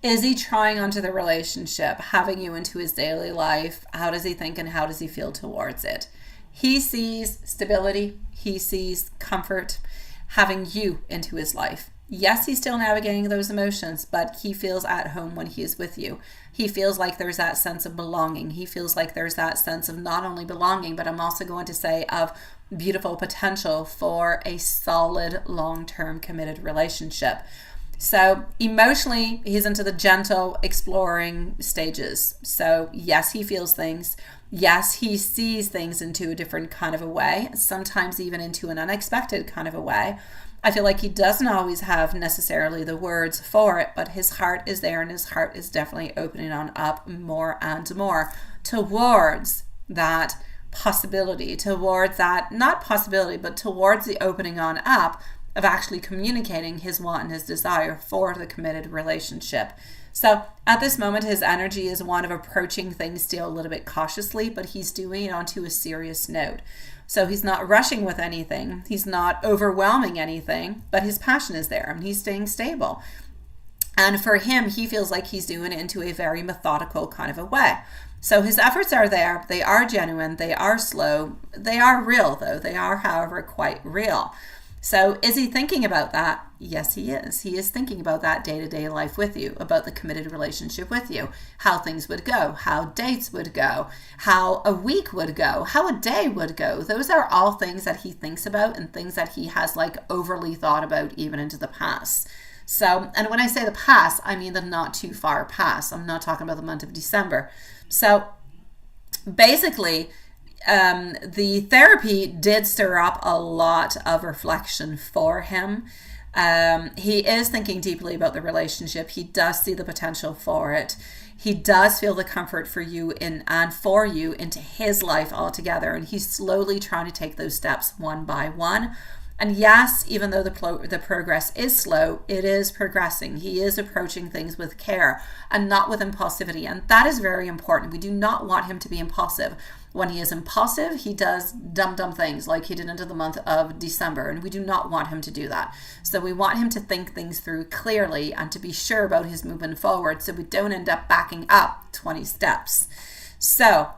is he trying onto the relationship, having you into his daily life? How does he think and how does he feel towards it? He sees stability. He sees comfort, having you into his life. Yes, he's still navigating those emotions, but he feels at home when he is with you. He feels like there's that sense of belonging. He feels like there's that sense of not only belonging, but I'm also going to say of beautiful potential for a solid, long-term committed relationship. So emotionally, he's into the gentle exploring stages. So yes, he feels things. Yes, he sees things into a different kind of a way, sometimes even into an unexpected kind of a way. I feel like he doesn't always have necessarily the words for it, but his heart is there, and his heart is definitely opening on up more and more towards that possibility, towards that, not possibility, but towards the opening on up of actually communicating his want and his desire for the committed relationship. So at this moment, his energy is one of approaching things still a little bit cautiously, but he's doing it onto a serious note. So he's not rushing with anything. He's not overwhelming anything, but his passion is there and he's staying stable. And for him, he feels like he's doing it into a very methodical kind of a way. So his efforts are there. They are genuine. They are slow. They are real, though. They are, however, quite real. So is he thinking about that? Yes, he is. He is thinking about that day-to-day life with you, about the committed relationship with you, how things would go, how dates would go, how a week would go, how a day would go. Those are all things that he thinks about and things that he has like overly thought about even into the past. So, and when I say the past, I mean the not too far past. I'm not talking about the month of December. So basically, the therapy did stir up a lot of reflection for him. He is thinking deeply about the relationship. He does see the potential for it. He does feel the comfort for you and for you into his life altogether. And he's slowly trying to take those steps one by one. And yes, even though the progress is slow, it is progressing. He is approaching things with care and not with impulsivity. And that is very important. We do not want him to be impulsive. When he is impulsive, he does dumb things like he did into the month of December. And we do not want him to do that. So we want him to think things through clearly and to be sure about his movement forward so we don't end up backing up 20 steps. So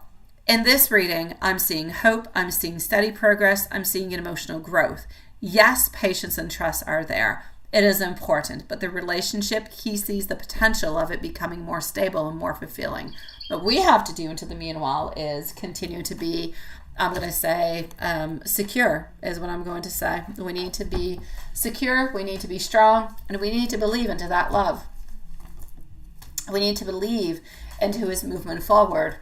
in this reading, I'm seeing hope. I'm seeing steady progress. I'm seeing an emotional growth. Yes, patience and trust are there. It is important, but the relationship, he sees the potential of it becoming more stable and more fulfilling. What we have to do into the meanwhile is continue to be, I'm going to say, secure is what I'm going to say. We need to be secure, we need to be strong, and we need to believe into that love. We need to believe into his movement forward.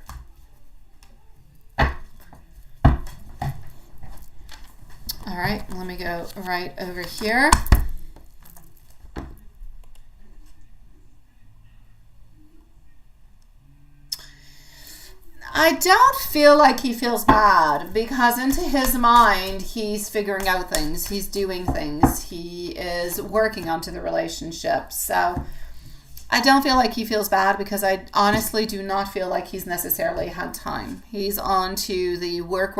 All right, let me go right over here. I don't feel like he feels bad, because into his mind, he's figuring out things. He's doing things. He is working onto the relationship. So I don't feel like he feels bad, because I honestly do not feel like he's necessarily had time. He's on to the work.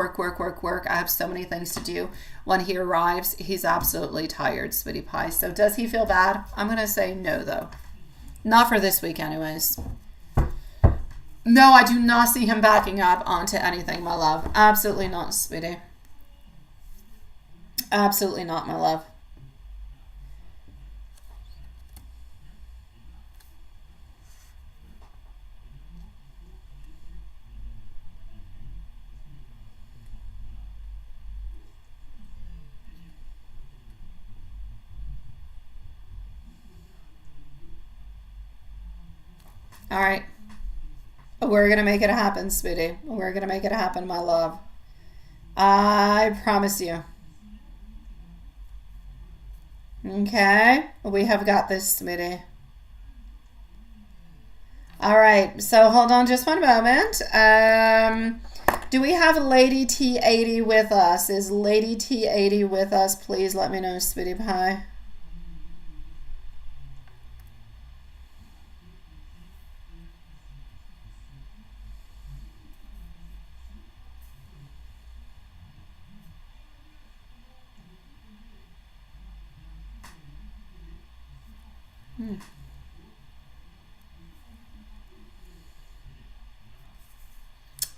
I have so many things to do. When he arrives, he's absolutely tired, sweetie pie. So does he feel bad? I'm going to say no, though. Not for this week anyways. No, I do not see him backing up onto anything, my love. Absolutely not, sweetie. Absolutely not, my love. All right. We're going to make it happen, sweetie. We're going to make it happen, my love. I promise you. Okay. We have got this, sweetie. All right. So hold on just one moment. Do we have Lady T80 with us? Is Lady T80 with us? Please let me know, sweetie pie.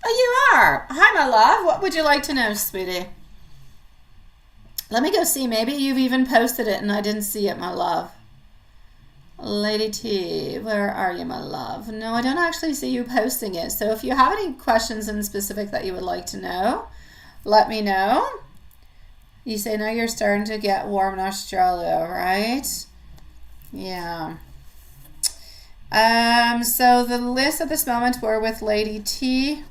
Oh, you are. Hi, my love. What would you like to know, sweetie? Let me go see. Maybe you've even posted it and I didn't see it, my love. Lady T, where are you, my love? No, I don't actually see you posting it. So if you have any questions in specific that you would like to know, let me know. You say now you're starting to get warm in Australia, right? Yeah. So the list at this moment, we're with Lady T.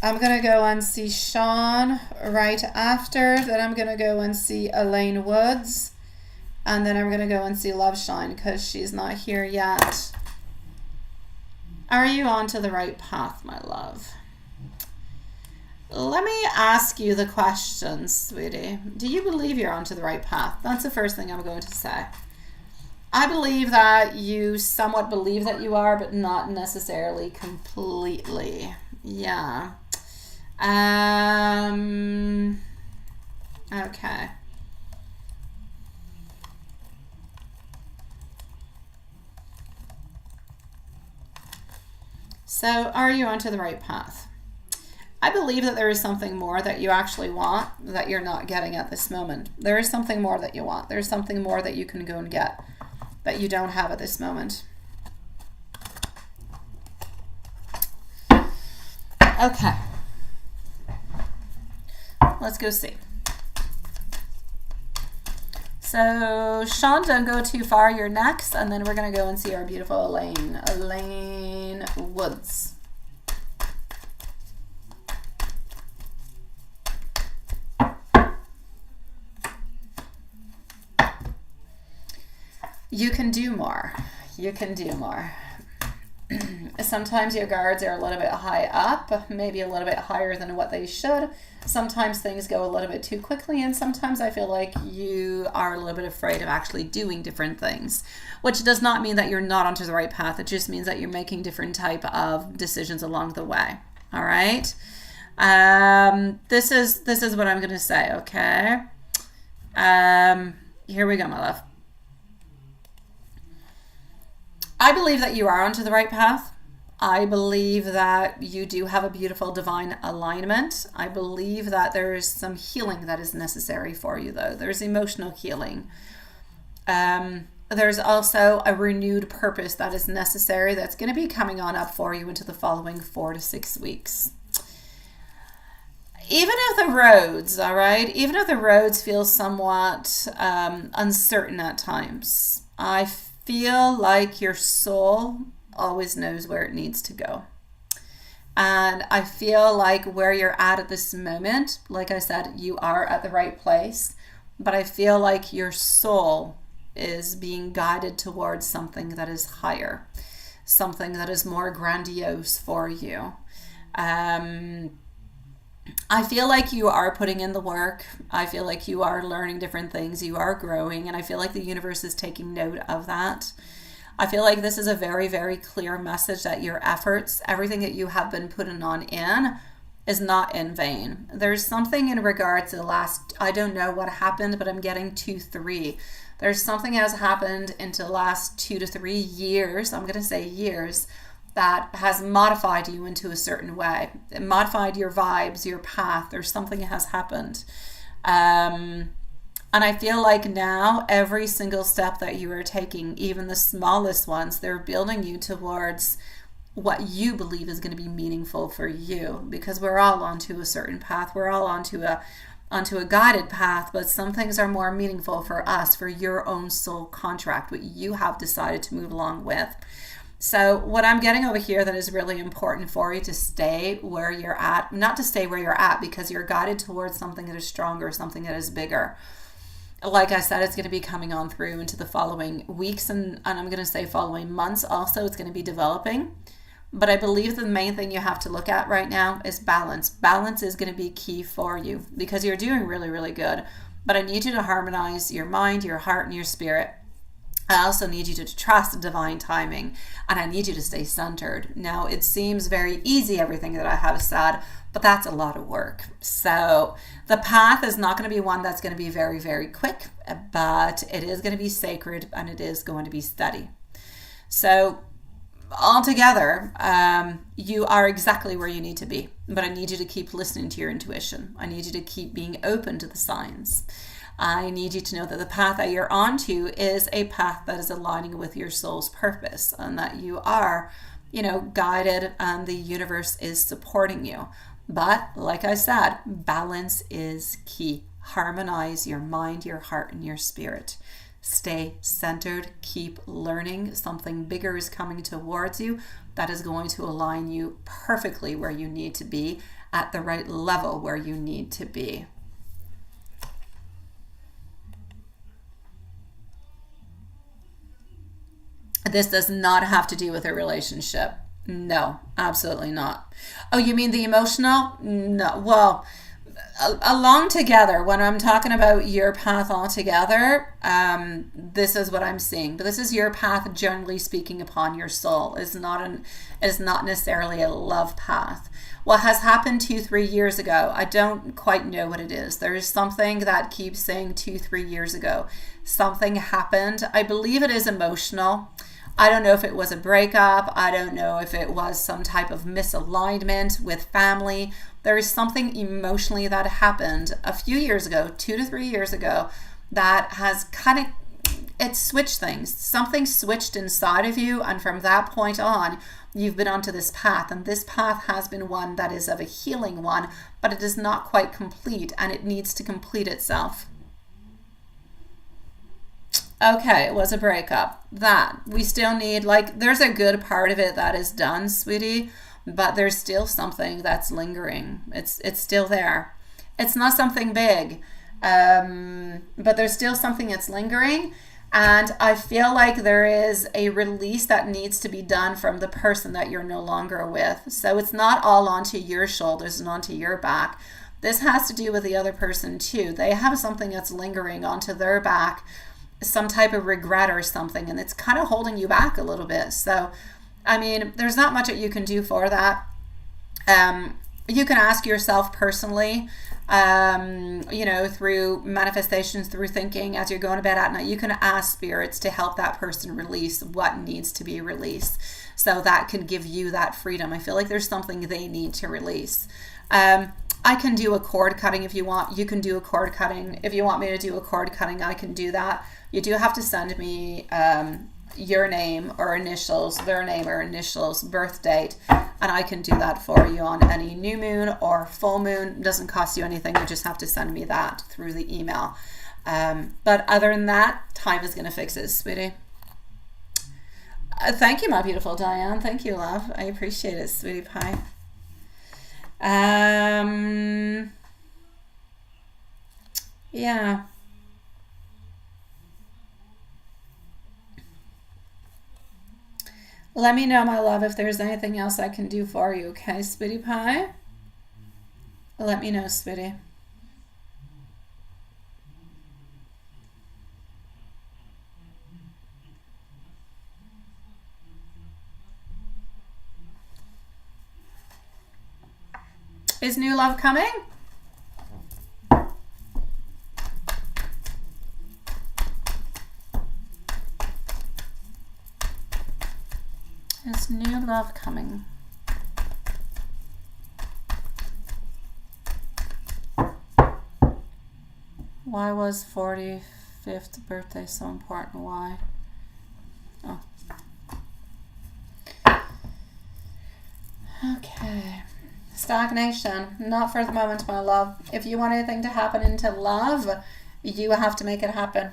I'm going to go and see Sean right after. Then I'm going to go and see Elaine Woods. And then I'm going to go and see Love Shine because she's not here yet. Are you onto the right path, my love? Let me ask you the question, sweetie. Do you believe you're onto the right path? That's the first thing I'm going to say. I believe that you somewhat believe that you are, but not necessarily completely. Yeah. Okay. So, are you onto the right path? I believe that there is something more that you actually want that you're not getting at this moment. There is something more that you want. There's something more that you can go and get that you don't have at this moment. Okay. Let's go see. So, Sean, don't go too far. You're next. And then we're going to go and see our beautiful Elaine. Elaine Woods. You can do more. You can do more. Sometimes your guards are a little bit high up, maybe a little bit higher than what they should. Sometimes things go a little bit too quickly, and sometimes I feel like you are a little bit afraid of actually doing different things, which does not mean that you're not onto the right path. It just means that you're making different type of decisions along the way. All right. This is what I'm going to say. Okay. Here we go, my love. I believe that you are onto the right path. I believe that you do have a beautiful divine alignment. I believe that there is some healing that is necessary for you, though. There's emotional healing. There's also a renewed purpose that is necessary that's going to be coming on up for you into the following 4 to 6 weeks. Even if the roads, all right, even if the roads feel somewhat uncertain at times, I feel like your soul always knows where it needs to go. And I feel like where you're at this moment, like I said, you are at the right place, but I feel like your soul is being guided towards something that is higher. something that is more grandiose for you. I feel like you are putting in the work. I feel like you are learning different things. You are growing, and I feel like the universe is taking note of that. I feel like this is a very, very clear message that your efforts, everything that you have been putting on in, is not in vain. There's something in regards to the last, I don't know what happened, but I'm getting 2-3. There's something that has happened into the last 2 to 3 years, I'm going to say years, that has modified you into a certain way. It modified your vibes, your path. There's something that has happened. And I feel like now every single step that you are taking, even the smallest ones, they're building you towards what you believe is going to be meaningful for you, because we're all onto a certain path. We're all onto a guided path, but some things are more meaningful for us, for your own soul contract, what you have decided to move along with. So what I'm getting over here that is really important for you to stay where you're at, not to stay where you're at because you're guided towards something that is stronger, something that is bigger. Like I said, it's going to be coming on through into the following weeks, and I'm going to say following months also. It's going to be developing. But I believe the main thing you have to look at right now is balance. Balance is going to be key for you because you're doing really, really good. But I need you to harmonize your mind, your heart, and your spirit. I also need you to trust divine timing, and I need you to stay centered. Now, it seems very easy, everything that I have said, but that's a lot of work. So the path is not going to be one that's going to be very, very quick, but it is going to be sacred and it is going to be steady. So altogether, you are exactly where you need to be, but I need you to keep listening to your intuition. I need you to keep being open to the signs. I need you to know that the path that you're onto is a path that is aligning with your soul's purpose, and that you are, guided, and the universe is supporting you. But like I said, balance is key. Harmonize your mind, your heart, and your spirit. Stay centered, keep learning. Something bigger is coming towards you that is going to align you perfectly where you need to be, at the right level where you need to be. This does not have to do with a relationship. No, absolutely not. Oh, you mean the emotional? No. Well, along together, when I'm talking about your path altogether, this is what I'm seeing. But this is your path, generally speaking, upon your soul. It's not necessarily a love path. What has happened 2-3 years ago, I don't quite know what it is. There is something that keeps saying 2-3 years ago. Something happened. I believe it is emotional. I don't know if it was a breakup. I don't know if it was some type of misalignment with family. There is something emotionally that happened a few years ago, 2 to 3 years ago, that has it switched things. Something switched inside of you, and from that point on, you've been onto this path, and this path has been one that is of a healing one, but it is not quite complete, and it needs to complete itself. Okay, it was a breakup. That we still need, there's a good part of it that is done, sweetie, but there's still something that's lingering. It's still there. It's not something big, but there's still something that's lingering, and I feel like there is a release that needs to be done from the person that you're no longer with. So it's not all onto your shoulders and onto your back. This has to do with the other person too. They have something that's lingering onto their back, some type of regret or something, and it's kind of holding you back a little bit. So I mean, there's not much that you can do for that. You can ask yourself personally, through manifestations, through thinking as you're going to bed at night, you can ask spirits to help that person release what needs to be released, so that can give you that freedom. I feel like there's something they need to release. I can do a cord cutting if you want. You can do a cord cutting. If you want me to do a cord cutting, I can do that. You do have to send me your name or initials, their name or initials, birth date, and I can do that for you on any new moon or full moon. It doesn't cost you anything. You just have to send me that through the email. But other than that, time is going to fix it, sweetie. Thank you, my beautiful Diane. Thank you, love. I appreciate it, sweetie pie. Yeah. Let me know, my love, if there's anything else I can do for you, okay, sweetie pie? Let me know, sweetie. Is new love coming? Is new love coming? Why was 45th birthday so important? Why? Oh. Okay. Stagnation. Not for the moment, my love. If you want anything to happen into love, you have to make it happen.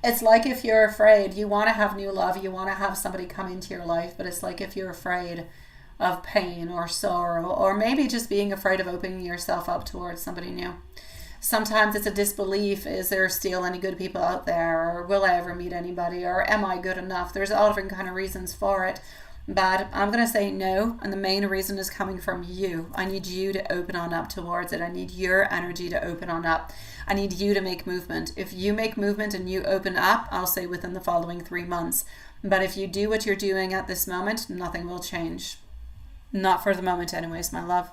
It's like if you're afraid, you want to have new love, you want to have somebody come into your life, but it's like if you're afraid of pain or sorrow, or maybe just being afraid of opening yourself up towards somebody new. Sometimes it's a disbelief, is there still any good people out there, or will I ever meet anybody, or am I good enough? There's all different kind of reasons for it. But I'm going to say no, and the main reason is coming from you. I need you to open on up towards it. I need your energy to open on up. I need you to make movement. If you make movement and you open up, I'll say within the following 3 months. But if you do what you're doing at this moment, nothing will change. Not for the moment anyways, my love.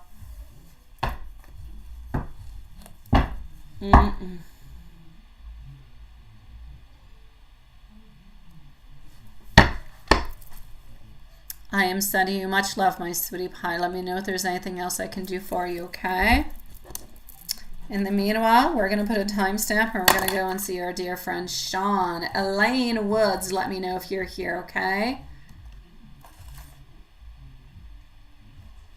I am sending you much love, my sweetie pie. Let me know if there's anything else I can do for you, okay? In the meanwhile, we're going to put a timestamp and we're going to go and see our dear friend Sean. Elaine Woods, let me know if you're here, okay?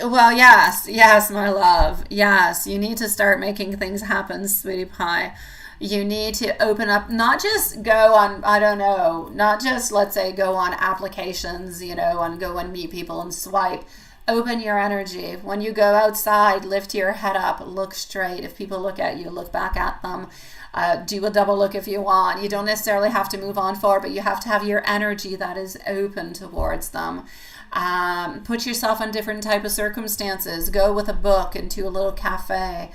Well, yes, my love. Yes, you need to start making things happen, sweetie pie. You need to open up, not just go on, I don't know, not just, let's say, go on applications, you know, and go and meet people and swipe. Open your energy. When you go outside, lift your head up, look straight. If people look at you, look back at them. Do a double look if you want. You don't necessarily have to move on forward, but you have to have your energy that is open towards them. Put yourself in different type of circumstances. Go with a book into a little cafe.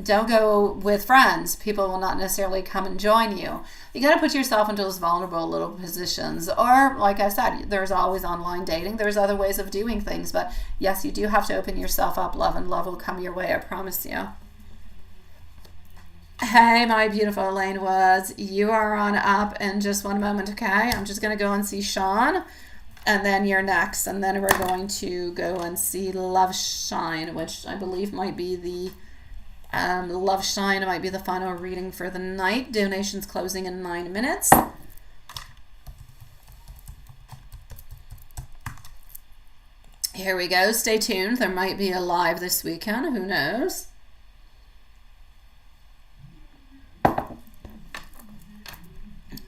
Don't go with friends. People will not necessarily come and join you. You got to put yourself into those vulnerable little positions. Or, like I said, there's always online dating. There's other ways of doing things. But yes, you do have to open yourself up, love, and love will come your way. I promise you. Hey, my beautiful Elaine Woods. You are on up in just 1 moment, okay? I'm just going to go and see Sean. And then you're next. And then we're going to go and see Love Shine, which I believe might be the... Love Shine might be the final reading for the night. Donations closing in 9 minutes. Here we go. Stay tuned. There might be a live this weekend. Who knows?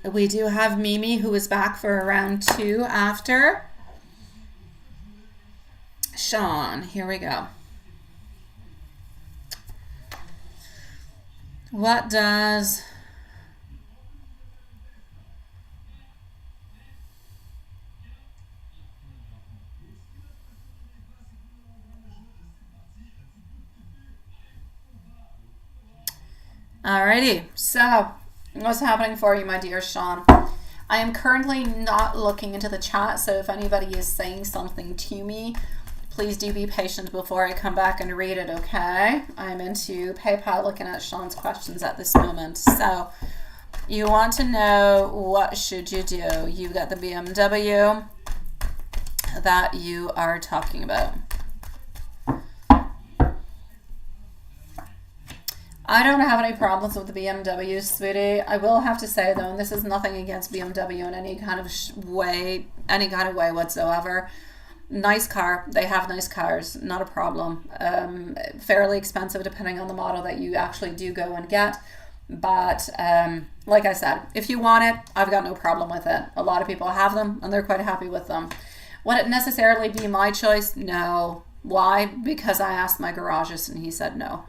We do have Mimi, who is back for round 2 after Sean. Here we go. What does Alrighty, so what's happening for you, my dear Sean? I am currently not looking into the chat, so if anybody is saying something to me, please do be patient before I come back and read it, okay? I'm into PayPal looking at Sean's questions at this moment. So you want to know what should you do. You got the BMW that you are talking about. I don't have any problems with the BMW, sweetie. I will have to say, though, and this is nothing against BMW in any kind of way whatsoever. Nice car. They have nice cars. Not a problem. Fairly expensive depending on the model that you actually do go and get. But like I said, if you want it, I've got no problem with it. A lot of people have them and they're quite happy with them. Would it necessarily be my choice? No. Why? Because I asked my garageist and he said no.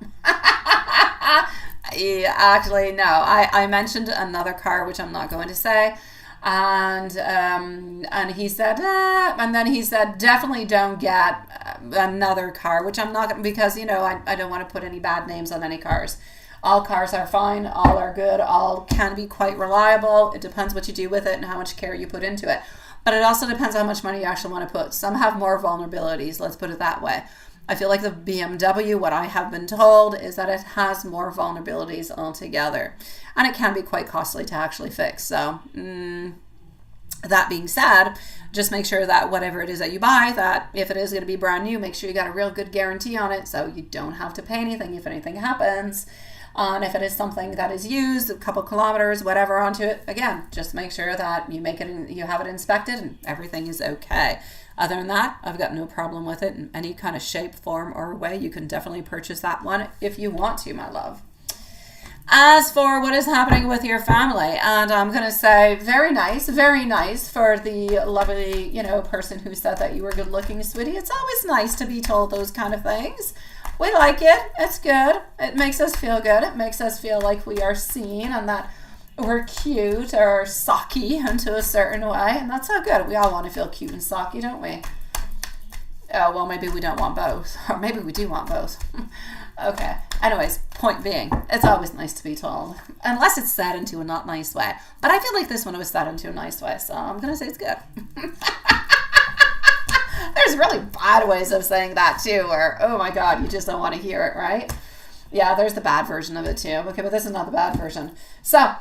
Yeah, actually, no. I mentioned another car, which I'm not going to say. And he said, and then he said, definitely don't get another car, which I'm not going to, because, you know, I don't want to put any bad names on any cars. All cars are fine, all are good, all can be quite reliable. It depends what you do with it and how much care you put into it. But it also depends how much money you actually want to put. Some have more vulnerabilities, let's put it that way. I feel like the BMW, what I have been told, is that it has more vulnerabilities altogether. And it can be quite costly to actually fix. So, that being said, just make sure that whatever it is that you buy, that if it is going to be brand new, make sure you got a real good guarantee on it so you don't have to pay anything if anything happens. And if it is something that is used, a couple kilometers, whatever, onto it, again, just make sure that you have it inspected and everything is okay. Other than that, I've got no problem with it in any kind of shape, form, or way. You can definitely purchase that one if you want to, my love. As for what is happening with your family, and I'm going to say very nice for the lovely, you know, person who said that you were good looking, sweetie. It's always nice to be told those kind of things. We like it. It's good. It makes us feel good. It makes us feel like we are seen and that we're cute or socky into a certain way. And that's so good. We all want to feel cute and socky, don't we? Oh, well, maybe we don't want both. Or maybe we do want both. Okay. Anyways, point being, it's always nice to be told. Unless it's said into a not nice way. But I feel like this one was said into a nice way. So I'm going to say it's good. There's really bad ways of saying that too, or, oh my God, you just don't want to hear it, right? Yeah, there's the bad version of it too. Okay, but this is not the bad version. So,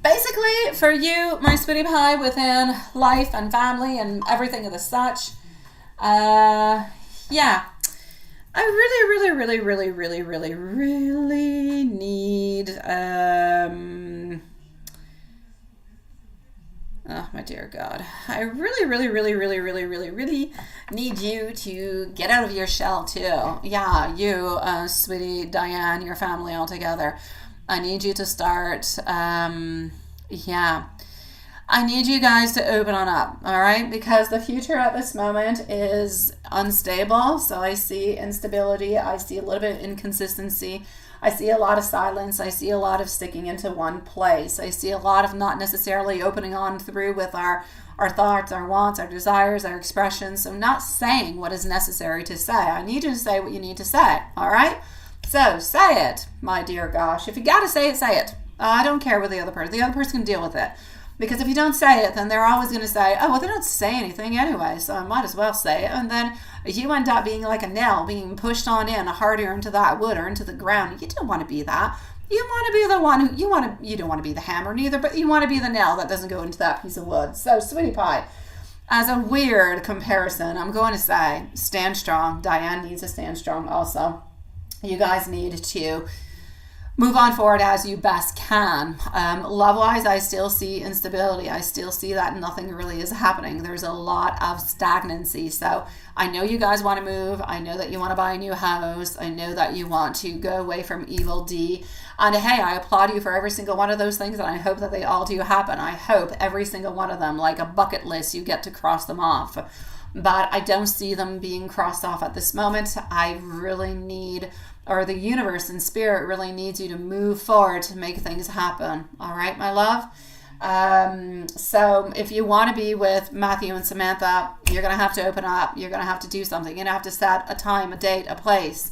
basically, for you, my sweetie pie, within life and family and everything of the such, yeah, I really need, oh my dear God. I really need you to get out of your shell too. Yeah, you, sweetie Diane, your family all together. I need you to start, yeah. I need you guys to open on up, all right? Because the future at this moment is unstable. So I see instability. I see a little bit of inconsistency. I see a lot of silence. I see a lot of sticking into one place. I see a lot of not necessarily opening on through with our thoughts, our wants, our desires, our expressions. So not saying what is necessary to say. I need you to say what you need to say, all right? So say it, my dear gosh. If you got to say it, say it. I don't care what the other person can deal with it. Because if you don't say it, then they're always going to say, oh, well, they don't say anything anyway, so I might as well say it. And then you end up being like a nail, being pushed on in harder into that wood or into the ground. You don't want to be that. You want to be the one who, you don't want to be the hammer neither, but you want to be the nail that doesn't go into that piece of wood. So, sweetie pie, as a weird comparison, I'm going to say, stand strong. Diane needs to stand strong also. You guys need to move on forward as you best can. Love-wise, I still see instability. I still see that nothing really is happening. There's a lot of stagnancy. So I know you guys want to move. I know that you want to buy a new house. I know that you want to go away from Evil D. And hey, I applaud you for every single one of those things, and I hope that they all do happen. I hope every single one of them, like a bucket list, you get to cross them off. But I don't see them being crossed off at this moment. I really need, or the universe and spirit really needs you to move forward to make things happen. All right, my love? So if you want to be with Matthew and Samantha, you're going to have to open up. You're going to have to do something. You're going to have to set a time, a date, a place.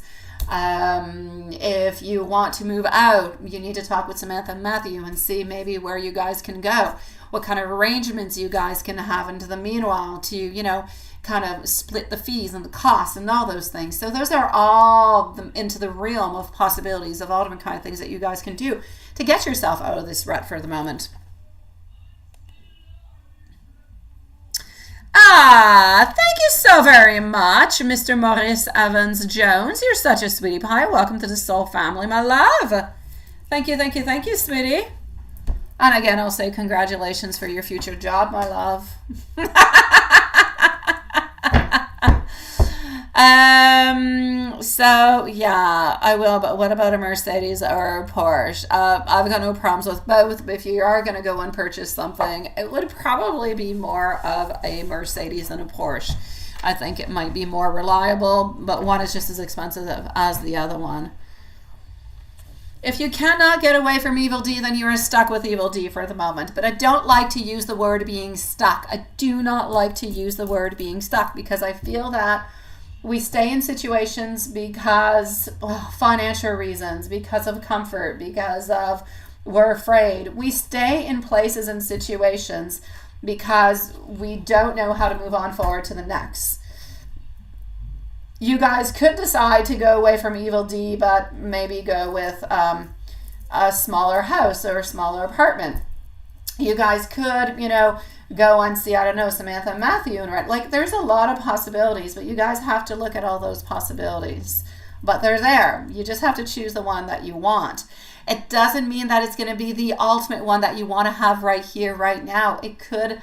If you want to move out, you need to talk with Samantha and Matthew and see maybe where you guys can go, what kind of arrangements you guys can have into the meanwhile to, you know, kind of split the fees and the costs and all those things. So those are all into the realm of possibilities of all different kind of things that you guys can do to get yourself out of this rut for the moment. Thank you so very much, Mr. Maurice Evans Jones. You're such a sweetie pie. Welcome to the Soul family, my love. Thank you, sweetie. And again, I'll say congratulations for your future job, my love. So yeah, I will, but what about a Mercedes or a Porsche? I've got no problems with both, but if you are going to go and purchase something, it would probably be more of a Mercedes than a Porsche. I think it might be more reliable, but one is just as expensive as the other one. If you cannot get away from evil D, then you are stuck with evil D for the moment. But I don't like to use the word being stuck. I do not like to use the word being stuck because I feel that we stay in situations because financial reasons, because of comfort, because of we're afraid. We stay in places and situations because we don't know how to move on forward to the next. You guys could decide to go away from evil D, but maybe go with a smaller house or a smaller apartment. You guys could, go and see, I don't know, Samantha and Matthew and Red. Like, there's a lot of possibilities, but you guys have to look at all those possibilities. But they're there. You just have to choose the one that you want. It doesn't mean that it's going to be the ultimate one that you want to have right here, right now. It could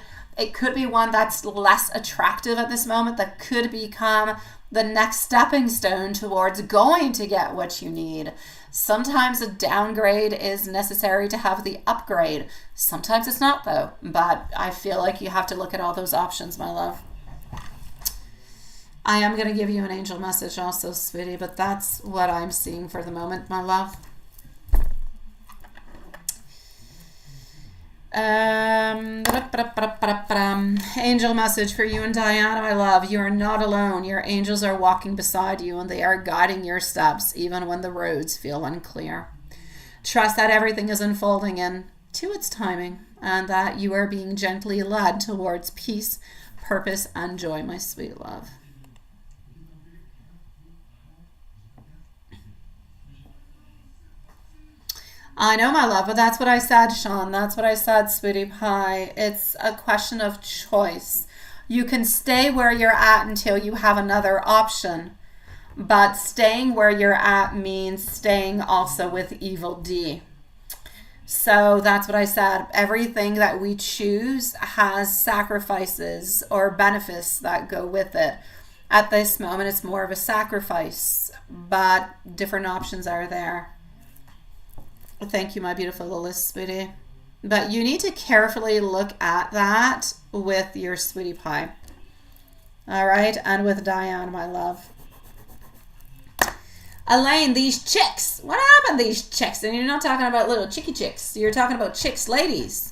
be one that's less attractive at this moment, that could become the next stepping stone towards going to get what you need. Sometimes a downgrade is necessary to have the upgrade. Sometimes it's not, though. But I feel like you have to look at all those options, my love. I am going to give you an angel message also, sweetie, but that's what I'm seeing for the moment, my love. Angel message for you and Diana, my love. You are not alone. Your angels are walking beside you and they are guiding your steps even when the roads feel unclear. Trust that everything is unfolding to its timing and that you are being gently led towards peace, purpose, and joy, my sweet love. I know, my love, but that's what I said, Sean. That's what I said, sweetie pie. It's a question of choice. You can stay where you're at until you have another option, but staying where you're at means staying also with evil D. So that's what I said. Everything that we choose has sacrifices or benefits that go with it. At this moment, it's more of a sacrifice, but different options are there. Thank you, my beautiful Lilith, sweetie. But you need to carefully look at that with your sweetie pie. All right? And with Diane, my love. Elaine, these chicks. What happened to these chicks? And you're not talking about little chicky chicks. You're talking about chicks, ladies.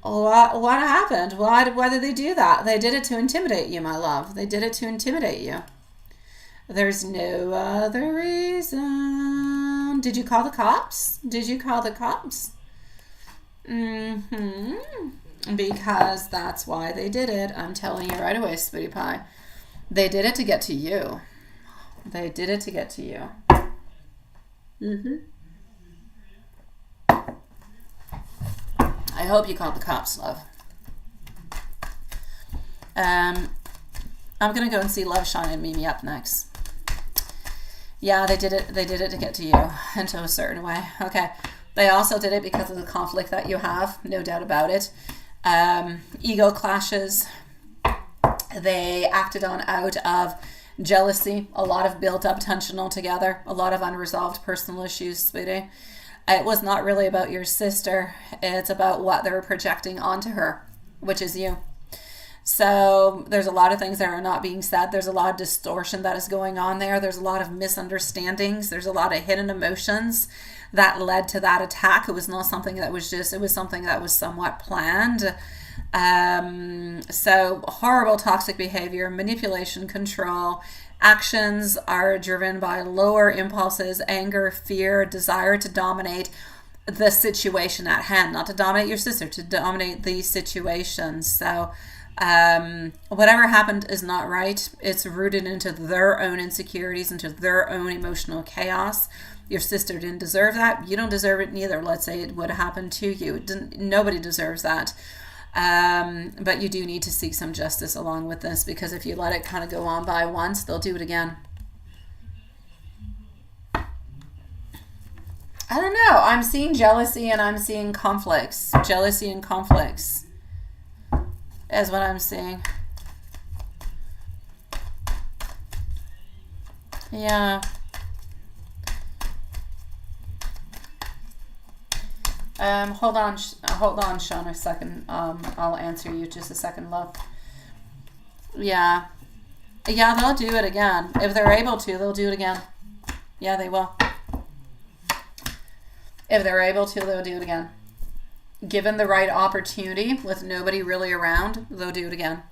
What happened? Why did they do that? They did it to intimidate you, my love. They did it to intimidate you. There's no other reason. Did you call the cops? Did you call the cops? Because that's why they did it. I'm telling you right away, sweetie pie. They did it to get to you. They did it to get to you. I hope you called the cops, love. I'm going to go and see Love, Shine, and Mimi up next. Yeah, they did it to get to you into a certain way. Okay. They also did it because of the conflict that you have, no doubt about it. Ego clashes. They acted on out of jealousy, a lot of built up tension altogether, a lot of unresolved personal issues, sweetie. It was not really about your sister. It's about what they were projecting onto her, which is you. So there's a lot of things that are not being said. There's a lot of distortion that is going on there. There's a lot of misunderstandings. There's a lot of hidden emotions that led to that attack. It was not something that was just, it was something that was somewhat planned. So horrible toxic behavior, manipulation, control. Actions are driven by lower impulses, anger, fear, desire to dominate the situation at hand, not to dominate your sister, to dominate the situation. So whatever happened is not right. It's rooted into their own insecurities, into their own emotional chaos. Your sister didn't deserve that. You don't deserve it neither. Let's say it would have happened to you. Nobody deserves that. But you do need to seek some justice along with this, because if you let it kind of go on by once, they'll do it again. I don't know. I'm seeing jealousy and I'm seeing conflicts. Jealousy and conflicts is what I'm seeing. Yeah. Hold on, Sean, a second. I'll answer you just a second, love. Yeah, they'll do it again. If they're able to, they'll do it again. Yeah, they will. If they're able to, they'll do it again. Given the right opportunity with nobody really around, they'll do it again.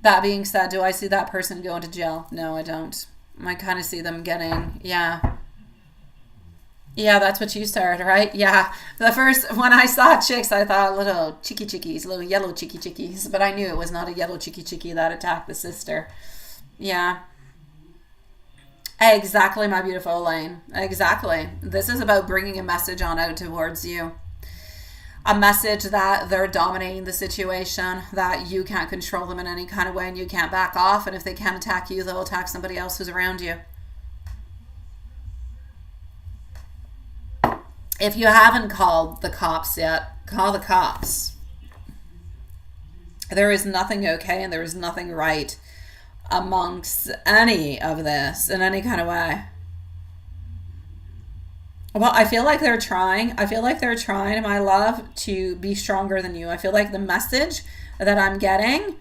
That being said, do I see that person going to jail? No, I don't. I kind of see them getting, yeah. Yeah, that's what you started, right? Yeah. The first, when I saw chicks, I thought little chicky chickies, little yellow chicky chickies, but I knew it was not a yellow chicky chickie that attacked the sister. Yeah. Exactly, my beautiful Elaine. Exactly. This is about bringing a message on out towards you. A message that they're dominating the situation, that you can't control them in any kind of way and you can't back off. And if they can't attack you, they'll attack somebody else who's around you. If you haven't called the cops yet, call the cops. There is nothing okay and there is nothing right amongst any of this in any kind of way. Well, I feel like they're trying. I feel like they're trying, my love, to be stronger than you. I feel like the message that I'm getting,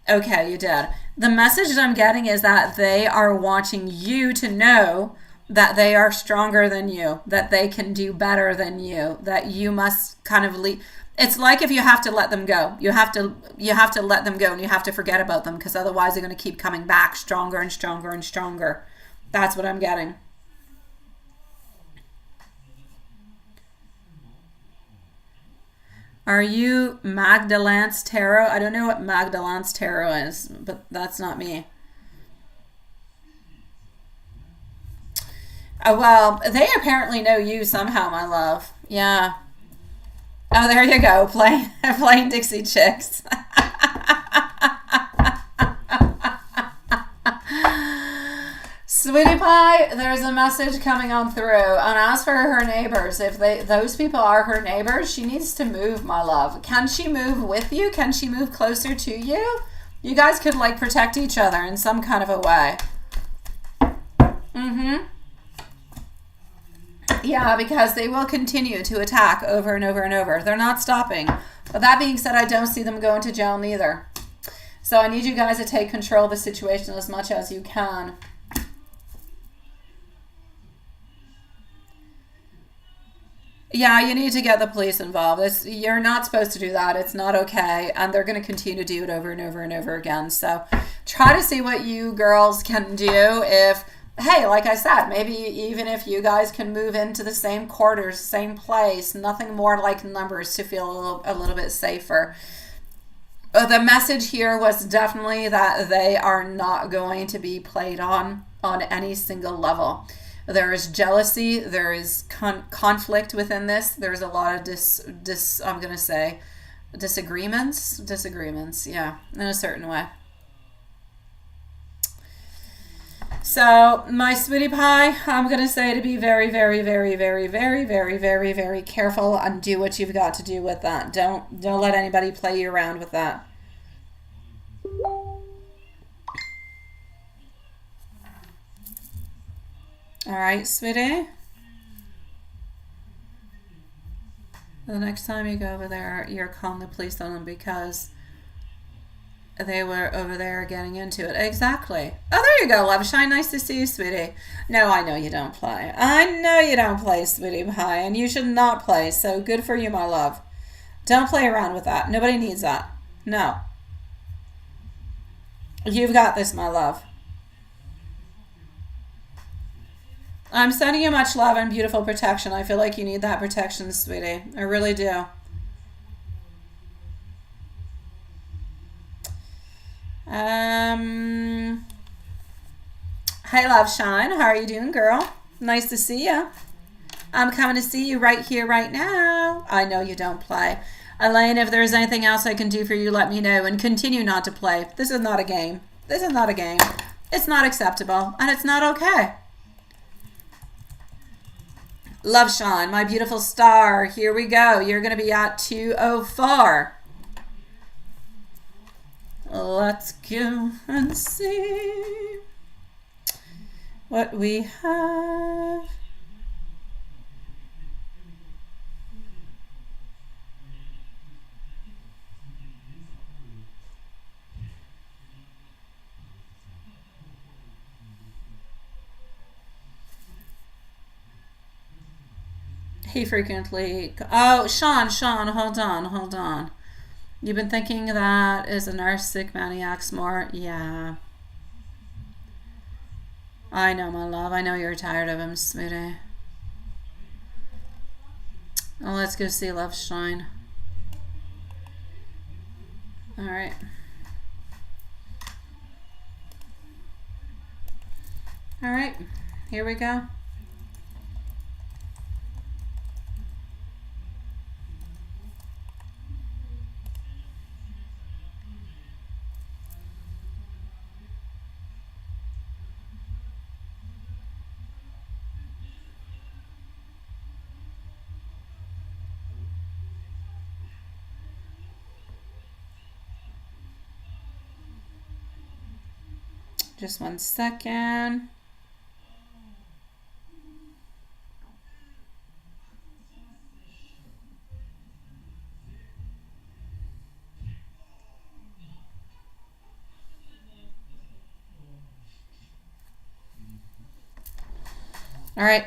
okay, you did. The message that I'm getting is that they are wanting you to know that they are stronger than you, that they can do better than you, that you must kind of leave. It's like if you have to let them go. You have to let them go and you have to forget about them because otherwise they're going to keep coming back stronger and stronger and stronger. That's what I'm getting. Are you Magdalance Tarot? I don't know what Magdalance Tarot is, but that's not me. Well, they apparently know you somehow, my love. Yeah. Oh, there you go. Playing Dixie Chicks. Sweetie Pie, there's a message coming on through. And as for her neighbors, if those people are her neighbors, she needs to move, my love. Can she move with you? Can she move closer to you? You guys could like protect each other in some kind of a way. Yeah, because they will continue to attack over and over and over. They're not stopping. But that being said, I don't see them going to jail neither. So I need you guys to take control of the situation as much as you can. Yeah, you need to get the police involved. You're not supposed to do that. It's not okay. And they're going to continue to do it over and over and over again. So try to see what you girls can do if... Hey, like I said, maybe even if you guys can move into the same quarters, same place, nothing more like numbers to feel a little bit safer. The message here was definitely that they are not going to be played on any single level. There is jealousy, there is conflict within this. There's a lot of I'm going to say disagreements, yeah, in a certain way. So, my sweetie pie, I'm going to say to be very, very, very, very, very, very, very, very careful and do what you've got to do with that. Don't let anybody play you around with that. All right, sweetie. The next time you go over there, you're calling the police on them because they were over there getting into it. Exactly. Oh, there you go, Love Shine. Nice to see you, sweetie. No, I know you don't play. I know you don't play, sweetie pie, and you should not play. So good for you, my love. Don't play around with that. Nobody needs that. No. You've got this, my love. I'm sending you much love and beautiful protection. I feel like you need that protection, sweetie. I really do. Hi, Love Shine. How are you doing, girl? Nice to see you. I'm coming to see you right here, right now. I know you don't play. Elaine, if there's anything else I can do for you, let me know and continue not to play. This is not a game. This is not a game. It's not acceptable and it's not okay. Love Shine, my beautiful star. Here we go. You're going to be at 204. Let's go and see what we have. He frequently... Oh, Sean, hold on. You've been thinking that is a narcissistic maniac more? Yeah. I know, my love. I know you're tired of him, sweetie. Well, let's go see Love Shine. Alright. Alright. Here we go. Just 1 second. All right.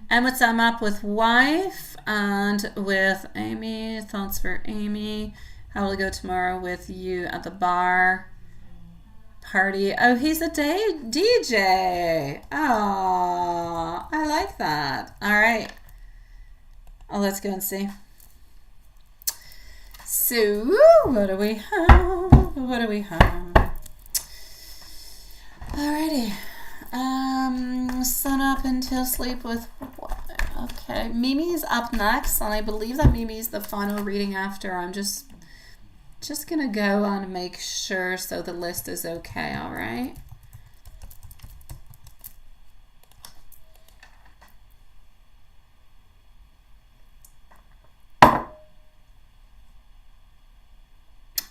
And what's up with wife and with Amy? Thoughts for Amy? How will it go tomorrow with you at the bar? Party. Oh, he's a DJ. Oh, I like that. All right. Oh, let's go and see. So, what do we have? Alrighty. Sun up until sleep with what? Okay. Mimi's up next, and I believe that Mimi's the final reading after. I'm just gonna go and make sure so the list is okay, all right?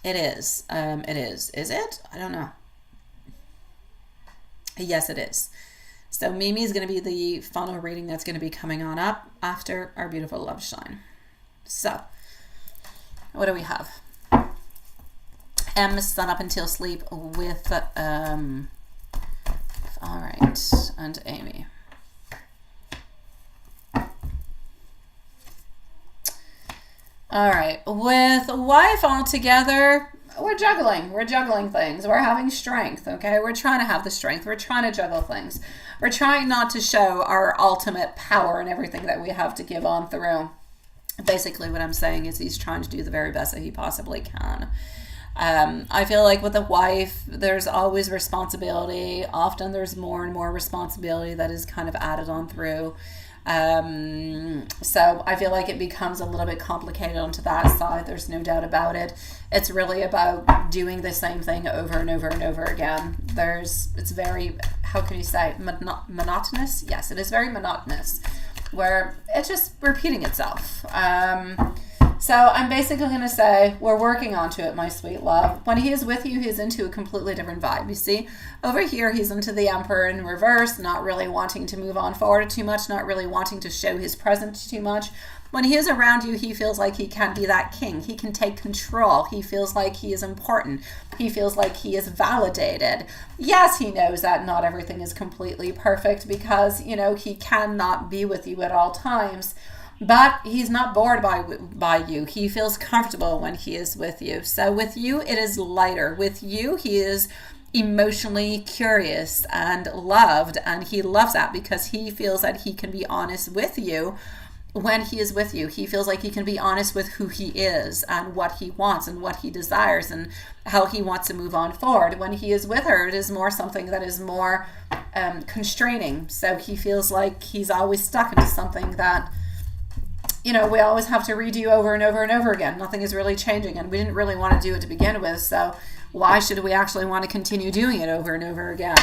It is. It is. Is it? I don't know. Yes, it is. So Mimi is going to be the final reading that's going to be coming on up after our beautiful Love Shine. So, what do we have? M, sun up until sleep with, all right, and Amy. All right, with wife all together, we're juggling things. We're having strength, okay? We're trying to have the strength. We're trying to juggle things. We're trying not to show our ultimate power and everything that we have to give on through. Basically, what I'm saying is he's trying to do the very best that he possibly can. I feel like with a wife, there's always responsibility. Often there's more and more responsibility that is kind of added on through. So I feel like it becomes a little bit complicated onto that side. There's no doubt about it. It's really about doing the same thing over and over and over again. It's very, how can you say, monotonous? Yes, it is very monotonous, where it's just repeating itself. So I'm basically going to say we're working onto it, my sweet love. When he is with you, he's into a completely different vibe. You see, over here, he's into the Emperor in reverse, not really wanting to move on forward too much, not really wanting to show his presence too much. When he is around you, he feels like he can be that king. He can take control. He feels like he is important. He feels like he is validated. Yes, he knows that not everything is completely perfect because, you know, he cannot be with you at all times. But he's not bored by you. He feels comfortable when he is with you. So with you, it is lighter. With you, he is emotionally curious and loved. And he loves that because he feels that he can be honest with you when he is with you. He feels like he can be honest with who he is and what he wants and what he desires and how he wants to move on forward. When he is with her, it is more something that is more constraining. So he feels like he's always stuck into something that, you know, we always have to redo over and over and over again. Nothing is really changing, and we didn't really want to do it to begin with, so why should we actually want to continue doing it over and over again?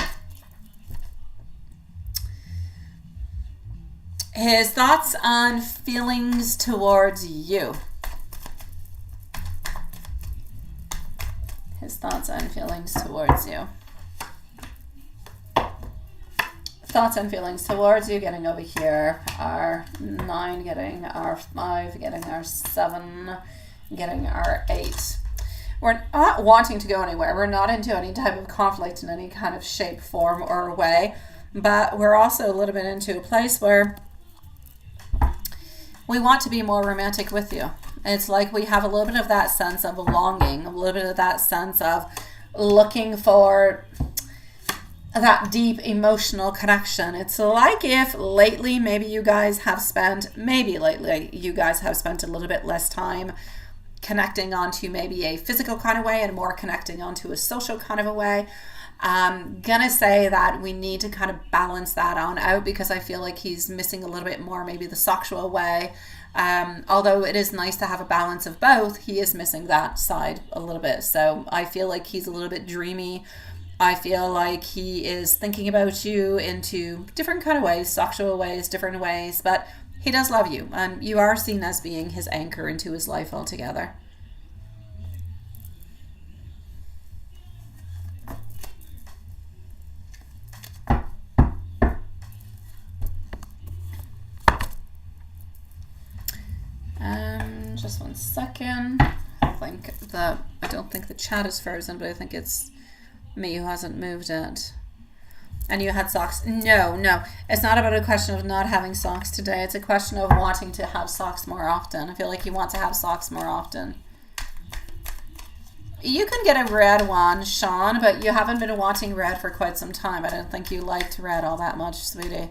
His thoughts on feelings towards you. His thoughts on feelings towards you. Thoughts and feelings towards you, getting over here, our 9, getting our 5, getting our 7, getting our 8. We're not wanting to go anywhere. We're not into any type of conflict in any kind of shape, form, or way. but we're also a little bit into a place where we want to be more romantic with you. It's like we have a little bit of that sense of longing, a little bit of that sense of looking for that deep emotional connection. It's like if lately maybe you guys have spent a little bit less time connecting onto maybe a physical kind of way and more connecting onto a social kind of a way. I'm gonna say that we need to kind of balance that on out, because I feel like he's missing a little bit more maybe the sexual way. Although it is nice to have a balance of both, he is missing that side a little bit. So I feel like he's a little bit dreamy. I feel like he is thinking about you into different kind of ways, sexual ways, different ways, but he does love you, and you are seen as being his anchor into his life altogether. Just 1 second. I don't think the chat is frozen, but I think it's me who hasn't moved it. And you had socks? No. It's not about a question of not having socks today. It's a question of wanting to have socks more often. I feel like you want to have socks more often. You can get a red one, Sean, but you haven't been wanting red for quite some time. I don't think you liked red all that much, sweetie.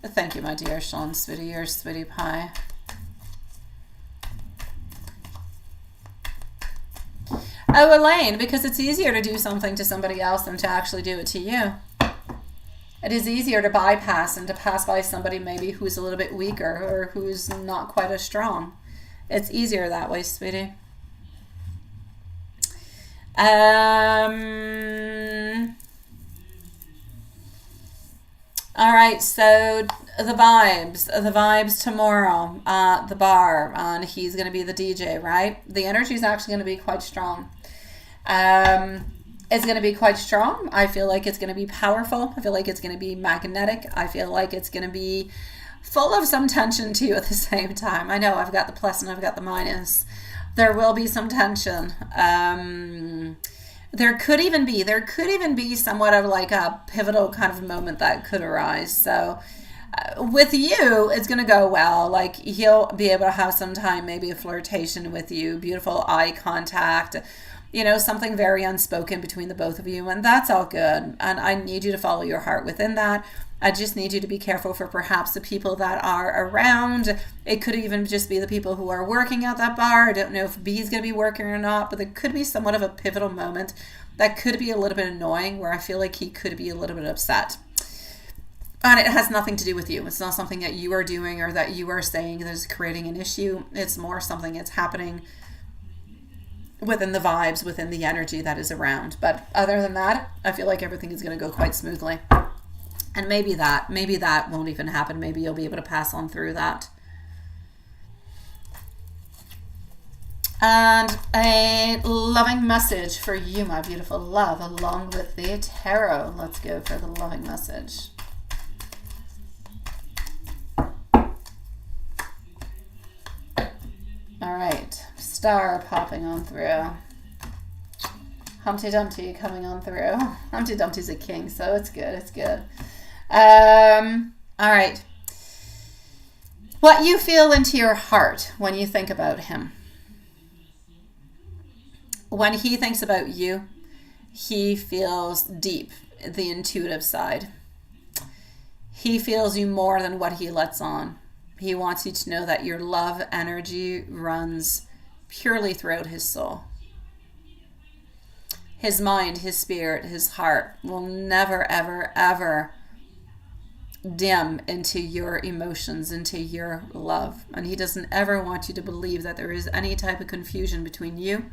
Thank you, my dear Sean, sweetie. You're sweetie pie. Oh, Elaine, because it's easier to do something to somebody else than to actually do it to you. It is easier to bypass and to pass by somebody maybe who's a little bit weaker or who's not quite as strong. It's easier that way, sweetie. All right, so the vibes tomorrow at the bar, and he's going to be the DJ, right? The energy is actually going to be quite strong. It's going to be quite strong. I feel like it's going to be powerful. I feel like it's going to be magnetic. I feel like it's going to be full of some tension too at the same time. I know I've got the plus and I've got the minus. There will be some tension. There could even be somewhat of like a pivotal kind of moment that could arise. So with you, it's going to go well. Like he'll be able to have some time, maybe a flirtation with you, beautiful eye contact, you know, something very unspoken between the both of you. And that's all good. And I need you to follow your heart within that. I just need you to be careful for perhaps the people that are around. It could even just be the people who are working at that bar. I don't know if B's going to be working or not, but there could be somewhat of a pivotal moment that could be a little bit annoying, where I feel like he could be a little bit upset. And it has nothing to do with you. It's not something that you are doing or that you are saying that is creating an issue. It's more something that's happening within the vibes, within the energy that is around. But other than that, I feel like everything is going to go quite smoothly. And maybe that won't even happen. Maybe you'll be able to pass on through that. And a loving message for you, my beautiful love, along with the tarot. Let's go for the loving message. All right, Star popping on through. Humpty Dumpty coming on through. Humpty Dumpty's a king, so it's good, it's good. All right. What you feel into your heart when you think about him. When he thinks about you, he feels deep, the intuitive side. He feels you more than what he lets on. He wants you to know that your love energy runs purely throughout his soul. His mind, his spirit, his heart will never, ever, ever dim into your emotions, into your love. And he doesn't ever want you to believe that there is any type of confusion between you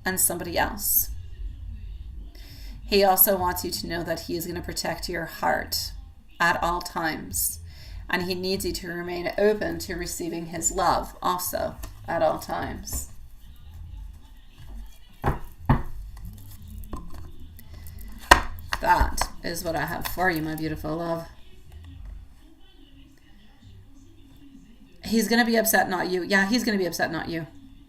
and somebody else. He also wants you to know that he is going to protect your heart at all times. And he needs you to remain open to receiving his love also at all times. That is what I have for you, my beautiful love. He's going to be upset, not you. Yeah, he's going to be upset, not you.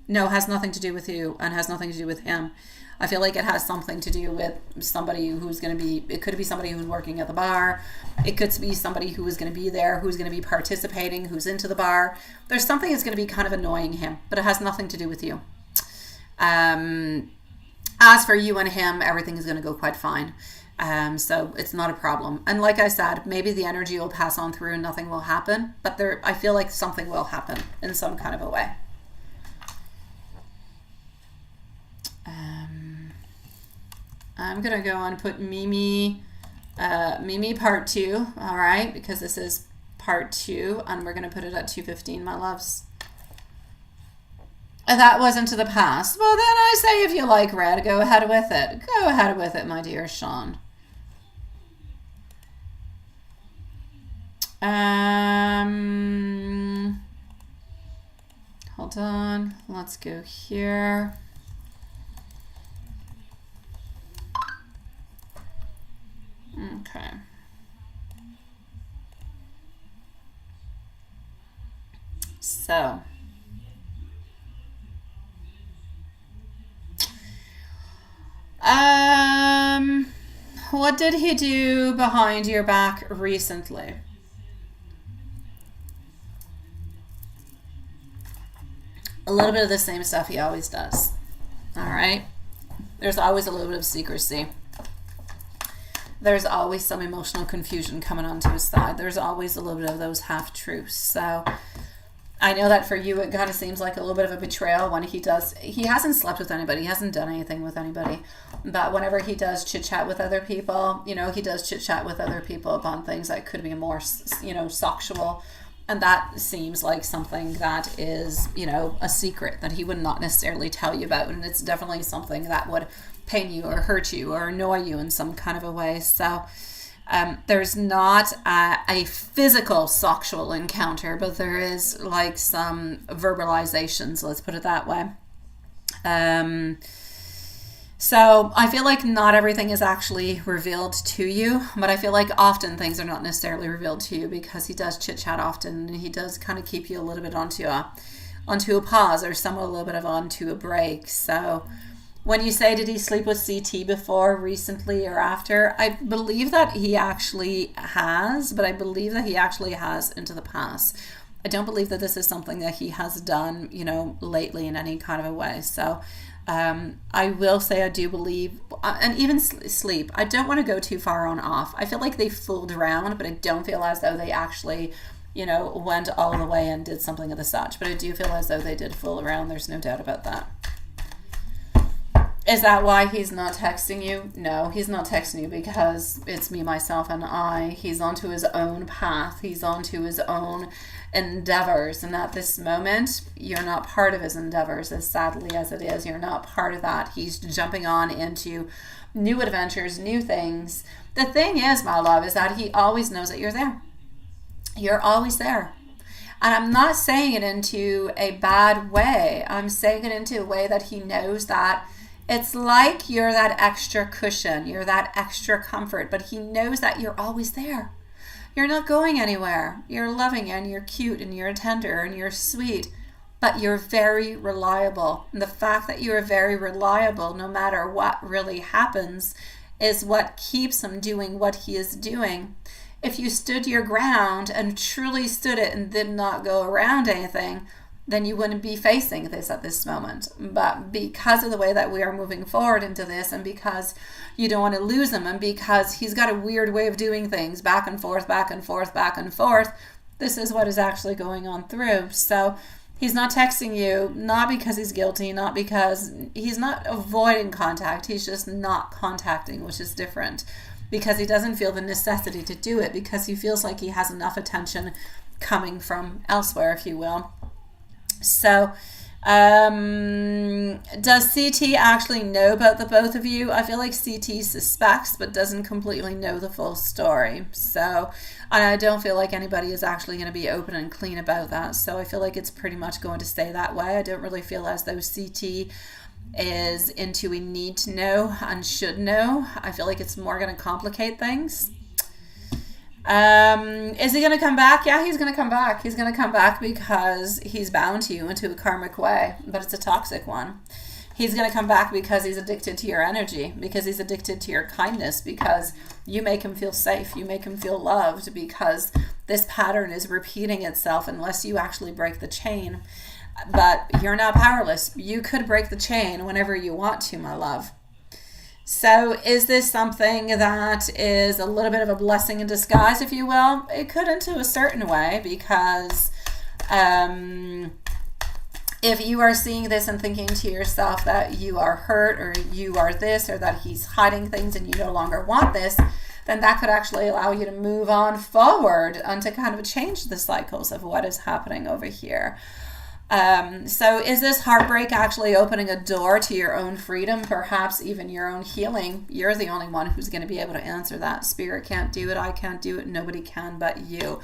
No, has nothing to do with you and has nothing to do with him. I feel like it has something to do with somebody who's going to be, it could be somebody who's working at the bar. It could be somebody who is going to be there, who's going to be participating, who's into the bar. There's something that's going to be kind of annoying him, but it has nothing to do with you. As for you and him, everything is going to go quite fine. So it's not a problem. And like I said, maybe the energy will pass on through and nothing will happen, but I feel like something will happen in some kind of a way. I'm going to go and put Mimi part 2, all right, because this is part 2, and we're going to put it at 2:15, my loves. That was into the past. Well, then I say if you like red, go ahead with it. Go ahead with it, my dear Sean. Hold on. Let's go here. Okay. So. What did he do behind your back recently? A little bit of the same stuff he always does. All right. There's always a little bit of secrecy. There's always some emotional confusion coming onto his side. There's always a little bit of those half-truths. So I know that for you, it kind of seems like a little bit of a betrayal when he hasn't slept with anybody. He hasn't done anything with anybody. But whenever he does chit-chat with other people, you know, he does chit-chat with other people upon things that could be more, you know, sexual. And that seems like something that is, you know, a secret that he would not necessarily tell you about. And it's definitely something that would pain you or hurt you or annoy you in some kind of a way. So there's not a physical sexual encounter, but there is like some verbalizations, let's put it that way. So I feel like not everything is actually revealed to you, but I feel like often things are not necessarily revealed to you because he does chit chat often, and he does kind of keep you a little bit onto a pause, or somewhat a little bit of onto a break. So when you say, did he sleep with CT before, recently, or after? I believe that he actually has, but I believe that he actually has into the past. I don't believe that this is something that he has done, you know, lately in any kind of a way. So I will say I do believe, and even sleep, I don't want to go too far on off. I feel like they fooled around, but I don't feel as though they actually, you know, went all the way and did something of the such. But I do feel as though they did fool around. There's no doubt about that. Is that why he's not texting you? No, he's not texting you because it's me, myself, and I. He's onto his own path. He's onto his own endeavors. And at this moment, you're not part of his endeavors, as sadly as it is. You're not part of that. He's jumping on into new adventures, new things. The thing is, my love, is that he always knows that you're there. You're always there. And I'm not saying it into a bad way. I'm saying it into a way that he knows that it's like you're that extra cushion, you're that extra comfort, but he knows that you're always there. You're not going anywhere. You're loving and you're cute and you're tender and you're sweet, but you're very reliable. And the fact that you're very reliable, no matter what really happens, is what keeps him doing what he is doing. If you stood your ground and truly stood it and did not go around anything, then you wouldn't be facing this at this moment. But because of the way that we are moving forward into this, and because you don't want to lose him, and because he's got a weird way of doing things, back and forth, back and forth, back and forth, this is what is actually going on through. So he's not texting you, not because he's guilty, not because he's not avoiding contact, he's just not contacting, which is different. Because he doesn't feel the necessity to do it, because he feels like he has enough attention coming from elsewhere, if you will. So does CT actually know about the both of you? I feel like CT suspects but doesn't completely know the full story. So, and I don't feel like anybody is actually going to be open and clean about that. So I feel like it's pretty much going to stay that way. I don't really feel as though CT is into a need to know and should know. I feel like it's more going to complicate things. Is he going to come back? Yeah, he's going to come back. He's going to come back because he's bound to you into a karmic way, but it's a toxic one. He's going to come back because he's addicted to your energy, because he's addicted to your kindness, because you make him feel safe, you make him feel loved, because this pattern is repeating itself unless you actually break the chain. But you're not powerless. You could break the chain whenever you want to, my love. So is this something that is a little bit of a blessing in disguise, if you will? It could into a certain way, because if you are seeing this and thinking to yourself that you are hurt or you are this or that he's hiding things and you no longer want this, then that could actually allow you to move on forward and to kind of change the cycles of what is happening over here. So is this heartbreak actually opening a door to your own freedom, perhaps even your own healing? You're the only one who's going to be able to answer that. Spirit can't do it. I can't do it. Nobody can but you.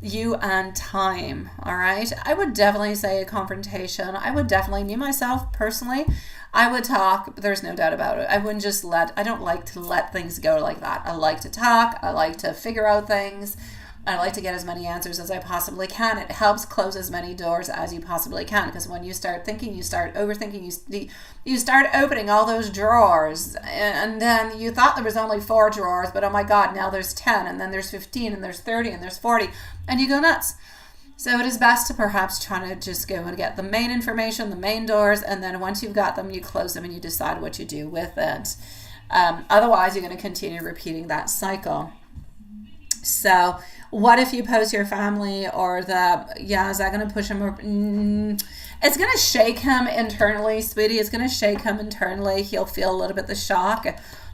You and time. All right. I would definitely say a confrontation. I would definitely, me myself personally, I would talk. There's no doubt about it. I wouldn't just I don't like to let things go like that. I like to talk. I like to figure out things. I like to get as many answers as I possibly can. It helps close as many doors as you possibly can, because when you start thinking, you start overthinking, you start opening all those drawers, and then you thought there was only 4 drawers, but oh my God, now there's 10, and then there's 15, and there's 30, and there's 40, and you go nuts. So it is best to perhaps try to just go and get the main information, the main doors, and then once you've got them, you close them and you decide what you do with it. Otherwise, you're going to continue repeating that cycle. So what if you post your family or is that going to push him over? It's going to shake him internally, sweetie. It's going to shake him internally. He'll feel a little bit the shock,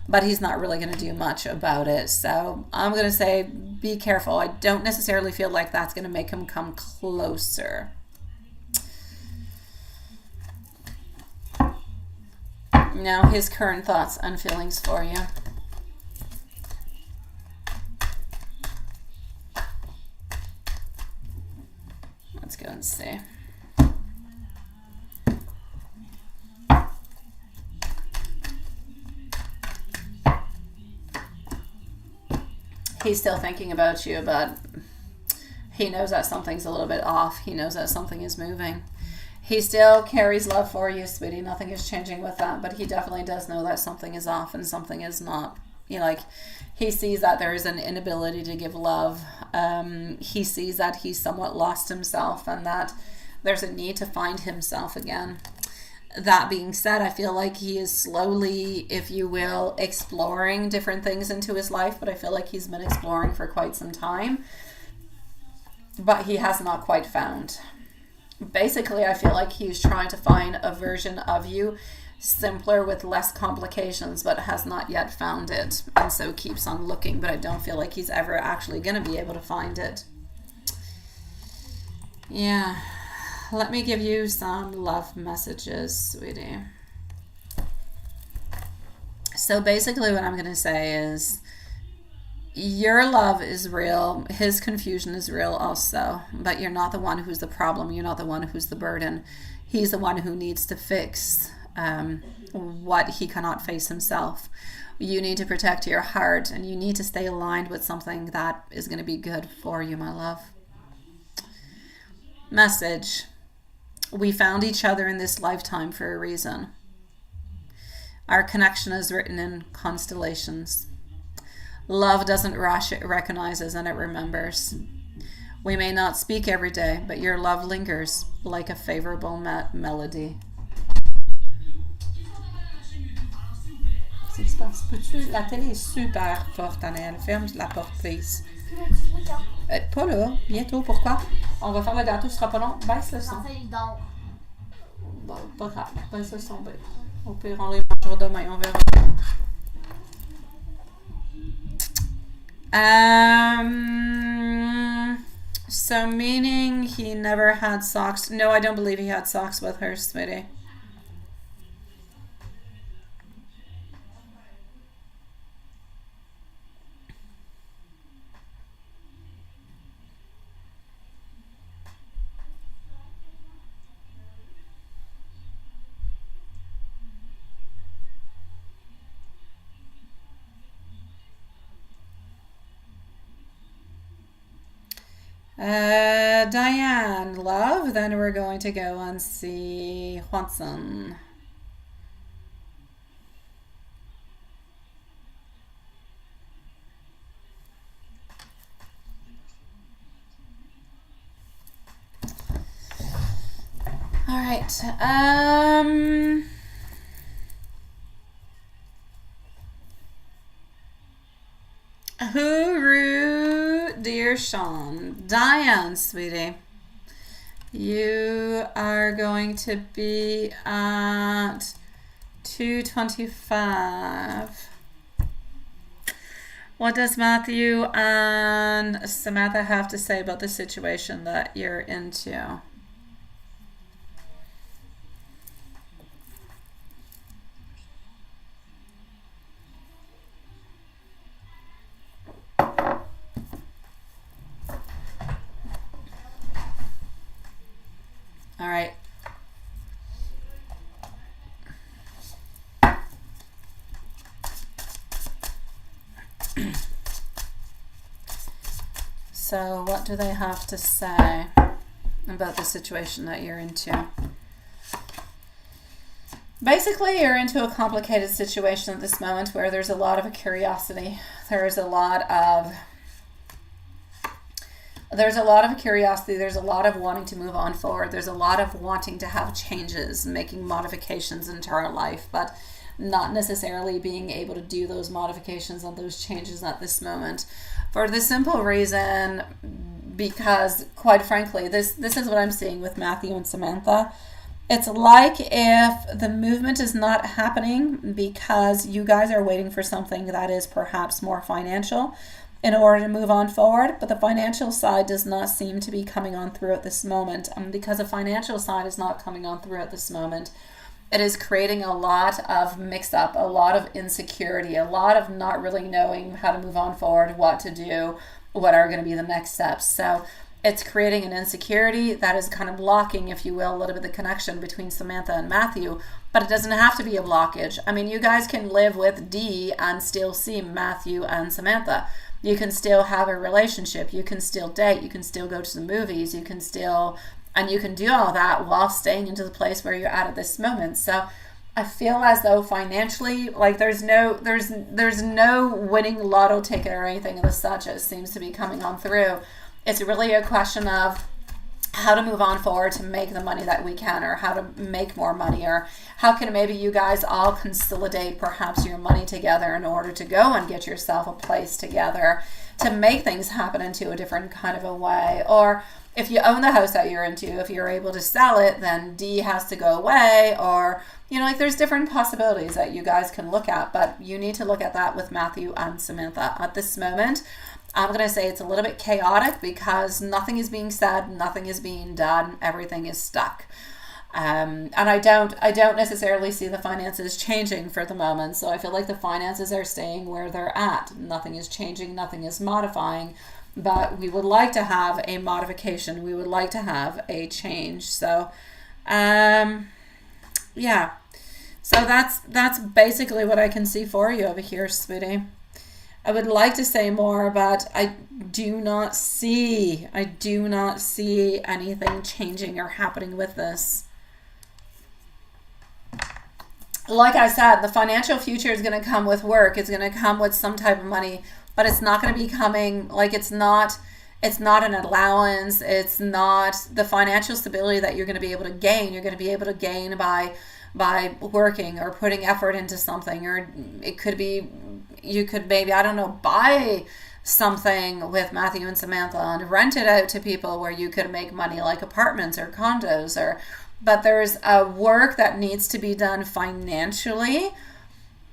but he's not really going to do much about it. So I'm going to say be careful. I don't necessarily feel like that's going to make him come closer. Now his current thoughts and feelings for you. Let's go and see. He's still thinking about you, but he knows that something's a little bit off. He knows that something is moving. He still carries love for you, sweetie. Nothing is changing with that, but he definitely does know that something is off and something is not. He sees that there is an inability to give love. He sees that he's somewhat lost himself and that there's a need to find himself again. That being said, I feel like he is slowly, if you will, exploring different things into his life, but I feel like he's been exploring for quite some time, but he has not quite found. Basically, I feel like he's trying to find a version of you simpler with less complications, but has not yet found it, and so keeps on looking, but I don't feel like he's ever actually going to be able to find it. Yeah, let me give you some love messages, sweetie. So basically what I'm going to say is your love is real, his confusion is real also, but you're not the one who's the problem, you're not the one who's the burden. He's the one who needs to fix what he cannot face himself. You need to protect your heart, and you need to stay aligned with something that is going to be good for you, my love. Message: we found each other in this lifetime for a reason. Our connection is written in constellations. Love doesn't rush, it recognizes and it remembers. We may not speak every day, but your love lingers like a favorable melody. Qu'est-ce qui se passe? Peux-tu... La télé est super forte, Anaëlle. Ferme la porte, please. Pas là. Bientôt. Pourquoi? On va faire le gâteau, ce sera pas long. Baisse le son. Bon, pas grave. Baisse le son. Au pire, on les mangera demain. On verra. So meaning he never had socks. No, I don't believe he had socks with her, sweetie. Diane, love. Then we're going to go and see Juanson. All right. Huru, dear Sean. Diane, sweetie. You are going to be at 225. What does Matthew and Samantha have to say about the situation that you're into? All right. So what do they have to say about the situation that you're into? Basically, you're into a complicated situation at this moment where there's a lot of curiosity. There's a lot of curiosity. There's a lot of wanting to move on forward. There's a lot of wanting to have changes, making modifications into our life, but not necessarily being able to do those modifications and those changes at this moment. For the simple reason, because quite frankly, this is what I'm seeing with Matthew and Samantha. It's like if the movement is not happening because you guys are waiting for something that is perhaps more financial in order to move on forward, but the financial side does not seem to be coming on through at this moment. And because the financial side is not coming on through at this moment, it is creating a lot of mix-up, a lot of insecurity, a lot of not really knowing how to move on forward, what to do, what are going to be the next steps. So it's creating an insecurity that is kind of blocking, if you will, a little bit the connection between Samantha and Matthew, but it doesn't have to be a blockage. I mean, you guys can live with Dee and still see Matthew and Samantha. You can still have a relationship. You can still date. You can still go to the movies. You can still, and you can do all that while staying into the place where you're at this moment. So I feel as though financially, like there's no winning lotto ticket or anything of such. It seems to be coming on through. It's really a question of how to move on forward to make the money that we can, or how to make more money, or how can maybe you guys all consolidate perhaps your money together in order to go and get yourself a place together to make things happen into a different kind of a way. Or if you own the house that you're into, if you're able to sell it, then D has to go away, or like there's different possibilities that you guys can look at, but you need to look at that with Matthew and Samantha at this moment. I'm going to say it's a little bit chaotic because nothing is being said, nothing is being done, everything is stuck. And I don't necessarily see the finances changing for the moment. So I feel like the finances are staying where they're at. Nothing is changing, nothing is modifying, but we would like to have a modification. We would like to have a change. So, yeah. So that's basically what I can see for you over here, sweetie. I would like to say more, but I do not see anything changing or happening with this. Like I said, the financial future is going to come with work. It's going to come with some type of money, but it's not going to be coming, like it's not an allowance. It's not the financial stability that you're going to be able to gain. You're going to be able to gain by working or putting effort into something, or it could be you could maybe, I don't know, buy something with Matthew and Samantha and rent it out to people where you could make money, like apartments or condos, but there's a work that needs to be done financially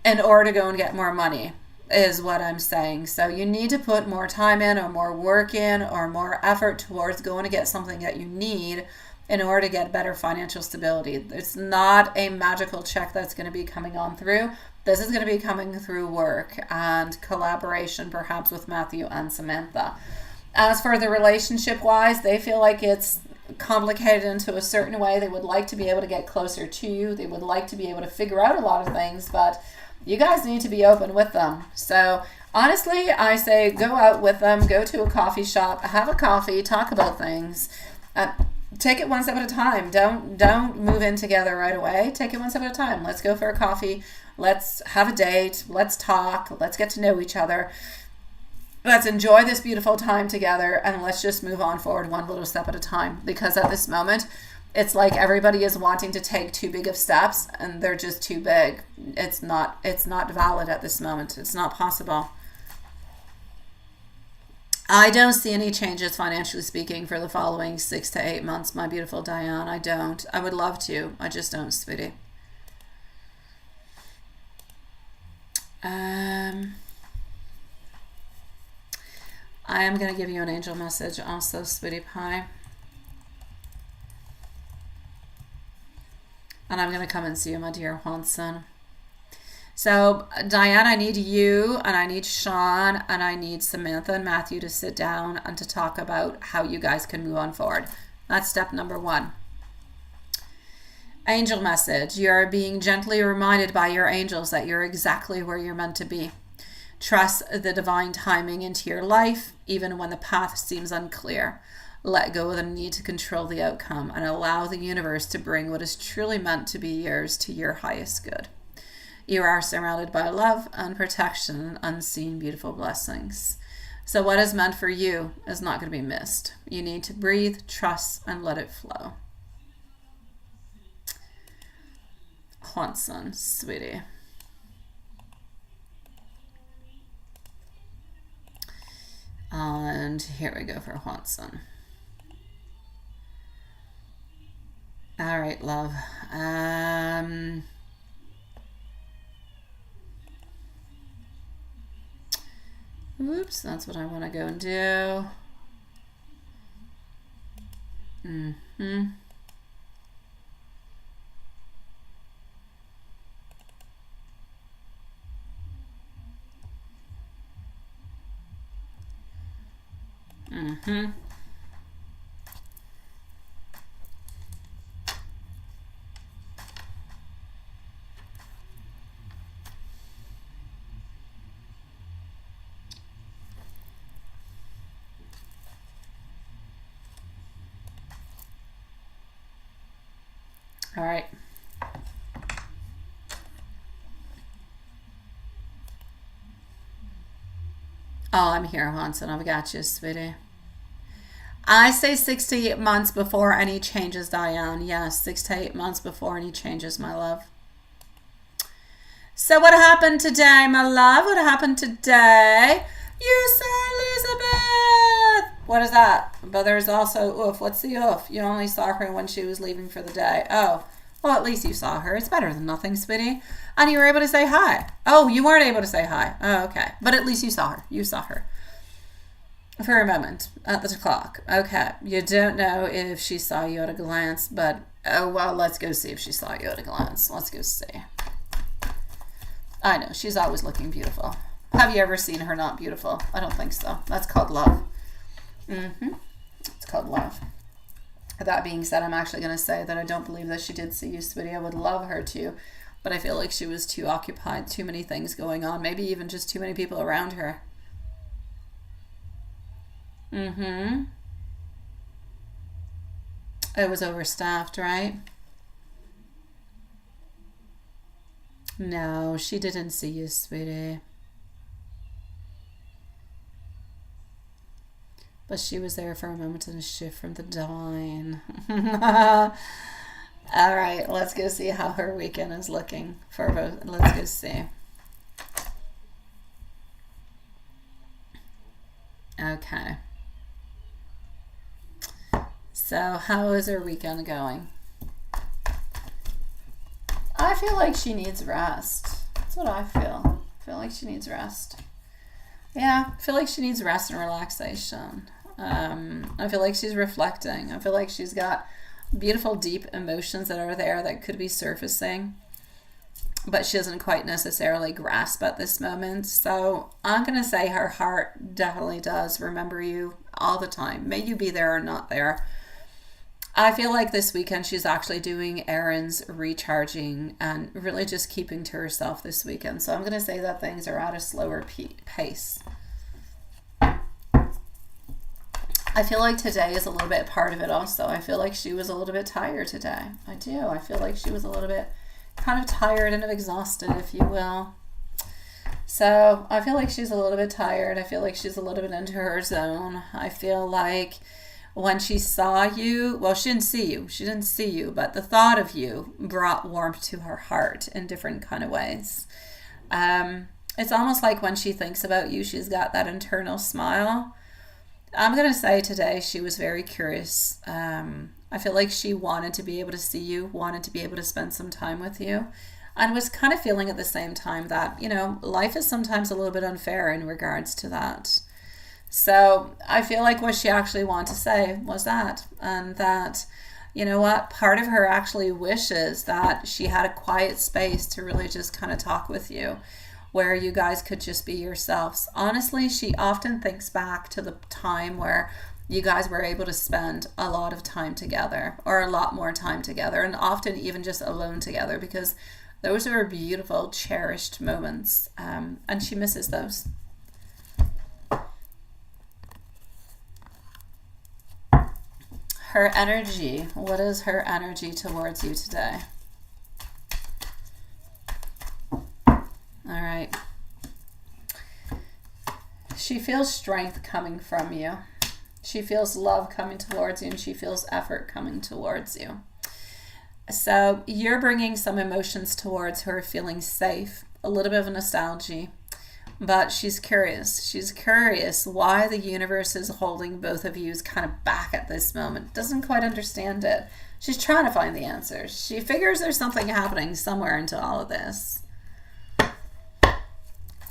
in order to go and get more money is what I'm saying. So you need to put more time in, or more work in, or more effort towards going to get something that you need in order to get better financial stability. It's not a magical check that's going to be coming on through. This is going to be coming through work and collaboration, perhaps with Matthew and Samantha. As for the relationship wise, they feel like it's complicated into a certain way. They would like to be able to get closer to you. They would like to be able to figure out a lot of things, but you guys need to be open with them. So honestly, I say go out with them, go to a coffee shop, have a coffee, talk about things. Take it one step at a time. Don't move in together right away. Take it one step at a time. Let's go for a coffee. Let's have a date. Let's talk. Let's get to know each other. Let's enjoy this beautiful time together, and let's just move on forward one little step at a time. Because at this moment, it's like everybody is wanting to take too big of steps, and they're just too big. It's not valid at this moment. It's not possible. I don't see any changes financially speaking for the following 6 to 8 months, my beautiful Diane. I don't. I would love to. I just don't, sweetie. I am going to give you an angel message also, sweetie pie. And I'm going to come and see you, my dear Juanson. So, Diane, I need you, and I need Sean, and I need Samantha and Matthew to sit down and to talk about how you guys can move on forward. That's step number 1. Angel message. You're being gently reminded by your angels that you're exactly where you're meant to be. Trust the divine timing into your life, even when the path seems unclear. Let go of the need to control the outcome and allow the universe to bring what is truly meant to be yours to your highest good. You are surrounded by love and protection and unseen beautiful blessings. So what is meant for you is not going to be missed. You need to breathe, trust, and let it flow. Juanson, sweetie. And here we go for Juanson. All right, love. Oops, that's what I want to go and do. All right. Oh, I'm here, Hanson. I've got you, sweetie. I say 6 to 8 months before any changes, Diane. Yes, 6 to 8 months before any changes, my love. So what happened today, my love? What happened today? You saw Elizabeth. What is that? But there's also oof. What's the oof? You only saw her when she was leaving for the day. Oh, well, at least you saw her. It's better than nothing, sweetie. And you were able to say hi. Oh, you weren't able to say hi. Oh, okay. But at least you saw her. You saw her. For a moment at the clock. Okay. You don't know if she saw you at a glance, but oh, well, let's go see if she saw you at a glance. Let's go see. I know. She's always looking beautiful. Have you ever seen her not beautiful? I don't think so. That's called love. It's called love. That being said, I'm actually going to say that I don't believe that she did see you, sweetie. I would love her to, but I feel like she was too occupied, too many things going on, maybe even just too many people around her. It was overstaffed, right? No, she didn't see you, sweetie. But she was there for a moment in a shift from the divine. All right, let's go see how her weekend is looking. Let's go see. Okay. So how is her weekend going? I feel like she needs rest. That's what I feel. I feel like she needs rest. Yeah, I feel like she needs rest and relaxation. I feel like she's reflecting. I feel like she's got beautiful, deep emotions that are there that could be surfacing, but she doesn't quite necessarily grasp at this moment. So I'm going to say her heart definitely does remember you all the time. May you be there or not there. I feel like this weekend she's actually doing errands, recharging, and really just keeping to herself this weekend. So I'm going to say that things are at a slower pace. I feel like today is a little bit part of it also. I feel like she was a little bit tired today. I do. I feel like she was a little bit kind of tired and exhausted, if you will. So I feel like she's a little bit tired. I feel like she's a little bit into her zone. I feel like when she saw you, well, she didn't see you, but the thought of you brought warmth to her heart in different kind of ways. It's almost like when she thinks about you, she's got that internal smile. I'm going to say today she was very curious. I feel like she wanted to be able to see you, wanted to be able to spend some time with you, and was kind of feeling at the same time that, you know, life is sometimes a little bit unfair in regards to that. So I feel like what she actually wanted to say was that, and that, you know what, part of her actually wishes that she had a quiet space to really just kind of talk with you, where you guys could just be yourselves. Honestly, she often thinks back to the time where you guys were able to spend a lot of time together, or a lot more time together, and often even just alone together, because those are beautiful, cherished moments, and she misses those. Her energy. What is her energy towards you today? All right. She feels strength coming from you. She feels love coming towards you, and she feels effort coming towards you. So you're bringing some emotions towards her, feeling safe, a little bit of nostalgia. But she's curious. She's curious why the universe is holding both of you kind of back at this moment. Doesn't quite understand it. She's trying to find the answers. She figures there's something happening somewhere into all of this.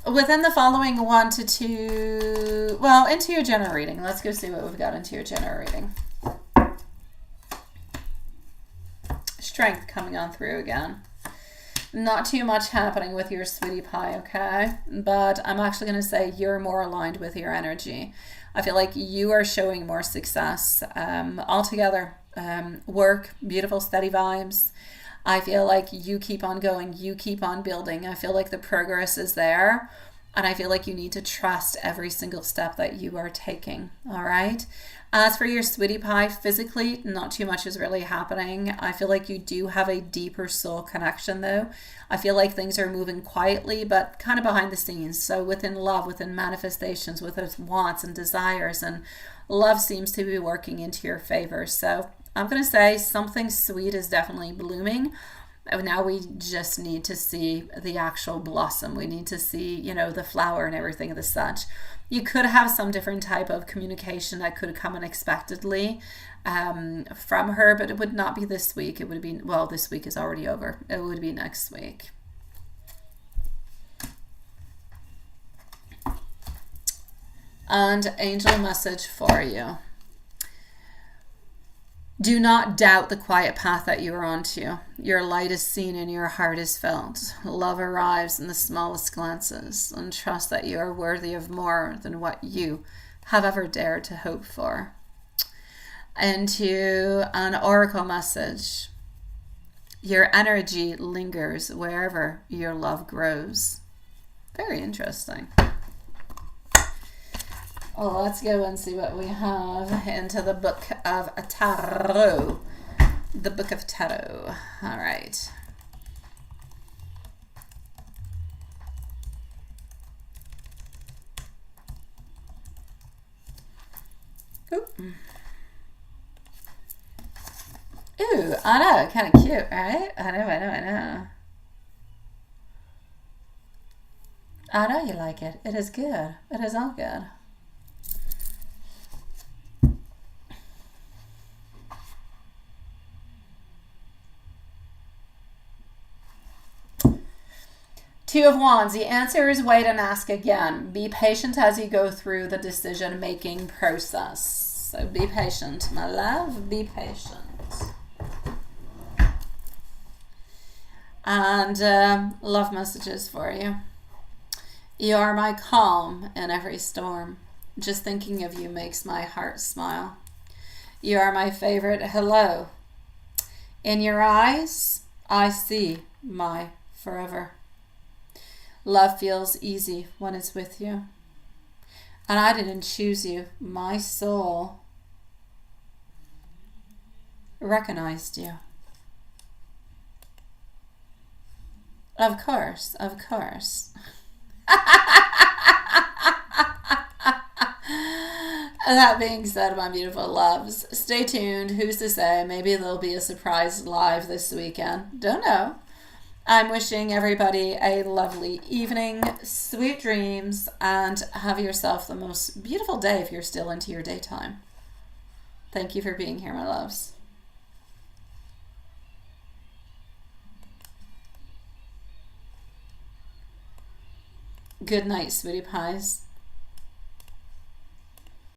Within the following 1 to 2, well, into your general reading. Let's go see what we've got into your general reading. Strength coming on through again. Not too much happening with your sweetie pie, okay? But I'm actually going to say you're more aligned with your energy. I feel like you are showing more success altogether. Work, beautiful, steady vibes. I feel like you keep on going. You keep on building. I feel like the progress is there. And I feel like you need to trust every single step that you are taking, all right? As for your sweetie pie, physically, not too much is really happening. I feel like you do have a deeper soul connection, though. I feel like things are moving quietly, but kind of behind the scenes. So within love, within manifestations, within wants and desires, and love seems to be working into your favor. So I'm going to say something sweet is definitely blooming. Now we just need to see the actual blossom. We need to see, you know, the flower and everything of the such. You could have some different type of communication that could come unexpectedly from her, but it would not be this week. It would be, well, this week is already over. It would be next week. And angel message for you. Do not doubt the quiet path that you are onto. Your light is seen and your heart is felt. Love arrives in the smallest glances, and trust that you are worthy of more than what you have ever dared to hope for. Into an oracle message. Your energy lingers wherever your love grows. Very interesting. Well, let's go and see what we have into the Book of Tarot. The Book of Tarot. All right. Ooh, I know, kind of cute, right? I know. I know you like it. It is good. It is all good. Two of Wands. The answer is wait and ask again. Be patient as you go through the decision-making process. So be patient, my love. Be patient. And love messages for you. You are my calm in every storm. Just thinking of you makes my heart smile. You are my favorite. Hello. In your eyes, I see my forever. Love feels easy when it's with you. And I didn't choose you. My soul recognized you. Of course, of course. That being said, my beautiful loves, stay tuned. Who's to say? Maybe there'll be a surprise live this weekend. Don't know. I'm wishing everybody a lovely evening, sweet dreams, and have yourself the most beautiful day if you're still into your daytime. Thank you for being here, my loves. Good night, sweetie pies.